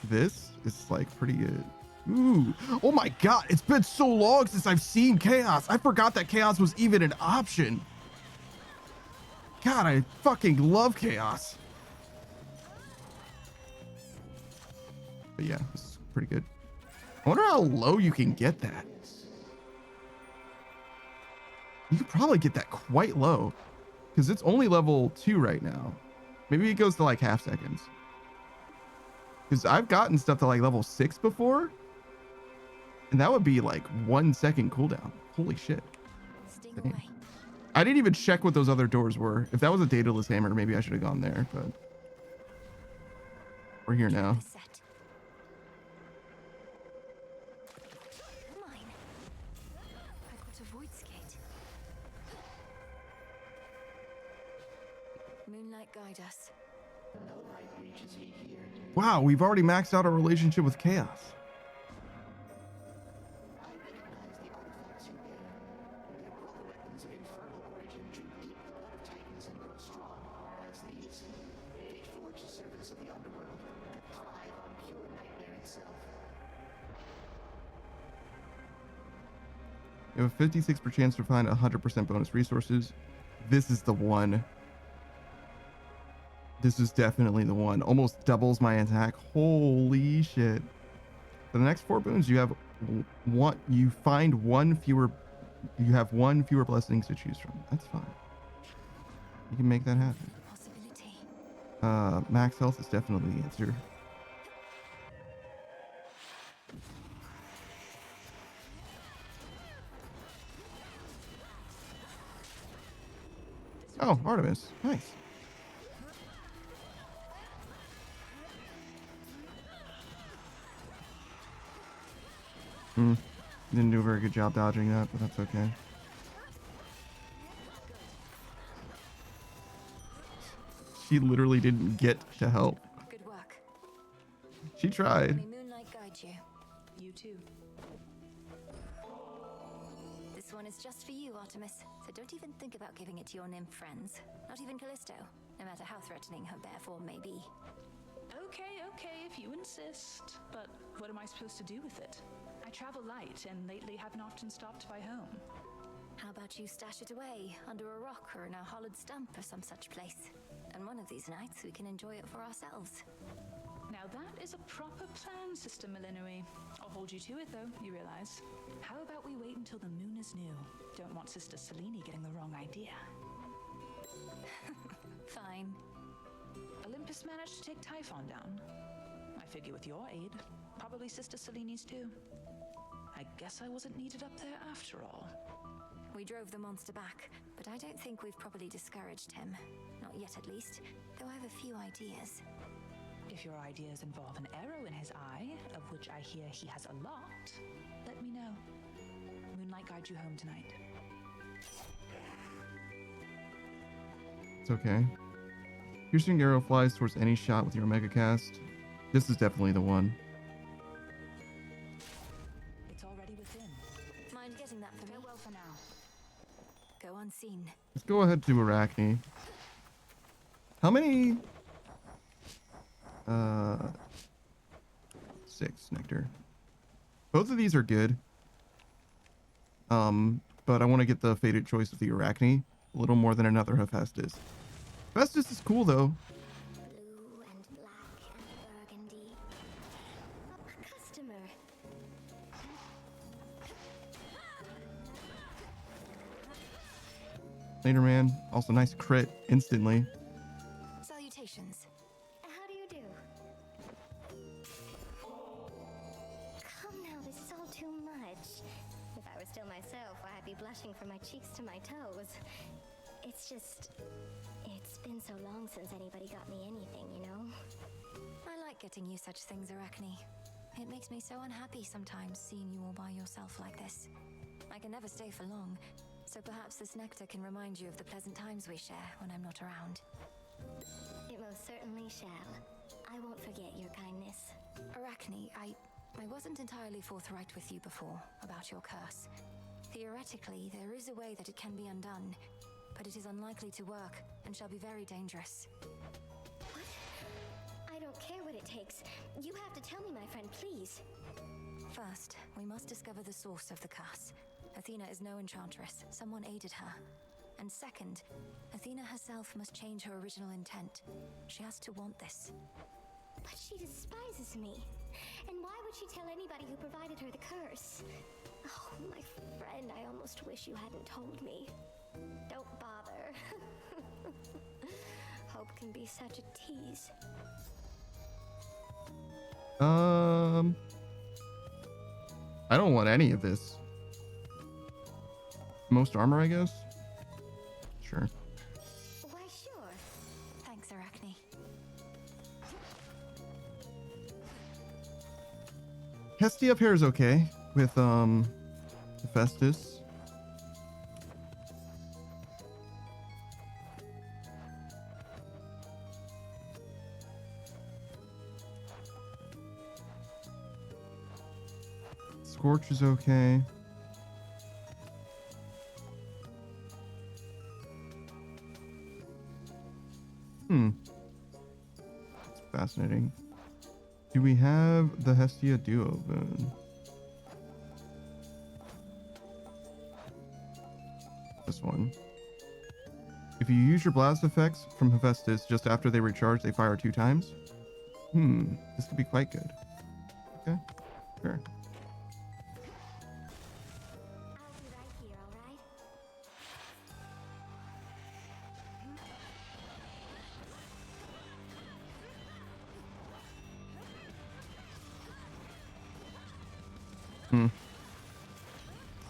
this is like pretty good. Ooh, oh my God, it's been so long since I've seen chaos. I forgot that chaos was even an option. God, I fucking love chaos. But yeah, this is pretty good. I wonder how low you can get that. You could probably get that quite low because it's only level 2 right now. Maybe it goes to like half seconds. Because I've gotten stuff to like level 6 before. And that would be like 1 second cooldown. Holy shit. I didn't even check what those other doors were. If that was a Daedalus hammer, maybe I should have gone there, but we're here now. Moonlight guide us. Wow, we've already maxed out our relationship with chaos. You have a 56% chance to find 100% bonus resources. This is the one. This is definitely the one. Almost doubles my attack. Holy shit. For the next 4 boons, you have one. You find one fewer. You have one fewer blessings to choose from. That's fine. You can make that happen. Max health is definitely the answer. Oh, Artemis. Nice. Didn't do a very good job dodging that, but that's okay. She literally didn't get to help. Good work. She tried. May moonlight guide you. You too. This one is just for you, Artemis. So don't even think about giving it to your nymph friends. Not even Callisto, no matter how threatening her bare form may be. Okay, if you insist. But what am I supposed to do with it? I travel light and lately haven't often stopped by home. How about you stash it away under a rock or in a hollowed stump or some such place? And one of these nights we can enjoy it for ourselves. Now that is a proper plan, Sister Millenary. I'll hold you to it though, you realize. How about we wait until the moon is new? Don't want Sister Selene getting the wrong idea. Fine. Olympus managed to take Typhon down. I figure with your aid, probably Sister Selene's too. I guess I wasn't needed up there after all. We drove the monster back, but I don't think we've properly discouraged him. Not yet, at least, though I have a few ideas. If your ideas involve an arrow in his eye, of which I hear he has a lot, let me know. Moonlight guide you home tonight. It's okay. Piercing arrow flies towards any shot with your Omega cast. This is definitely the one. It's already within. Mind getting that for me? Farewell for now. Go unseen. Let's go ahead to Arachne. How many? 6 nectar. Both of these are good. But I want to get the fated choice of the Arachne a little more than another Hephaestus. Hephaestus is cool though. Blue and black and burgundy. A customer. Later man, also nice crit instantly. Salutations. How do you do? Come now, this is all too much. If I were still myself, I'd be blushing from my cheeks to my toes. It's just... It's been so long since anybody got me anything, you know? I like getting you such things, Arachne. It makes me so unhappy sometimes seeing you all by yourself like this. I can never stay for long, so perhaps this nectar can remind you of the pleasant times we share when I'm not around. It most certainly shall. I won't forget your kindness. Arachne, I wasn't entirely forthright with you before about your curse. Theoretically, there is a way that it can be undone, but it is unlikely to work and shall be very dangerous. What? I don't care what it takes. You have to tell me, my friend, please. First, we must discover the source of the curse. Athena is no enchantress. Someone aided her. And second, Athena herself must change her original intent. She has to want this. But she despises me. And why would she tell anybody who provided her the curse? Oh, my friend, I almost wish you hadn't told me. Don't bother. Hope can be such a tease. I don't want any of this. Most armor, I guess? Sure. Why, sure. Thanks, Arachne. Hestia up here is okay with Hephaestus. Scorch is okay. That's fascinating. Do we have the Hestia duo boon? This one. If you use your blast effects from Hephaestus just after they recharge, they fire 2 times. This could be quite good. Okay, sure. I'll be right here, all right?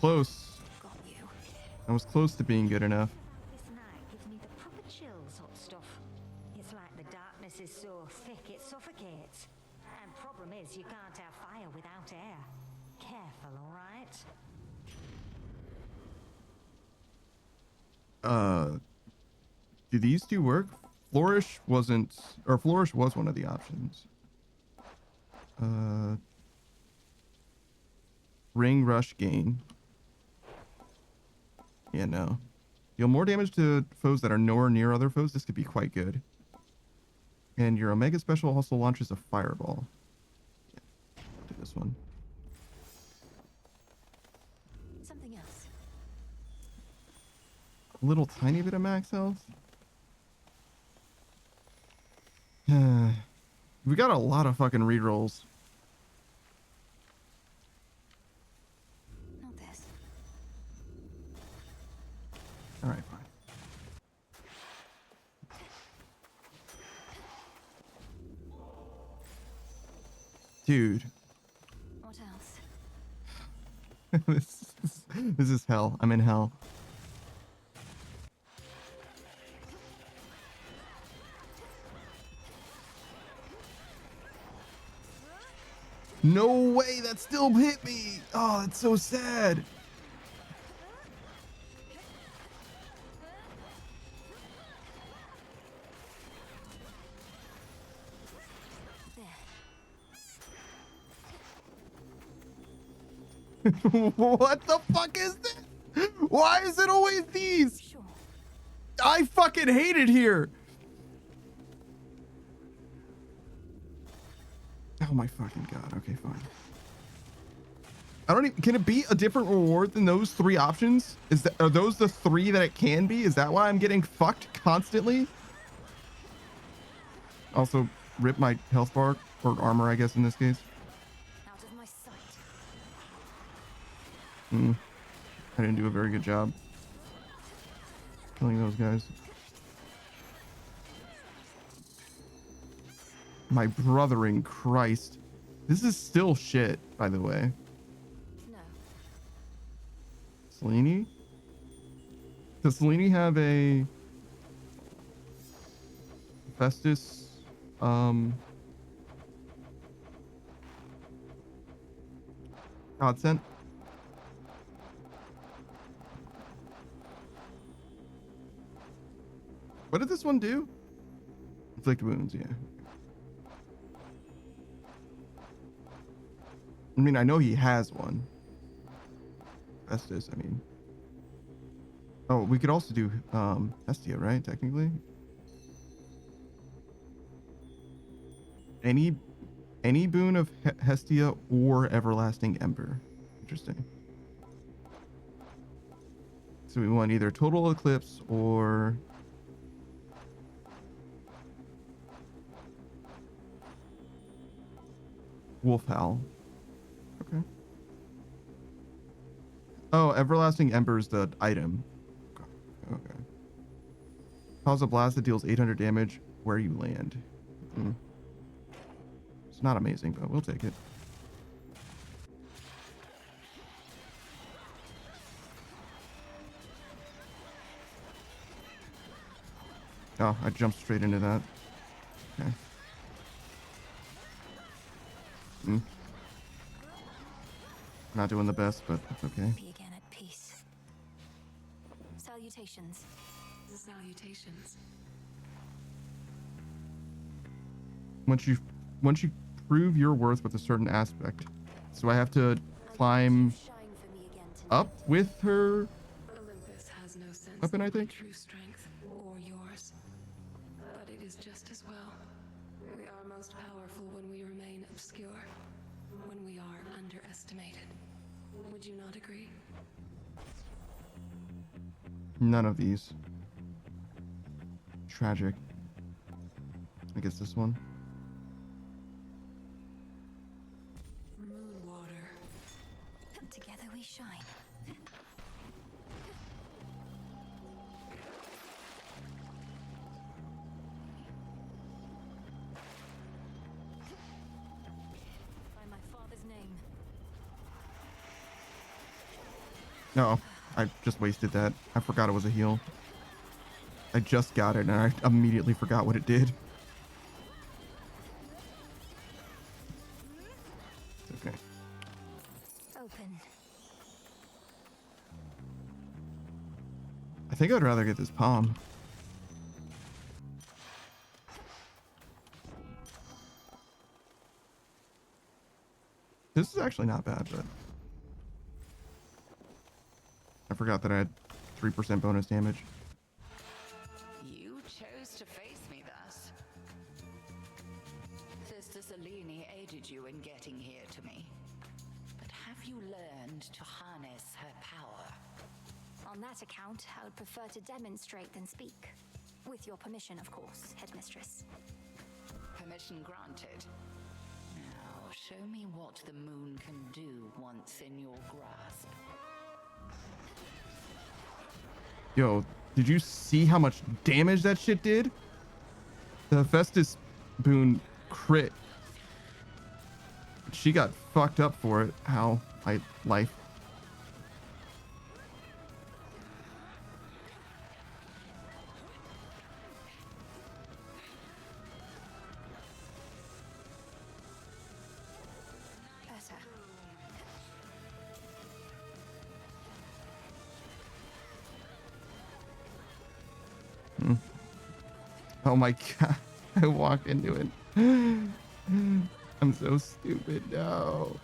Close. I was close to being good enough. This night gives me the proper chills, hot stuff. It's like the darkness is so thick it suffocates. And problem is, you can't have fire without air. Careful, all right? Do these two work? Flourish wasn't, or Flourish was one of the options. Ring Rush Gain. Yeah, no. Deal more damage to foes that are nowhere near other foes. This could be quite good. And your Omega Special also launches a Fireball. Yeah, do this one. Something else. A little tiny bit of max health. We got a lot of fucking rerolls. Not this. All right, fine. Dude. What else? This is hell. I'm in hell. No way, that still hit me. Oh, that's so sad. What the fuck is this? Why is it always these? Sure. I fucking hate it here. Oh my fucking god. Okay, fine. I don't even, can it be a different reward than those 3 options? Are those the 3 that it can be? Is that why I'm getting fucked constantly? Also, rip my health bar, or armor, I guess, in this case. Out of my sight. I didn't do a very good job killing those guys. My brother in Christ. This is still shit, by the way. No. Selene? Does Selene have a Festus God sent. What did this one do? Inflict wounds, yeah. I mean, I know he has one. Festus, I mean. Oh, we could also do Hestia, right? Technically. Any boon of Hestia or Everlasting Ember. Interesting. So we want either Total Eclipse or Wolf Howl. Okay. Oh, Everlasting Ember is the item. Okay. Cause a blast that deals 800 damage where you land. It's not amazing, but we'll take it. Oh, I jumped straight into that. Okay. Not doing the best, but it's okay. Be again at peace. Salutations. Salutations. Once you prove your worth with a certain aspect, so I have to climb up with her Olympus has no sense weapon, I of my think. true strength or yours, but it is just as well. We are most powerful when we remain obscure, when we are underestimated. Would you not agree? None of these. Tragic. I guess this one. Moon water. Together we shine. By my father's name. No, I just wasted that. I forgot it was a heal. I just got it and I immediately forgot what it did. It's okay. Open. I think I'd rather get this palm. This is actually not bad, but I forgot that I had 3% bonus damage. You chose to face me thus. Sister Selene aided you in getting here to me. But have you learned to harness her power? On that account, I would prefer to demonstrate than speak. With your permission, of course, Headmistress. Permission granted. Now, show me what the moon can do once in your grasp. Yo, did you see how much damage that shit did? The Festus boon crit. She got fucked up for it. How? Life. Oh my god. I walked into it. I'm so stupid. No.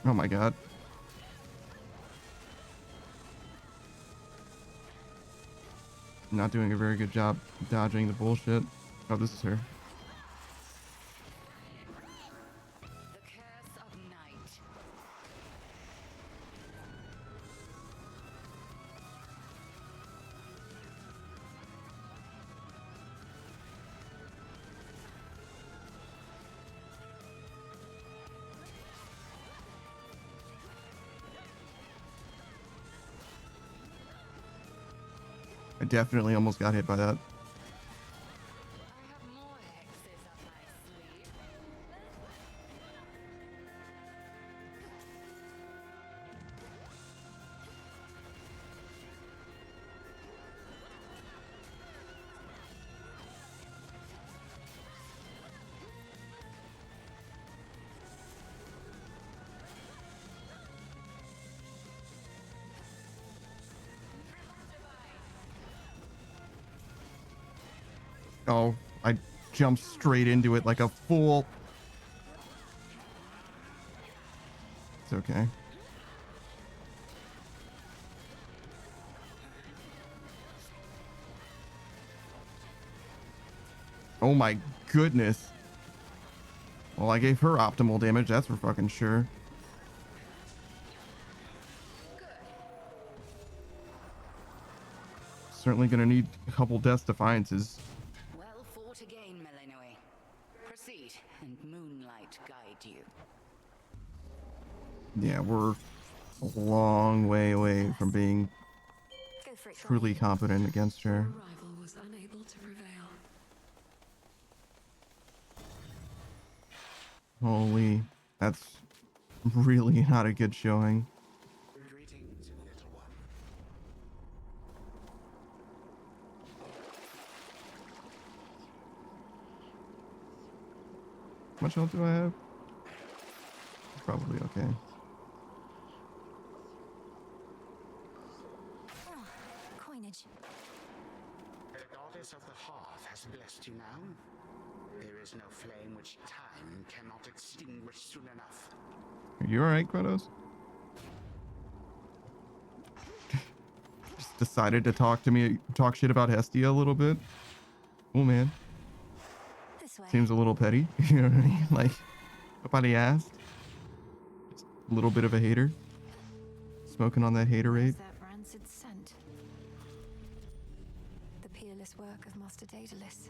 Oh my god. Not doing a very good job dodging the bullshit. Oh, this is her. The curse of night. I definitely almost got hit by that. Oh, I jumped straight into it like a fool. It's okay. Oh my goodness. Well, I gave her optimal damage, that's for fucking sure. Certainly gonna need a couple Death Defiances. Well fought again, Melanoi. Proceed, and moonlight guide you. Yeah, we're a long way away from being truly competent against her. Rival was unable to prevail. Holy, that's really not a good showing. Greetings, little one. How much health do I have? It's probably okay. Oh, coinage. The goddess of the hearth has blessed you now. There is no flame which time cannot extinguish soon enough. Are you alright, Chronos? Just decided to talk shit about Hestia a little bit. Oh man. Seems a little petty. You know what I mean? Like, nobody asked. Just a little bit of a hater. Smoking on that haterade. That rancid scent. The peerless work of Master Daedalus.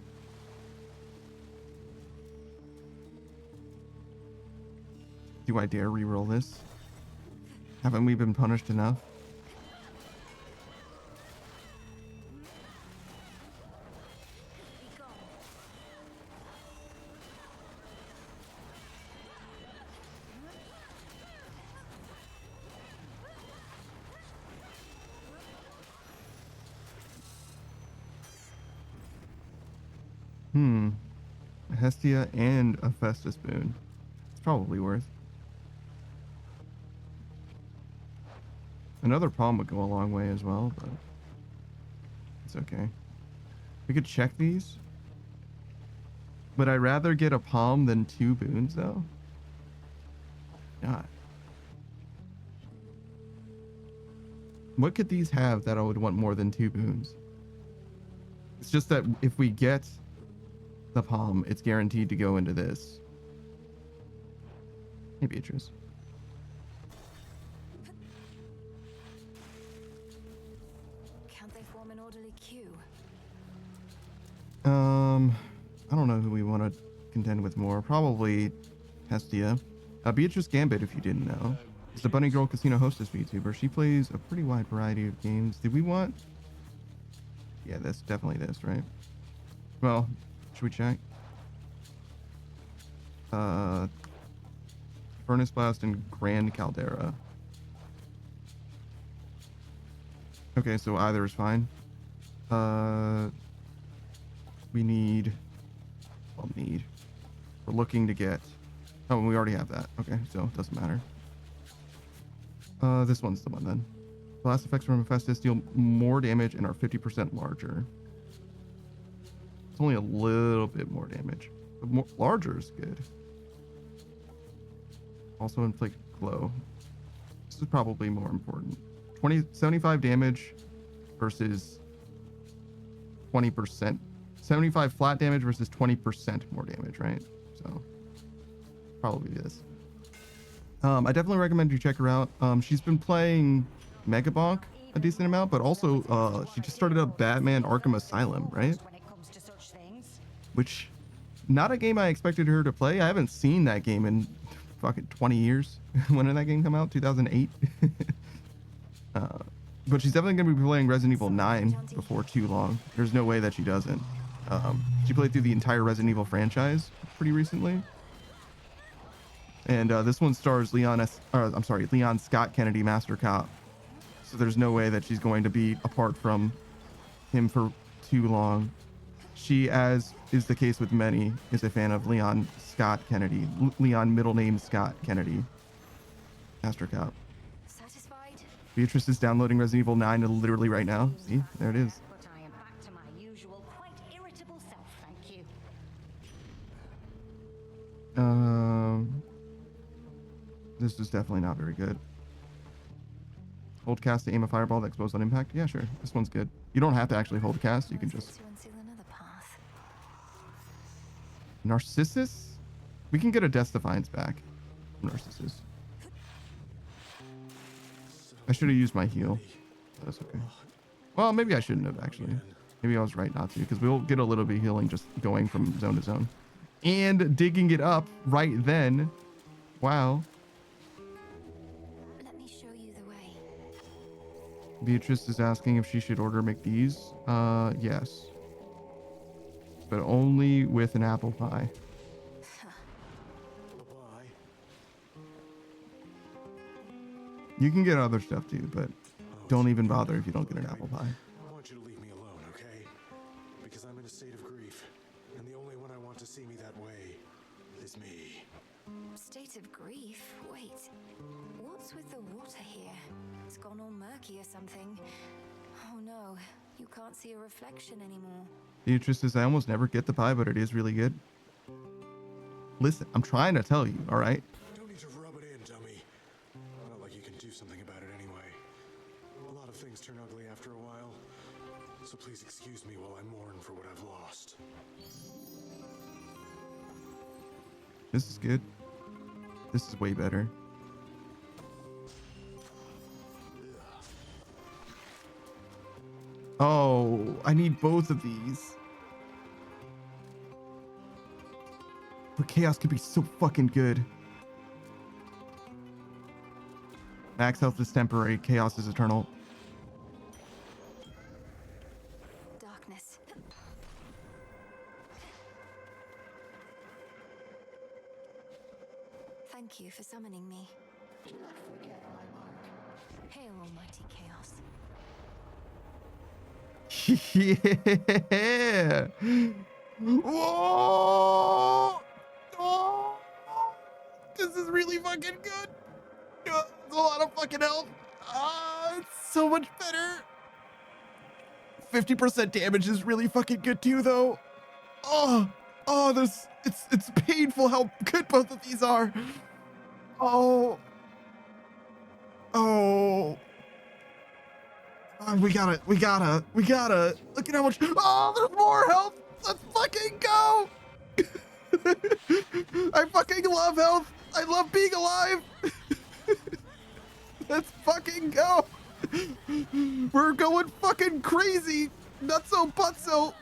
Do I dare reroll this? Haven't we been punished enough? A Hestia and a Festus boon. It's probably worth. Another palm would go a long way as well, but it's okay. We could check these. Would I rather get a palm than 2 boons though? God. What could these have that I would want more than 2 boons? It's just that if we get the palm, it's guaranteed to go into this. Hey, Beatrice. Can't they form an orderly queue? I don't know who we want to contend with more. Probably Hestia. Beatrice Gambit, if you didn't know, is the Bunny Girl Casino hostess VTuber. She plays a pretty wide variety of games. Did we want? Yeah, that's definitely this, right? Well, should we check? Furnace Blast and Grand Caldera. Okay, so either is fine. We need... Well, need. We're looking to get... Oh, we already have that. Okay, so it doesn't matter. This one's the one then. Blast effects from Hephaestus deal more damage and are 50% larger. It's only a little bit more damage. But more, larger is good. Also inflict glow. This is probably more important. 75 damage versus 20%. 75 flat damage versus 20% more damage, right? So probably this. I definitely recommend you check her out. She's been playing Megabonk a decent amount, but also she just started up Batman Arkham Asylum, right? Which, not a game I expected her to play. I haven't seen that game in fucking 20 years. When did that game come out? 2008? But she's definitely going to be playing Resident Evil 9 before too long. There's no way that she doesn't. She played through the entire Resident Evil franchise pretty recently. And this one stars Leon Scott Kennedy, Master Cop. So there's no way that she's going to be apart from him for too long. She, as is the case with many, is a fan of Leon Scott Kennedy. Leon middle name Scott Kennedy, Master Cop. Satisfied? Beatrice is downloading Resident Evil 9 literally right now. See, there it is. But I am back to my usual, quite irritable self, thank you. This is definitely not very good. Hold cast to aim a fireball that explodes on impact. Yeah, sure. This one's good. You don't have to actually hold cast. You can just... Narcissus? We can get a Death Defiance back. Narcissus. I should have used my heal. That's okay. Well, maybe I shouldn't have, actually. Maybe I was right not to, because we'll get a little bit of healing just going from zone to zone. And digging it up right then. Wow. Let me show you the way. Beatrice is asking if she should order McDee's. Yes. But only with an apple pie. You can get other stuff too, but don't even bother if you don't get an apple pie. I want you to leave me alone, okay? Because I'm in a state of grief, and the only one I want to see me that way is me. State of grief? Wait. What's with the water here? It's gone all murky or something. Oh no, you can't see a reflection anymore. Beatrice says, I almost never get the pie, but it is really good. Listen, I'm trying to tell you, all right? Don't need to rub it in, dummy. Not like you can do something about it anyway. A lot of things turn ugly after a while, so please excuse me while I mourn for what I've lost. This is good. This is way better. Oh, I need both of these. But Chaos could be so fucking good. Max health is temporary. Chaos is eternal. Darkness. Thank you for summoning me. Hail, almighty Chaos. Yeah. Whoa! Oh! This is really fucking good. It's a lot of fucking health. It's so much better. 50% damage is really fucking good too, though. It's painful how good both of these are. Oh, we gotta. Look at how much. Oh, there's more health. Let's fucking go. I fucking love health. I love being alive. Let's fucking go. We're going fucking crazy. Nutso butso.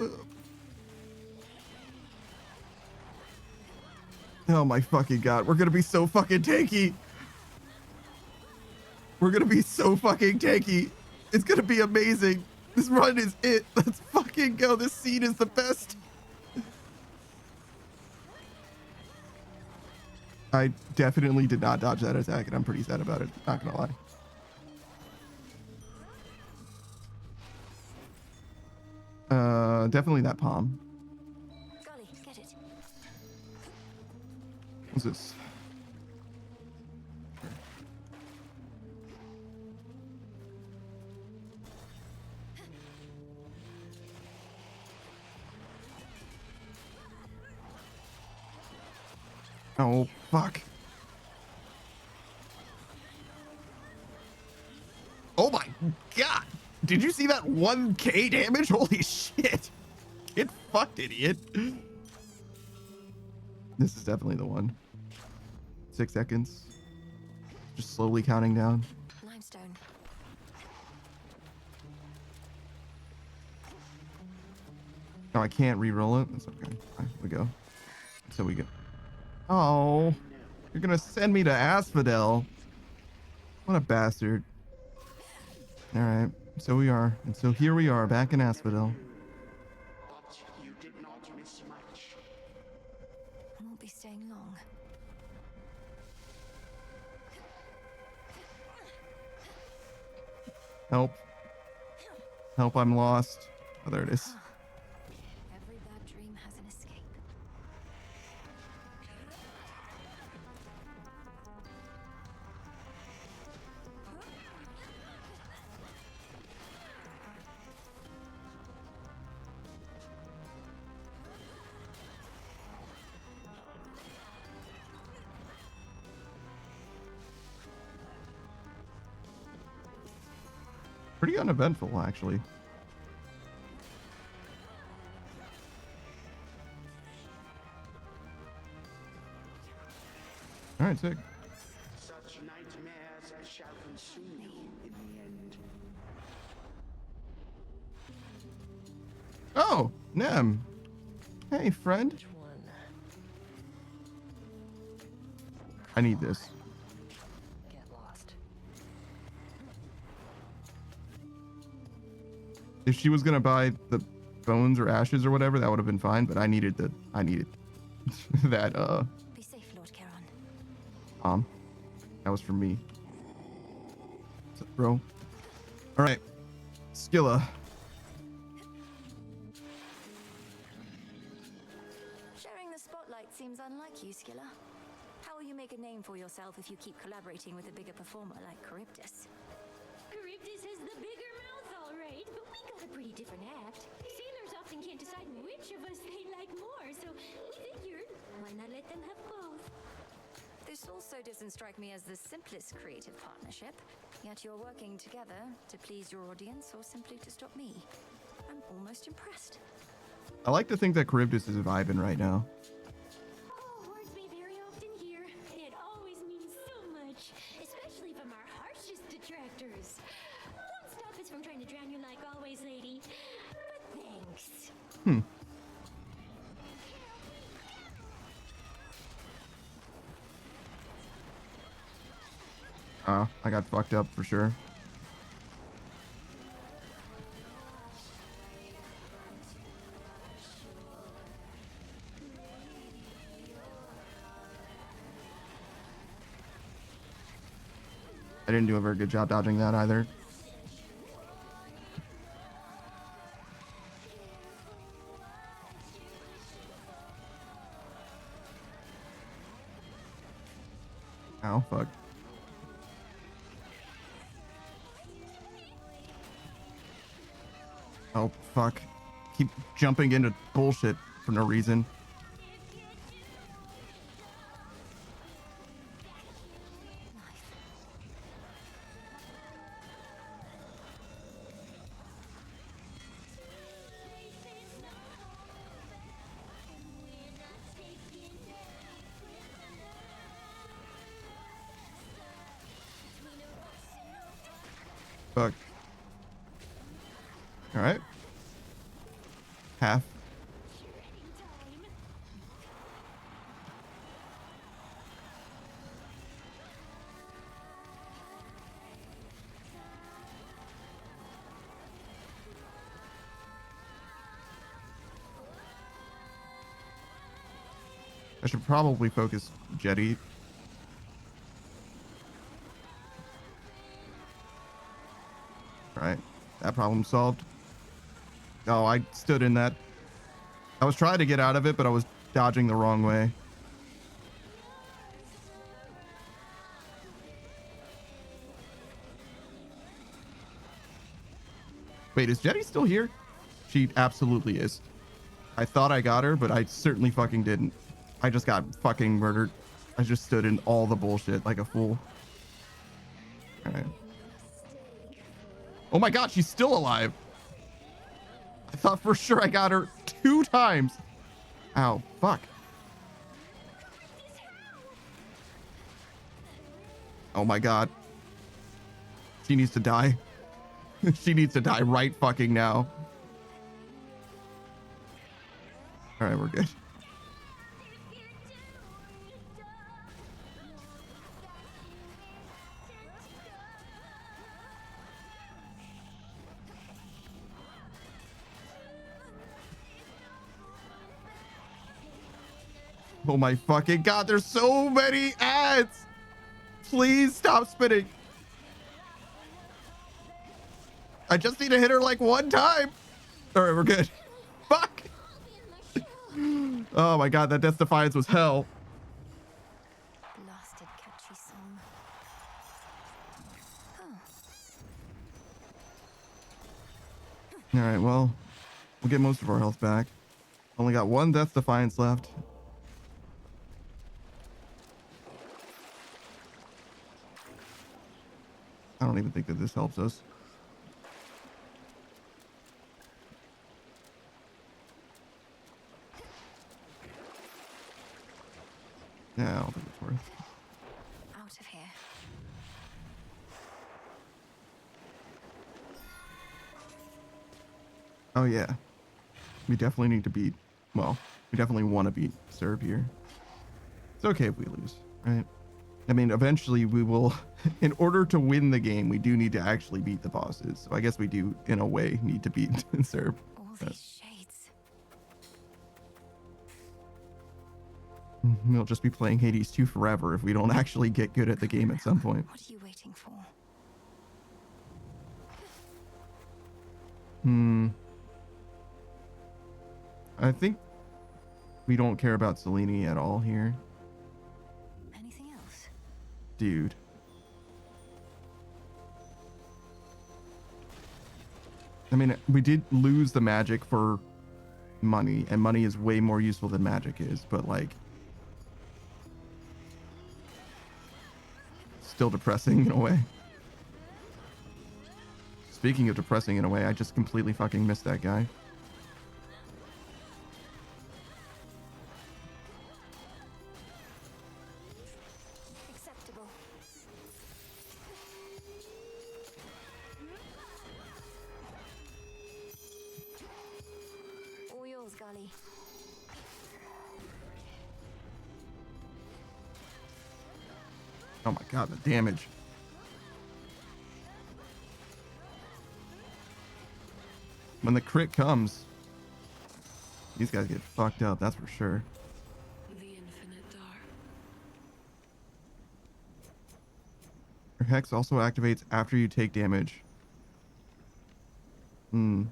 Oh my fucking god. We're gonna be so fucking tanky. We're gonna be so fucking tanky. It's gonna be amazing. This run is it. Let's fucking go. This scene is the best. I definitely did not dodge that attack, and I'm pretty sad about it. Not gonna lie. Definitely that palm. Golly, get it. What's this? Oh, fuck. Oh my god. Did you see that 1k damage? Holy shit. Get fucked, idiot. This is definitely the one. 6 seconds. Just slowly counting down. Limestone. Oh, I can't re-roll it. That's okay. Alright, we go. So we go. Oh, you're gonna send me to Asphodel. What a bastard. All right. So we are. And so here we are back in Asphodel. But you did not miss much. I won't be staying long. Help. Help, I'm lost. Oh, there it is. Every bad dream has an escape. Pretty uneventful, actually. All right, sick. Such nightmares shall consume you in the end. Oh, Nem. Hey, friend. I need this. Get lost. If she was gonna buy the bones or ashes or whatever, that would have been fine. But I needed that. Be safe, Lord Charon. That was for me. What's up, bro? All right, Skilla. Sharing the spotlight seems unlike you, Skilla. How will you make a name for yourself if you keep collaborating with a bigger performer like Charybdis? Charybdis has the bigger mouth, all right, but we got a pretty different act. Sailors often can't decide which of us they like more, so we figured, why not let them have both? This also doesn't strike me as the simplest creative partnership, yet you're working together to please your audience or simply to stop me. I'm almost impressed. I like to think that Charybdis is vibing right now. Oh, words we very often hear, and it always means so much, especially from our harshest detractors. Don't stop us from trying to drown you like always, lady. But thanks. I got fucked up for sure. I didn't do a very good job dodging that either. Ow, fuck. Oh, fuck. Keep jumping into bullshit for no reason. Fuck. Alright. Half. I should probably focus Jetty. Alright. That problem solved. Oh, I stood in that. I was trying to get out of it, but I was dodging the wrong way. Wait, is Jetty still here? She absolutely is. I thought I got her, but I certainly fucking didn't. I just got fucking murdered. I just stood in all the bullshit like a fool. Alright. Oh my god, she's still alive. I thought for sure I got her 2 times. Ow, fuck. Oh my god. She needs to die. She needs to die right fucking now. Alright, we're good. Oh my fucking god, there's so many ads. Please stop spinning. I just need to hit her like one time. All right, we're good. Fuck. Oh my god, that Death Defiance was hell. Blasted catchy song. All right, well, we'll get most of our health back. Only got one Death Defiance left. I don't even think that this helps us. Yeah, I don't think it's worth. Out of here. Oh yeah. We definitely need to beat, well, we definitely want to beat Serb here. It's okay if we lose, right? I mean, eventually we will, in order to win the game, we do need to actually beat the bosses. So I guess we do, in a way, need to beat Serb. All these shades. We'll just be playing Hades 2 forever if we don't actually get good at the game at some point. What are you waiting for? I think we don't care about Selene at all here. Anything else? Dude. I mean, we did lose the magic for money, and money is way more useful than magic is, but like, still depressing in a way. Speaking of depressing in a way, I just completely fucking missed that guy. Acceptable. All yours, Gully. Oh my god, the damage. When the crit comes, these guys get fucked up, that's for sure. The infinite dark. Her Hex also activates after you take damage. Pervies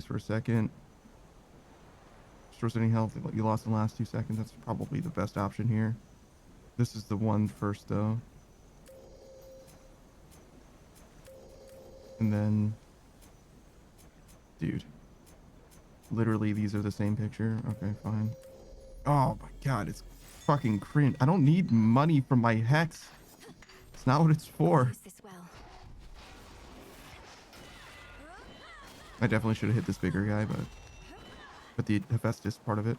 for a second. Restores any health you lost in the last 2 seconds. That's probably the best option here. This is the one first, though. And then... Dude. Literally, these are the same picture. Okay, fine. Oh my god, it's fucking cringe. I don't need money from my Hex. It's not what it's for. I definitely should have hit this bigger guy, but the Hephaestus part of it.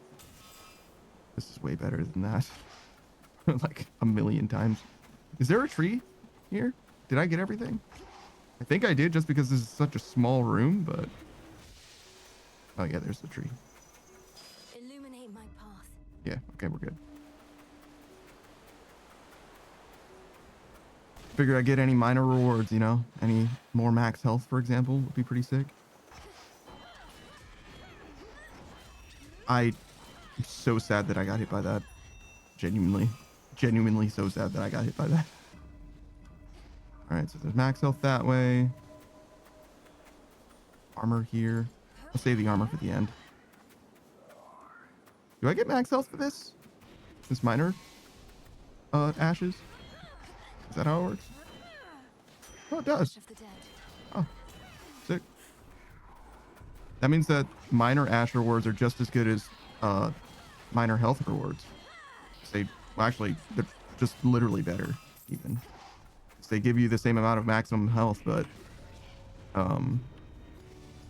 This is way better than that. Like a million times. Is there a tree here? Did I get everything? I think I did, just because this is such a small room, but... Oh yeah, there's the tree. Illuminate my path. Yeah, okay, we're good. Figure I get any minor rewards, you know? Any more max health, for example, would be pretty sick. I'm so sad that I got hit by that. Genuinely so sad that I got hit by that. Alright, so there's max health that way. Armor here. I'll save the armor for the end. Do I get max health for this? This minor ashes? Is that how it works? Oh, it does. Oh, sick. That means that minor ash rewards are just as good as minor health rewards. Well, actually, they're just literally better, even. They give you the same amount of maximum health, but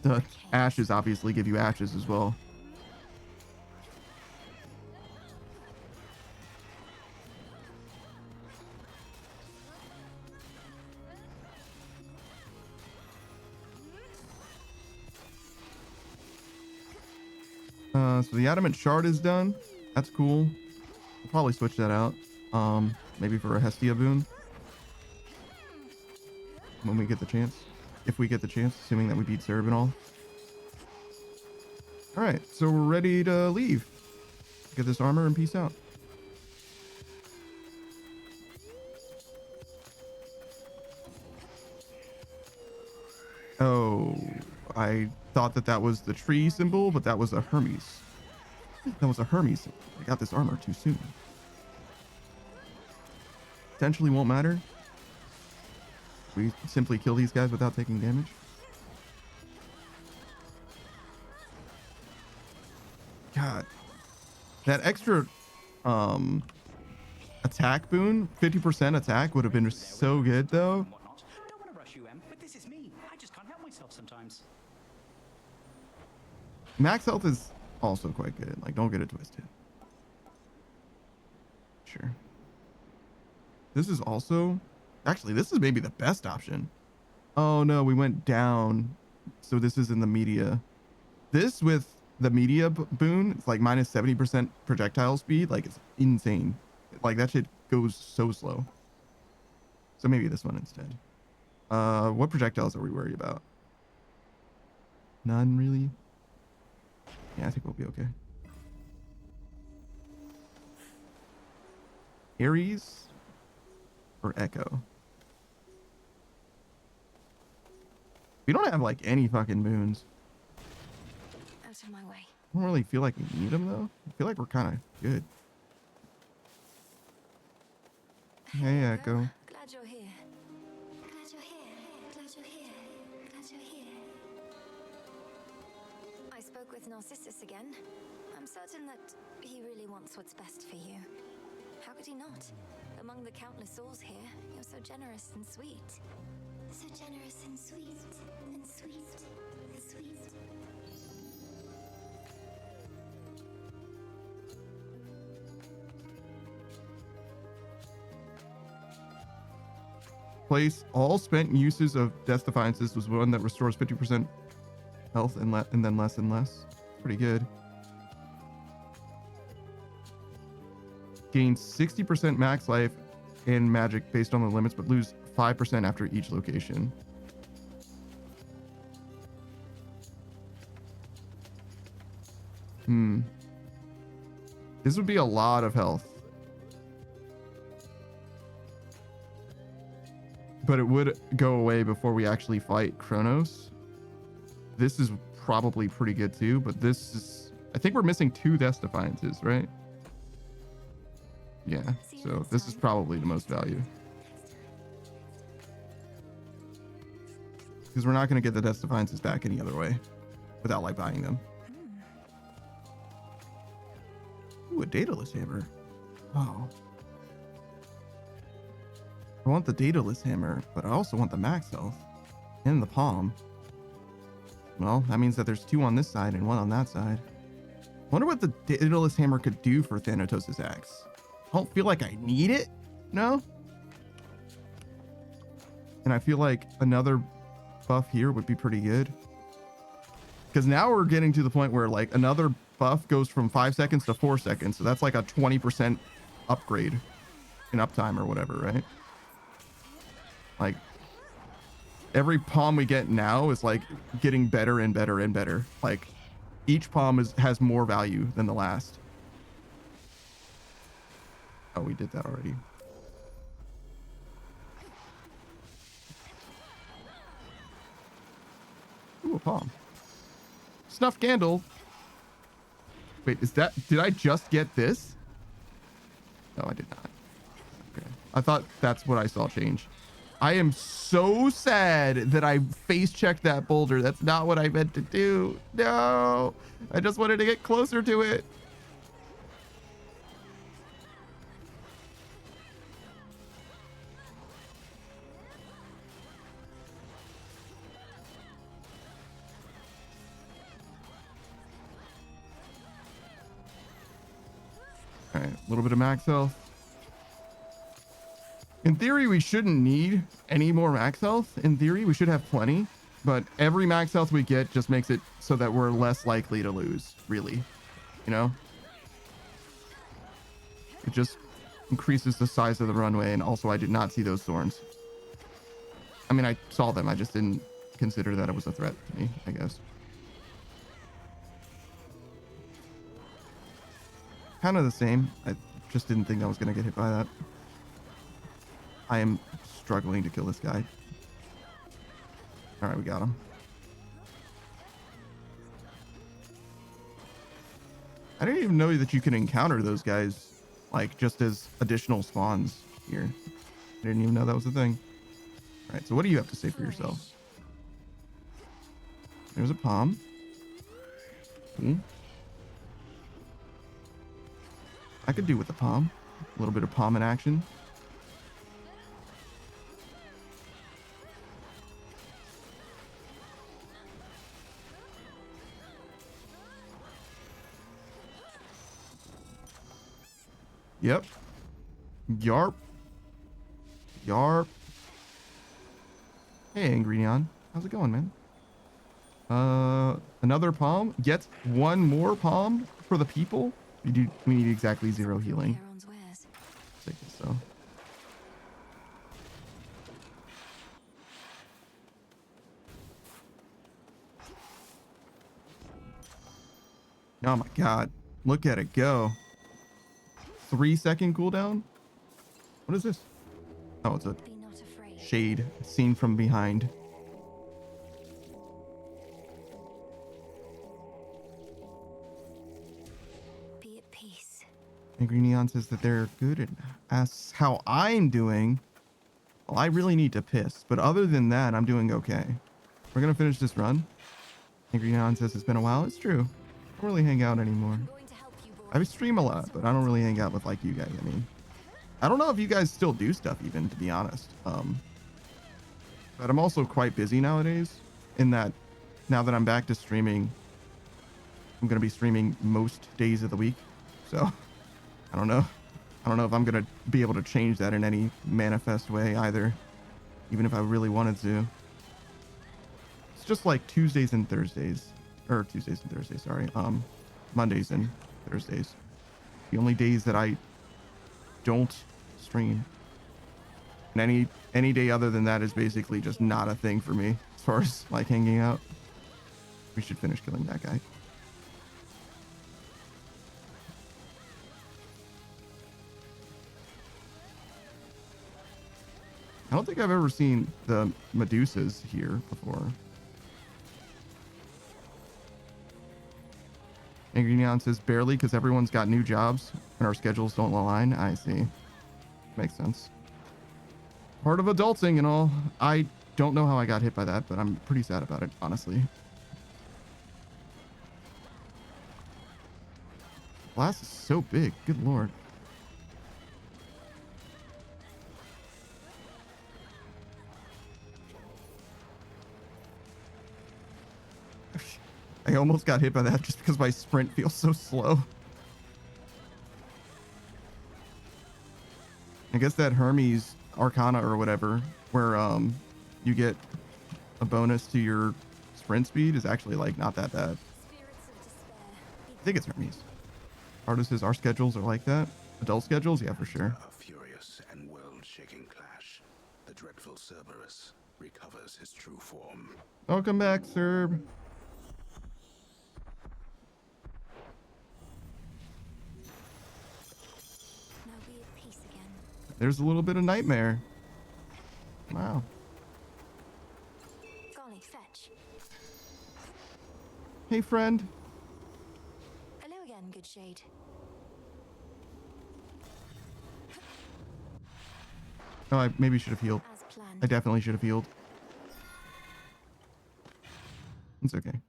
the ashes obviously give you ashes as well. So the adamant shard is done. That's cool. We'll probably switch that out. Maybe for a Hestia boon. When we get the chance. If we get the chance, assuming that we beat Serb and all. Alright, so we're ready to leave. Get this armor and peace out. Oh, I thought that was the tree symbol, but that was a Hermes. That was a Hermes symbol. I got this armor too soon. Potentially won't matter. We simply kill these guys without taking damage. God. That extra attack boon, 50% attack would have been so good though. Don't want to rush you, Em, but this is me. I just can't help myself sometimes. Max health is also quite good. Like, don't get it twisted. Sure. This is also... Actually, this is maybe the best option. Oh, no, we went down. So this is in the media. This with the media boon, it's like minus 70% projectile speed. Like, it's insane. Like, that shit goes so slow. So maybe this one instead. What projectiles are we worried about? None, really? Yeah, I think we'll be okay. Ares or Echo? We don't have like any fucking boons. Out of my way. I don't really feel like we need them though. I feel like we're kind of good. Hey, Echo. Glad you're here. Glad you're here. Glad you're here. Glad you're here. I spoke with Narcissus again. I'm certain that he really wants what's best for you. How could he not? Among the countless souls here, you're so generous and sweet. So generous and sweet, and sweet, and sweet. Place all spent uses of Death Defiances was one that restores 50% health and then less and less. Pretty good. Gain 60% max life and magic based on the limits, but lose 5% after each location. This would be a lot of health. But it would go away before we actually fight Chronos. This is probably pretty good too, but this is... I think we're missing 2 Death Defiances, right? Yeah, so this is probably the most value. Because we're not going to get the Death Defiances back any other way without like buying them. Ooh, a Daedalus hammer. Oh. I want the Daedalus hammer, but I also want the max health and the palm. Well, that means that there's 2 on this side and 1 on that side. Wonder what the Daedalus hammer could do for Thanatos' axe. I don't feel like I need it. No. And I feel like another buff here would be pretty good. Because now we're getting to the point where like another buff goes from 5 seconds to 4 seconds. So that's like a 20% upgrade in uptime or whatever, right? Like every palm we get now is like getting better and better and better. Like each palm has more value than the last. Oh, we did that already. Ooh, a palm. Snuffed candle. Wait, is that... Did I just get this? No, I did not. Okay. I thought that's what I saw change. I am so sad that I face-checked that boulder. That's not what I meant to do. No. I just wanted to get closer to it. All right, a little bit of max health. In theory, we shouldn't need any more max health. In theory, we should have plenty, but every max health we get just makes it so that we're less likely to lose, really. You know? It just increases the size of the runway, and also I did not see those thorns. I mean, I saw them, I just didn't consider that it was a threat to me, I guess. kind of the same. I just didn't think I was going to get hit by that. I am struggling to kill this guy. All right, we got him. I didn't even know that you can encounter those guys, like, just as additional spawns here. I didn't even know that was a thing. All right, so what do you have to say for yourself? There's a palm. I could do with the palm. A little bit of palm in action. Yep. Yarp. Yarp. Hey, Angry Neon. How's it going, man? Another palm. Yet one more palm for the people. We need exactly 0 healing. Take this though. Oh my god. Look at it go. 3-second cooldown? What is this? Oh, it's a shade seen from behind. Be at peace. Angry Neon says that they're good and asks how I'm doing. Well, I really need to piss, but other than that, I'm doing okay. We're gonna finish this run. Angry Neon says it's been a while. It's true. I don't really hang out anymore. I stream a lot, but I don't really hang out with like you guys. I mean, I don't know if you guys still do stuff even, to be honest. But I'm also quite busy nowadays in that now that I'm back to streaming, I'm going to be streaming most days of the week. So I don't know. I don't know if I'm going to be able to change that in any manifest way either, even if I really wanted to. It's just like Tuesdays and Thursdays, or Tuesdays and Thursdays, sorry. Mondays and Thursdays. The only days that I don't stream. And any day other than that is basically just not a thing for me as far as like hanging out. We should finish killing that guy. I don't think I've ever seen the Medusas here before. Angry Neon says barely because everyone's got new jobs and our schedules don't align. I see. Makes sense. Part of adulting and all. I don't know how I got hit by that, but I'm pretty sad about it, honestly. Blast is so big. Good lord. I almost got hit by that just because my sprint feels so slow. I guess that Hermes Arcana or whatever, where you get a bonus to your sprint speed, is actually like not that bad. I think it's Hermes. Artist says our schedules are like that. Adult schedules, yeah, for sure. A furious and world-shaking clash. The dreadful Cerberus recovers his true form. Welcome back, Serb. There's a little bit of nightmare. Wow. Golly, fetch. Hey, friend. Hello again, good shade. Oh, I maybe should have healed. As planned. I definitely should have healed. It's okay.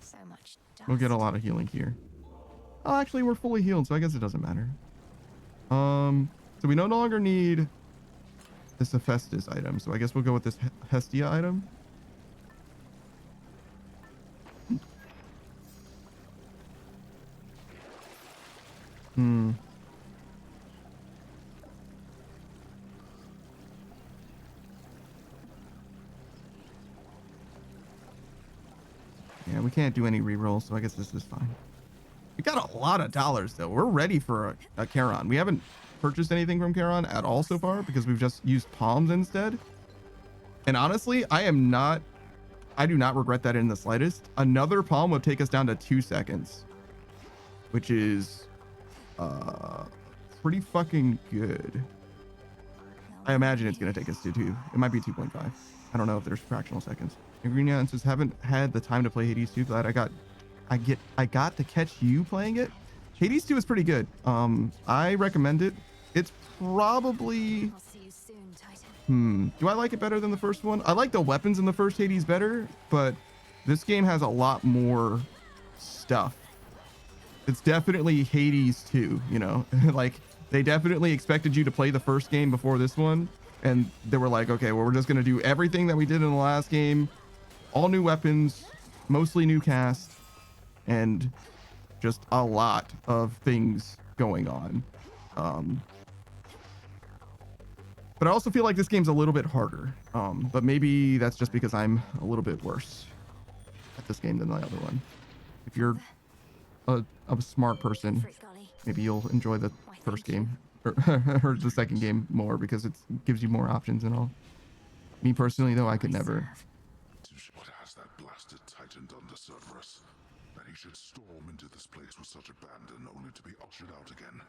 So much dust. We'll get a lot of healing here. Oh, actually, we're fully healed, so I guess it doesn't matter. So we no longer need this Hephaestus item, so I guess we'll go with this Hestia item. Yeah, we can't do any rerolls, so I guess this is fine. We got a lot of dollars, though. We're ready for a Charon. We haven't purchased anything from Charon at all so far because we've just used palms instead. And honestly, I do not regret that in the slightest. Another palm would take us down to 2 seconds. which is pretty fucking good. I imagine it's going to take us to 2. It might be 2.5. I don't know if there's fractional seconds. And Green Ant says, haven't had the time to play Hades 2. Glad I got to catch you playing it. Hades 2 is pretty good. I recommend it. It's probably... Do I like it better than the first one? I like the weapons in the first Hades better, but this game has a lot more stuff. It's definitely Hades 2, you know? Like, they definitely expected you to play the first game before this one, and they were like, okay, well, we're just going to do everything that we did in the last game. All new weapons, mostly new cast, and just a lot of things going on. But I also feel like this game's a little bit harder. But maybe that's just because I'm a little bit worse at this game than the other one. If you're a smart person, maybe you'll enjoy the first game or the second game more because it gives you more options and all. Me personally, though, I could never. What has that blasted Titan done to Cerberus? That he should storm into this place with such abandon only to be ushered out again.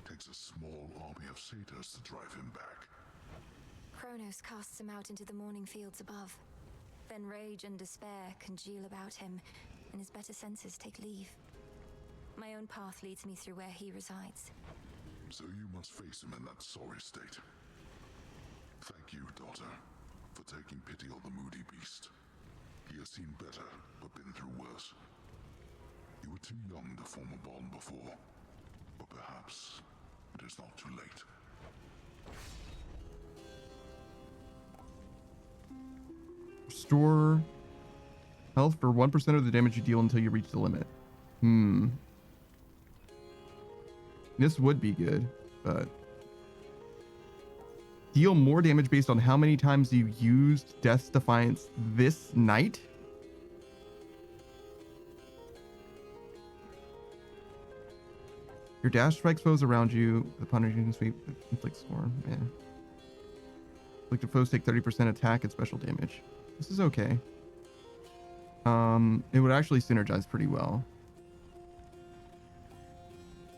Takes a small army of satyrs to drive him back. Chronos casts him out into the morning fields above. Then rage and despair congeal about him, and his better senses take leave. My own path leads me through where he resides. So you must face him in that sorry state. Thank you, daughter, for taking pity on the moody beast. He has seen better, but been through worse. You were too young to form a bond before, but perhaps it is not too late. Restore health for 1% of the damage you deal until you reach the limit. This would be good, but deal more damage based on how many times you used Death's Defiance this night. Your dash strikes foes around you. The punishing sweep inflicts storm. Yeah. Afflicted foes take 30% attack and special damage. This is okay. It would actually synergize pretty well.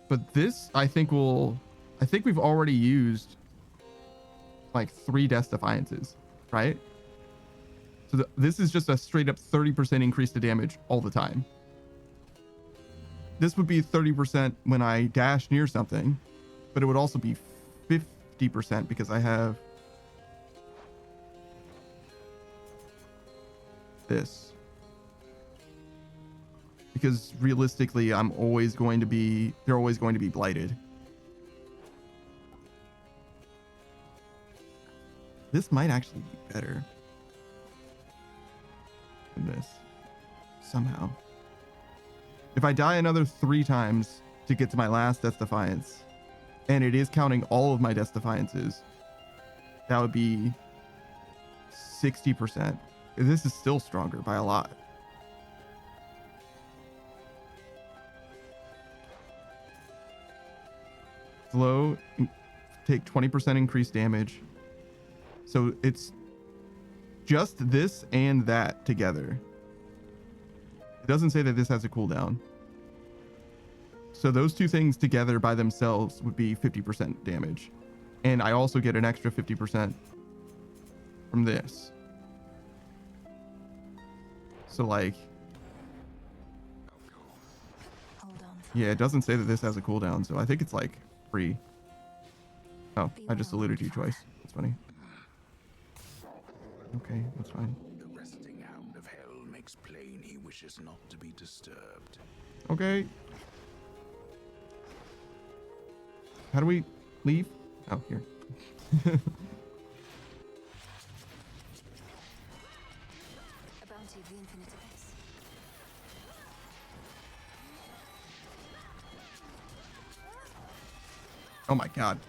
But this, I think we've already used like 3 Death Defiances, right? So this is just a straight up 30% increase to damage all the time. This would be 30% when I dash near something, but it would also be 50% because I have this. Because realistically, they're always going to be blighted. This might actually be better than this somehow. If I die another 3 times to get to my last Death Defiance, and it is counting all of my Death Defiances, that would be 60%. This is still stronger by a lot. Slow, take 20% increased damage. So it's just this and that together. It doesn't say that this has a cooldown. So those 2 things together by themselves would be 50% damage. And I also get an extra 50% from this. So like, yeah, it doesn't say that this has a cooldown, so I think it's like free. Oh, I just alluded to you twice. That's funny. Okay, that's fine. The resting hound of hell makes plain he wishes not to be disturbed. Okay. How do we leave? Oh, here. Oh my god.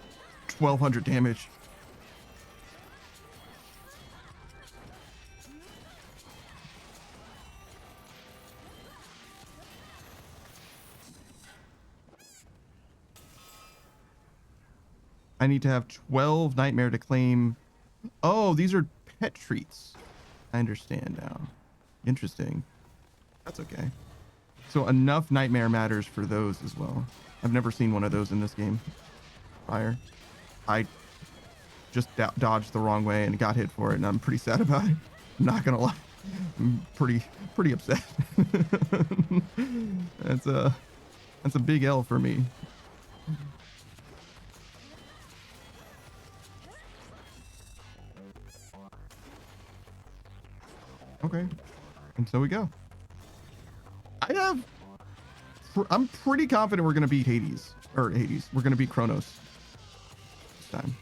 1200 damage. I need to have 12 nightmare to claim. Oh, these are pet treats. I understand now. Interesting. That's okay. So enough nightmare matters for those as well. I've never seen one of those in this game prior. I just dodged the wrong way and got hit for it, and I'm pretty sad about it. I'm not gonna lie. I'm pretty upset. That's a big L for me. Okay, and so we go. I'm pretty confident we're gonna beat Hades. We're gonna beat Chronos this time.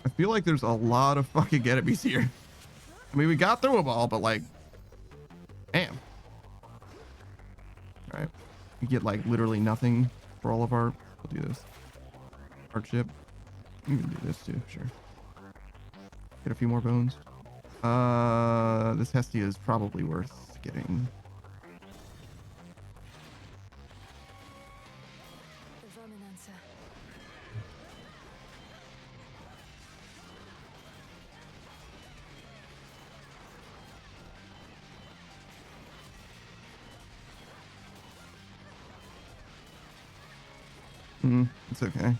I feel like there's a lot of fucking enemies here. I mean, we got through them all, but like, damn. All right, we get like literally nothing for all of our. We'll do this. Hardship. You can do this too, sure. Get a few more bones. This Hestia is probably worth getting. It's okay.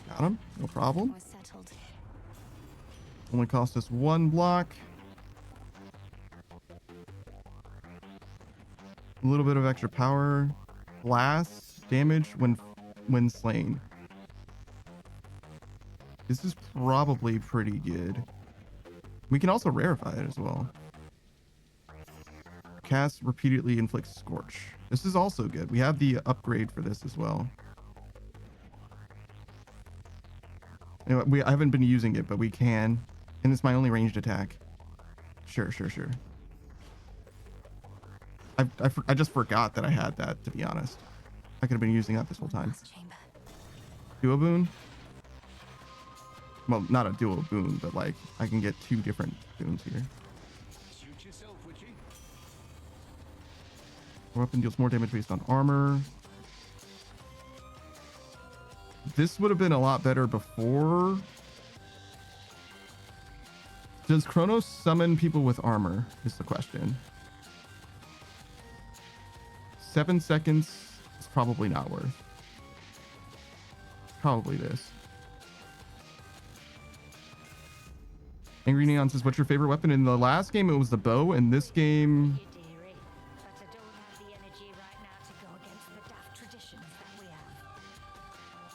Got him. No problem. Only cost us 1 block. A little bit of extra power. Blast damage when slain. This is probably pretty good. We can also rarefy it as well. Cast repeatedly inflicts scorch. This is also good. We have the upgrade for this as well. Anyway, I haven't been using it, but we can. And it's my only ranged attack. Sure. I just forgot that I had that, to be honest. I could have been using that this whole time. Duo boon? Well, not a dual boon, but like I can get 2 different boons here. Weapon deals more damage based on armor. This would have been a lot better before. Does Chronos summon people with armor is the question. 7 seconds is probably not worth. Probably this. Angry Neon says, what's your favorite weapon? In the last game, it was the bow. In this game,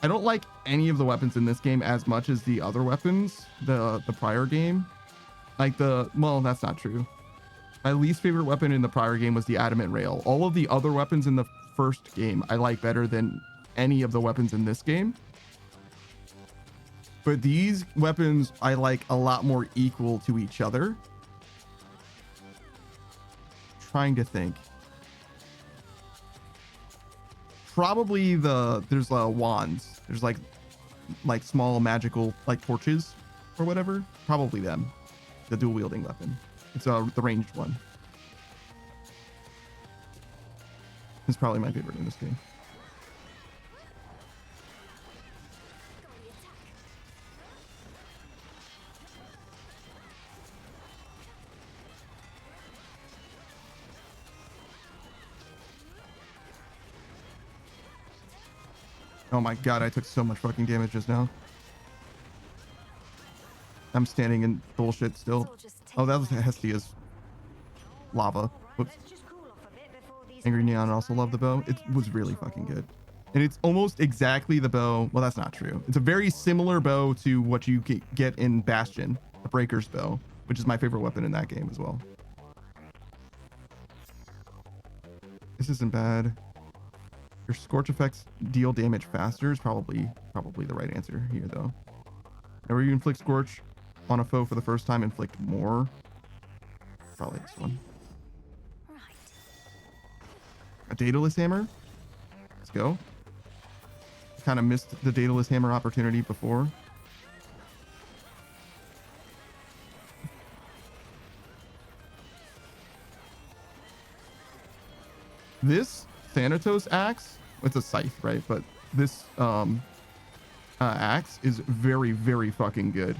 I don't like any of the weapons in this game as much as the other weapons, the prior game. Like well, that's not true. My least favorite weapon in the prior game was the adamant rail. All of the other weapons in the first game I like better than any of the weapons in this game. But these weapons I like a lot more equal to each other. Trying to think. Probably there's wands. There's like small magical like torches or whatever. Probably them. The dual wielding weapon. It's the ranged one. It's probably my favorite in this game. Oh my god, I took so much fucking damage just now. I'm standing in bullshit still. Oh, that was Hestia's lava. Whoops. Angry Neon also loved the bow. It was really fucking good. And it's almost exactly the bow. Well, that's not true. It's a very similar bow to what you get in Bastion, the Breaker's bow, which is my favorite weapon in that game as well. This isn't bad. Your scorch effects deal damage faster is probably the right answer here, though. Whenever you inflict scorch, on a foe for the first time inflict more. Probably this one. A Daedalus Hammer. Let's go. Kind of missed the Daedalus Hammer opportunity before. This Thanatos axe, it's a scythe, right? But this axe is very, very fucking good.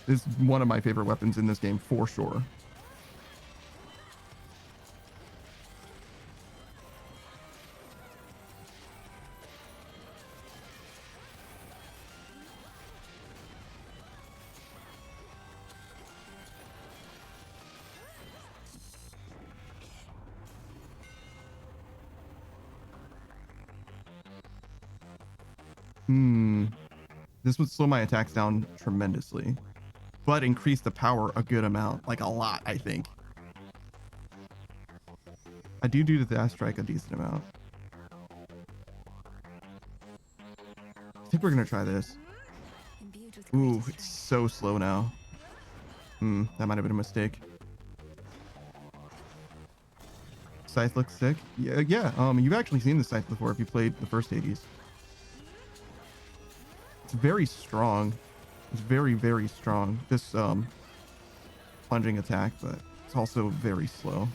It's one of my favorite weapons in this game for sure. This would slow my attacks down tremendously, but increase the power a good amount, like a lot, I think. I do the dash strike a decent amount. I think we're gonna try this. Ooh, it's so slow now. That might have been a mistake. Scythe looks sick. Yeah. You've actually seen the scythe before if you played the first Hades. It's very strong. It's very, very strong. This plunging attack, but it's also very slow.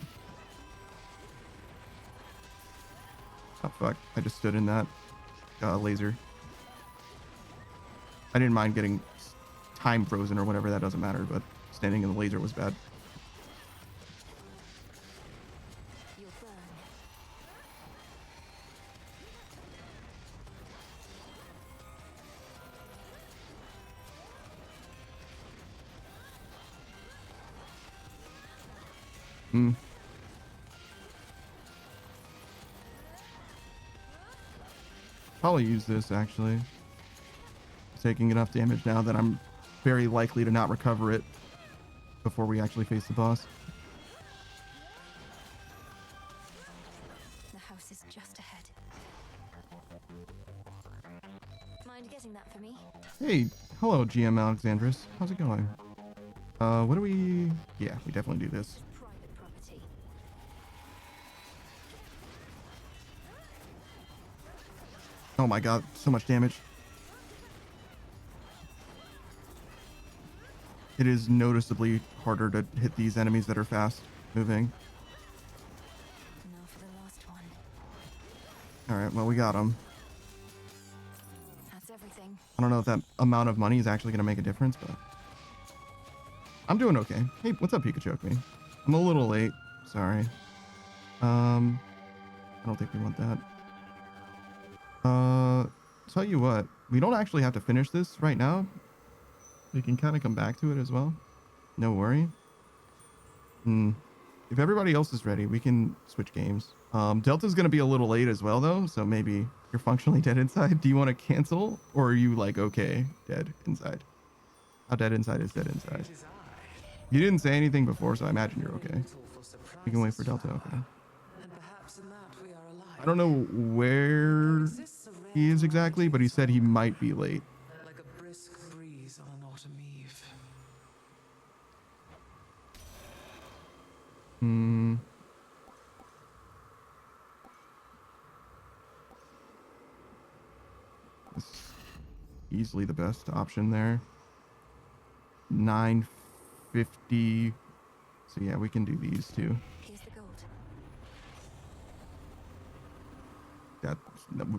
Oh fuck! I just stood in that laser. I didn't mind getting time frozen or whatever. That doesn't matter, but standing in the laser was bad. Probably use this actually. Taking enough damage now that I'm very likely to not recover it before we actually face the boss. The house is just ahead. Mind getting that for me? Hey, hello GM Alexandris. How's it going? What do we... Yeah, we definitely do this. Private property. Oh my god, so much damage. It is noticeably harder to hit these enemies that are fast moving. Now for the last one. Alright, well, we got him. That's everything. I don't know if that amount of money is actually going to make a difference, but I'm doing okay. Hey, what's up, Pikachu? I'm a little late. Sorry. I don't think we want that. Tell you what, we don't actually have to finish this right now. We can kind of come back to it as well. No worry. If everybody else is ready, we can switch games. Delta's going to be a little late as well, though, so maybe you're functionally dead inside. Do you want to cancel, or are you like, okay, dead inside? How dead inside is dead inside? You didn't say anything before, so I imagine you're okay. You can wait for Delta, okay. I don't know where he is exactly, but he said he might be late. Like a brisk breeze on an autumn eve. This is easily the best option there. 950. So yeah, we can do these two. Here's the gold.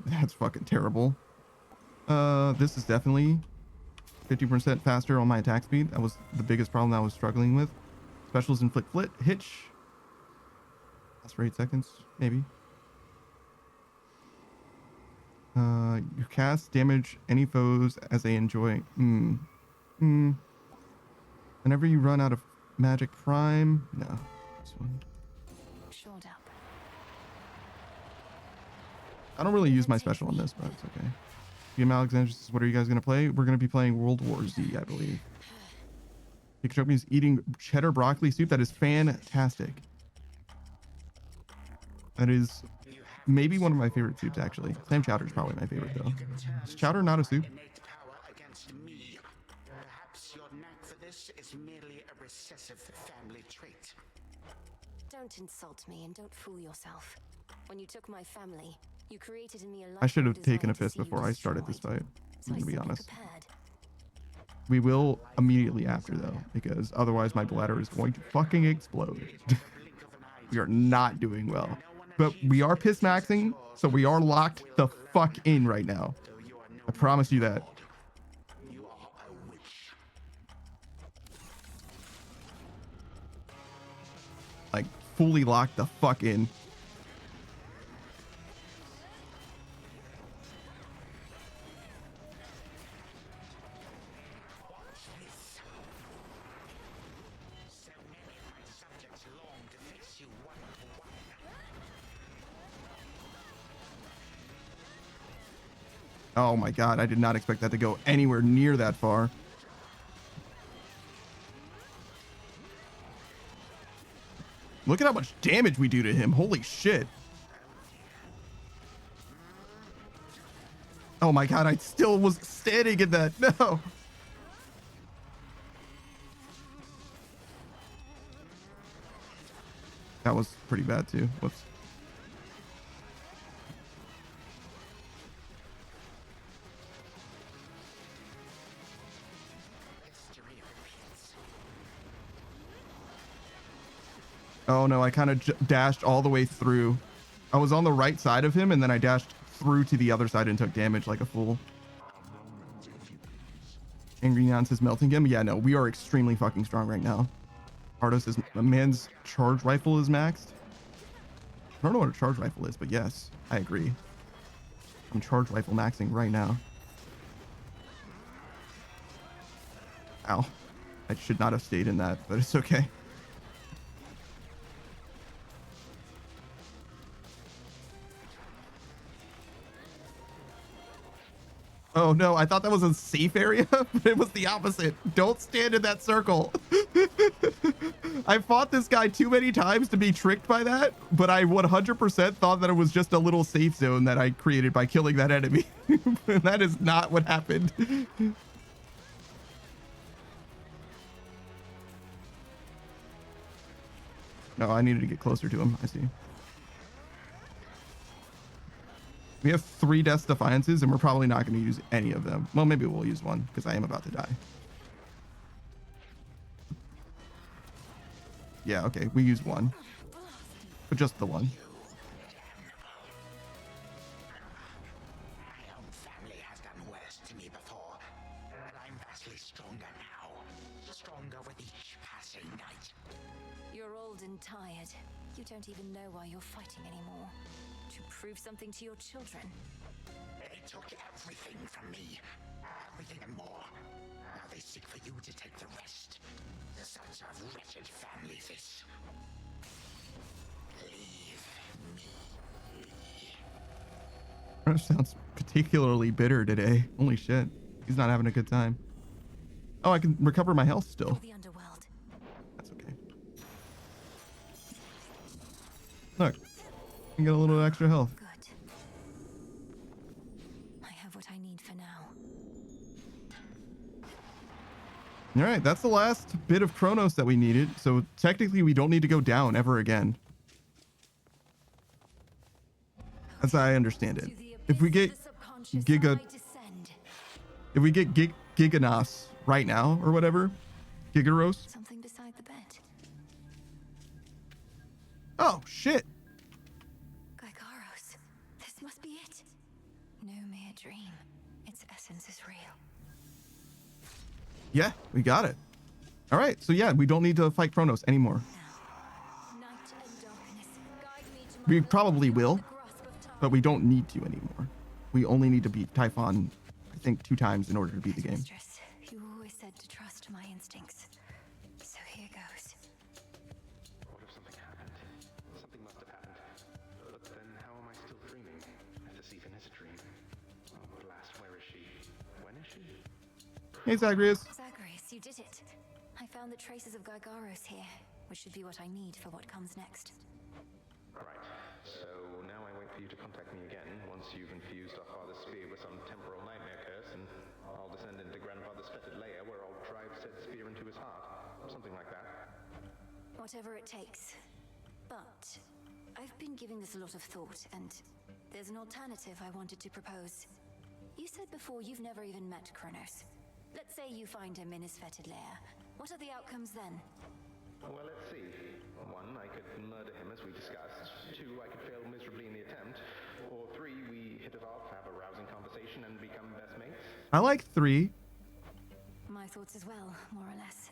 That's fucking terrible. This is definitely 50% faster on my attack speed. That was the biggest problem I was struggling with. Specials inflict hitch. That's for 8 seconds, maybe. You cast damage any foes as they enjoy. Whenever you run out of magic prime. No. This one. Shored up. I don't really use my special on this, but it's okay. GM Alexander says, what are you guys going to play? We're going to be playing World War Z, I believe. Pikachu is eating cheddar broccoli soup. That is fantastic. That is maybe one of my favorite soups, actually. Clam chowder is probably my favorite, though. Is chowder not a soup? This is merely a recessive family trait. Don't insult me and don't fool yourself. When you took my family, you created in me a I should have lifelong taken a desire to piss see you before I started this destroyed. fight. So I'm I gonna be simply honest. prepared. We will immediately after though, because otherwise my bladder is going to fucking explode. We are not doing well. But we are piss maxing, so we are locked the fuck in right now. I promise you that. Like, fully locked the fuck in. Oh my god, I did not expect that to go anywhere near that far. Look at how much damage we do to him. Holy shit. Oh my god, I still was standing in that. No. That was pretty bad too. Whoops. Oh no, I kind of dashed all the way through. I was on the right side of him and then I dashed through to the other side and took damage like a fool. Angry Neon says melting him. Yeah, no, we are extremely fucking strong right now. Ardo says a man's charge rifle is maxed. I don't know what a charge rifle is, but yes, I agree. I'm charge rifle maxing right now. Ow. I should not have stayed in that, but it's okay. Oh no, I thought that was a safe area, but it was the opposite. Don't stand in that circle. I fought this guy too many times to be tricked by that, but I 100% thought that it was just a little safe zone that I created by killing that enemy. That is not what happened. No, I needed to get closer to him. I see. We have 3 Death Defiances, and we're probably not going to use any of them. Well, maybe we'll use one, because I am about to die. Yeah, okay, we use one. But just the one. My own family has done worse to me before, but I'm vastly stronger now. Stronger with each passing night. You're old and tired. You don't even know why you're fighting anymore. To prove something to your children. They took everything from me. Everything and more. Now they seek for you to take the rest. Such a wretched family this. Leave me. Chronos sounds particularly bitter today. Holy shit. He's not having a good time. Oh, I can recover my health still. That's okay. Look. You get a little extra health. Good. I have what I need for now. All right, that's the last bit of Chronos that we needed. So technically we don't need to go down ever again. As I understand it. If we get Giganos right now or whatever, Gigaros. Something beside the bed. Oh, shit. Gygaros. This must be it. No mere dream. Its essence is real. Yeah, we got it. All right, so yeah, we don't need to fight Chronos anymore. We probably will, but we don't need to anymore. We only need to beat Typhon, I think, 2 times in order to beat the game. You always said to trust my instincts. So here goes. What if something happened? Something must have happened. But then how am I still dreaming? If this even is a dream. Oh, alas, where is she? When is she? Hey, Zagreus. Zagreus, you did it. I found the traces of Gygaros here, which should be what I need for what comes next. Right. So now I wait for you to contact me again once you've infused our father's spear with some temporal nightmare curse, and I'll descend into grandfather's fetid lair where I'll drive said spear into his heart. Something like that. Whatever it takes. But I've been giving this a lot of thought, and there's an alternative I wanted to propose. You said before you've never even met Chronos. Let's say you find him in his fetid lair. What are the outcomes then? Well, let's see. 1, I could murder him as we discussed. 2, I could fail miserably in the attempt. Or 3, we hit it off, have a rousing conversation, and become best mates. I like 3. My thoughts as well, more or less.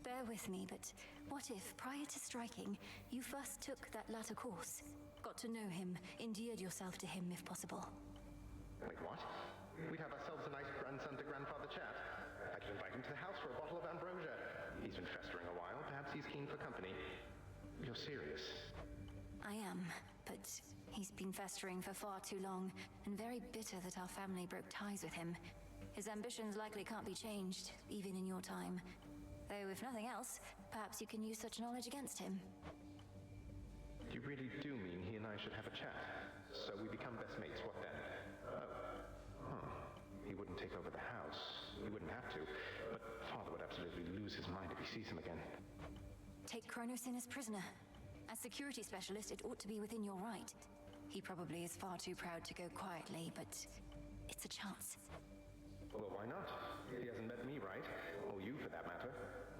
Bear with me, but what if, prior to striking, you first took that latter course? Got to know him, endeared yourself to him if possible. Wait, what? We'd have ourselves a nice grandson to grandfather chat. I could invite him to the house for a bottle of ambrosia. He's been festering a while. Perhaps he's keen for company. You're serious? I am, but he's been festering for far too long, and very bitter that our family broke ties with him. His ambitions likely can't be changed, even in your time. Though, if nothing else, perhaps you can use such knowledge against him. You really do mean he and I should have a chat? So we become best mates, what then? He wouldn't take over the house. He wouldn't have to. But Father would absolutely lose his mind if he sees him again. Take Chronos in as prisoner. As security specialist, it ought to be within your right. He probably is far too proud to go quietly, but it's a chance. Well, why not? He hasn't met me, right? Or you, for that matter.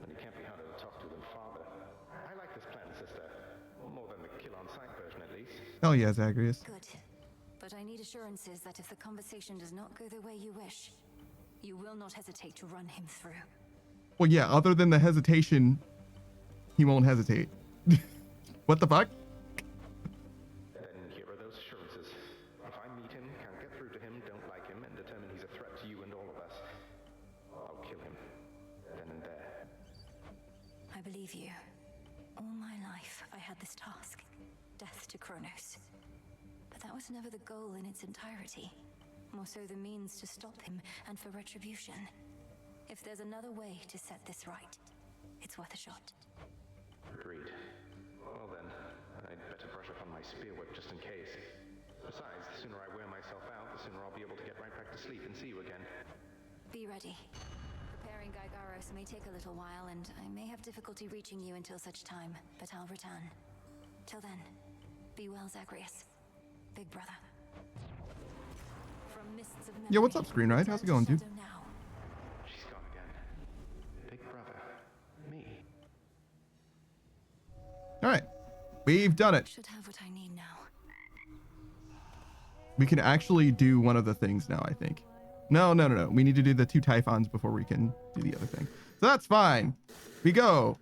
And he can't be harder to talk to than Father. I like this plan, sister. More than the kill-on-sight version, at least. Hell yeah, Zagreus. Good. But I need assurances that if the conversation does not go the way you wish, you will not hesitate to run him through. Well, yeah, other than the hesitation, he won't hesitate. What the fuck? Then here are those assurances. If I meet him, can't get through to him, don't like him, and determine he's a threat to you and all of us, I'll kill him. Then and there. I believe you. All my life, I had this task. Death to Chronos. But that was never the goal in its entirety. More so the means to stop him and for retribution. If there's another way to set this right, it's worth a shot. Agreed. Well then, I'd better brush up on my spear work just in case. Besides, the sooner I wear myself out, the sooner I'll be able to get right back to sleep and see you again. Be ready. Preparing Gygaros may take a little while, and I may have difficulty reaching you until such time, but I'll return. Till then, be well, Zagreus. Big brother. From mists of memory, Yo, what's up, Screenride? How's it going, dude? She's gone again. Big brother. Me. All right, we've done it. Should have what I need now. We can actually do one of the things now, I think. No. We need to do the 2 Typhons before we can do the other thing. So that's fine. We go.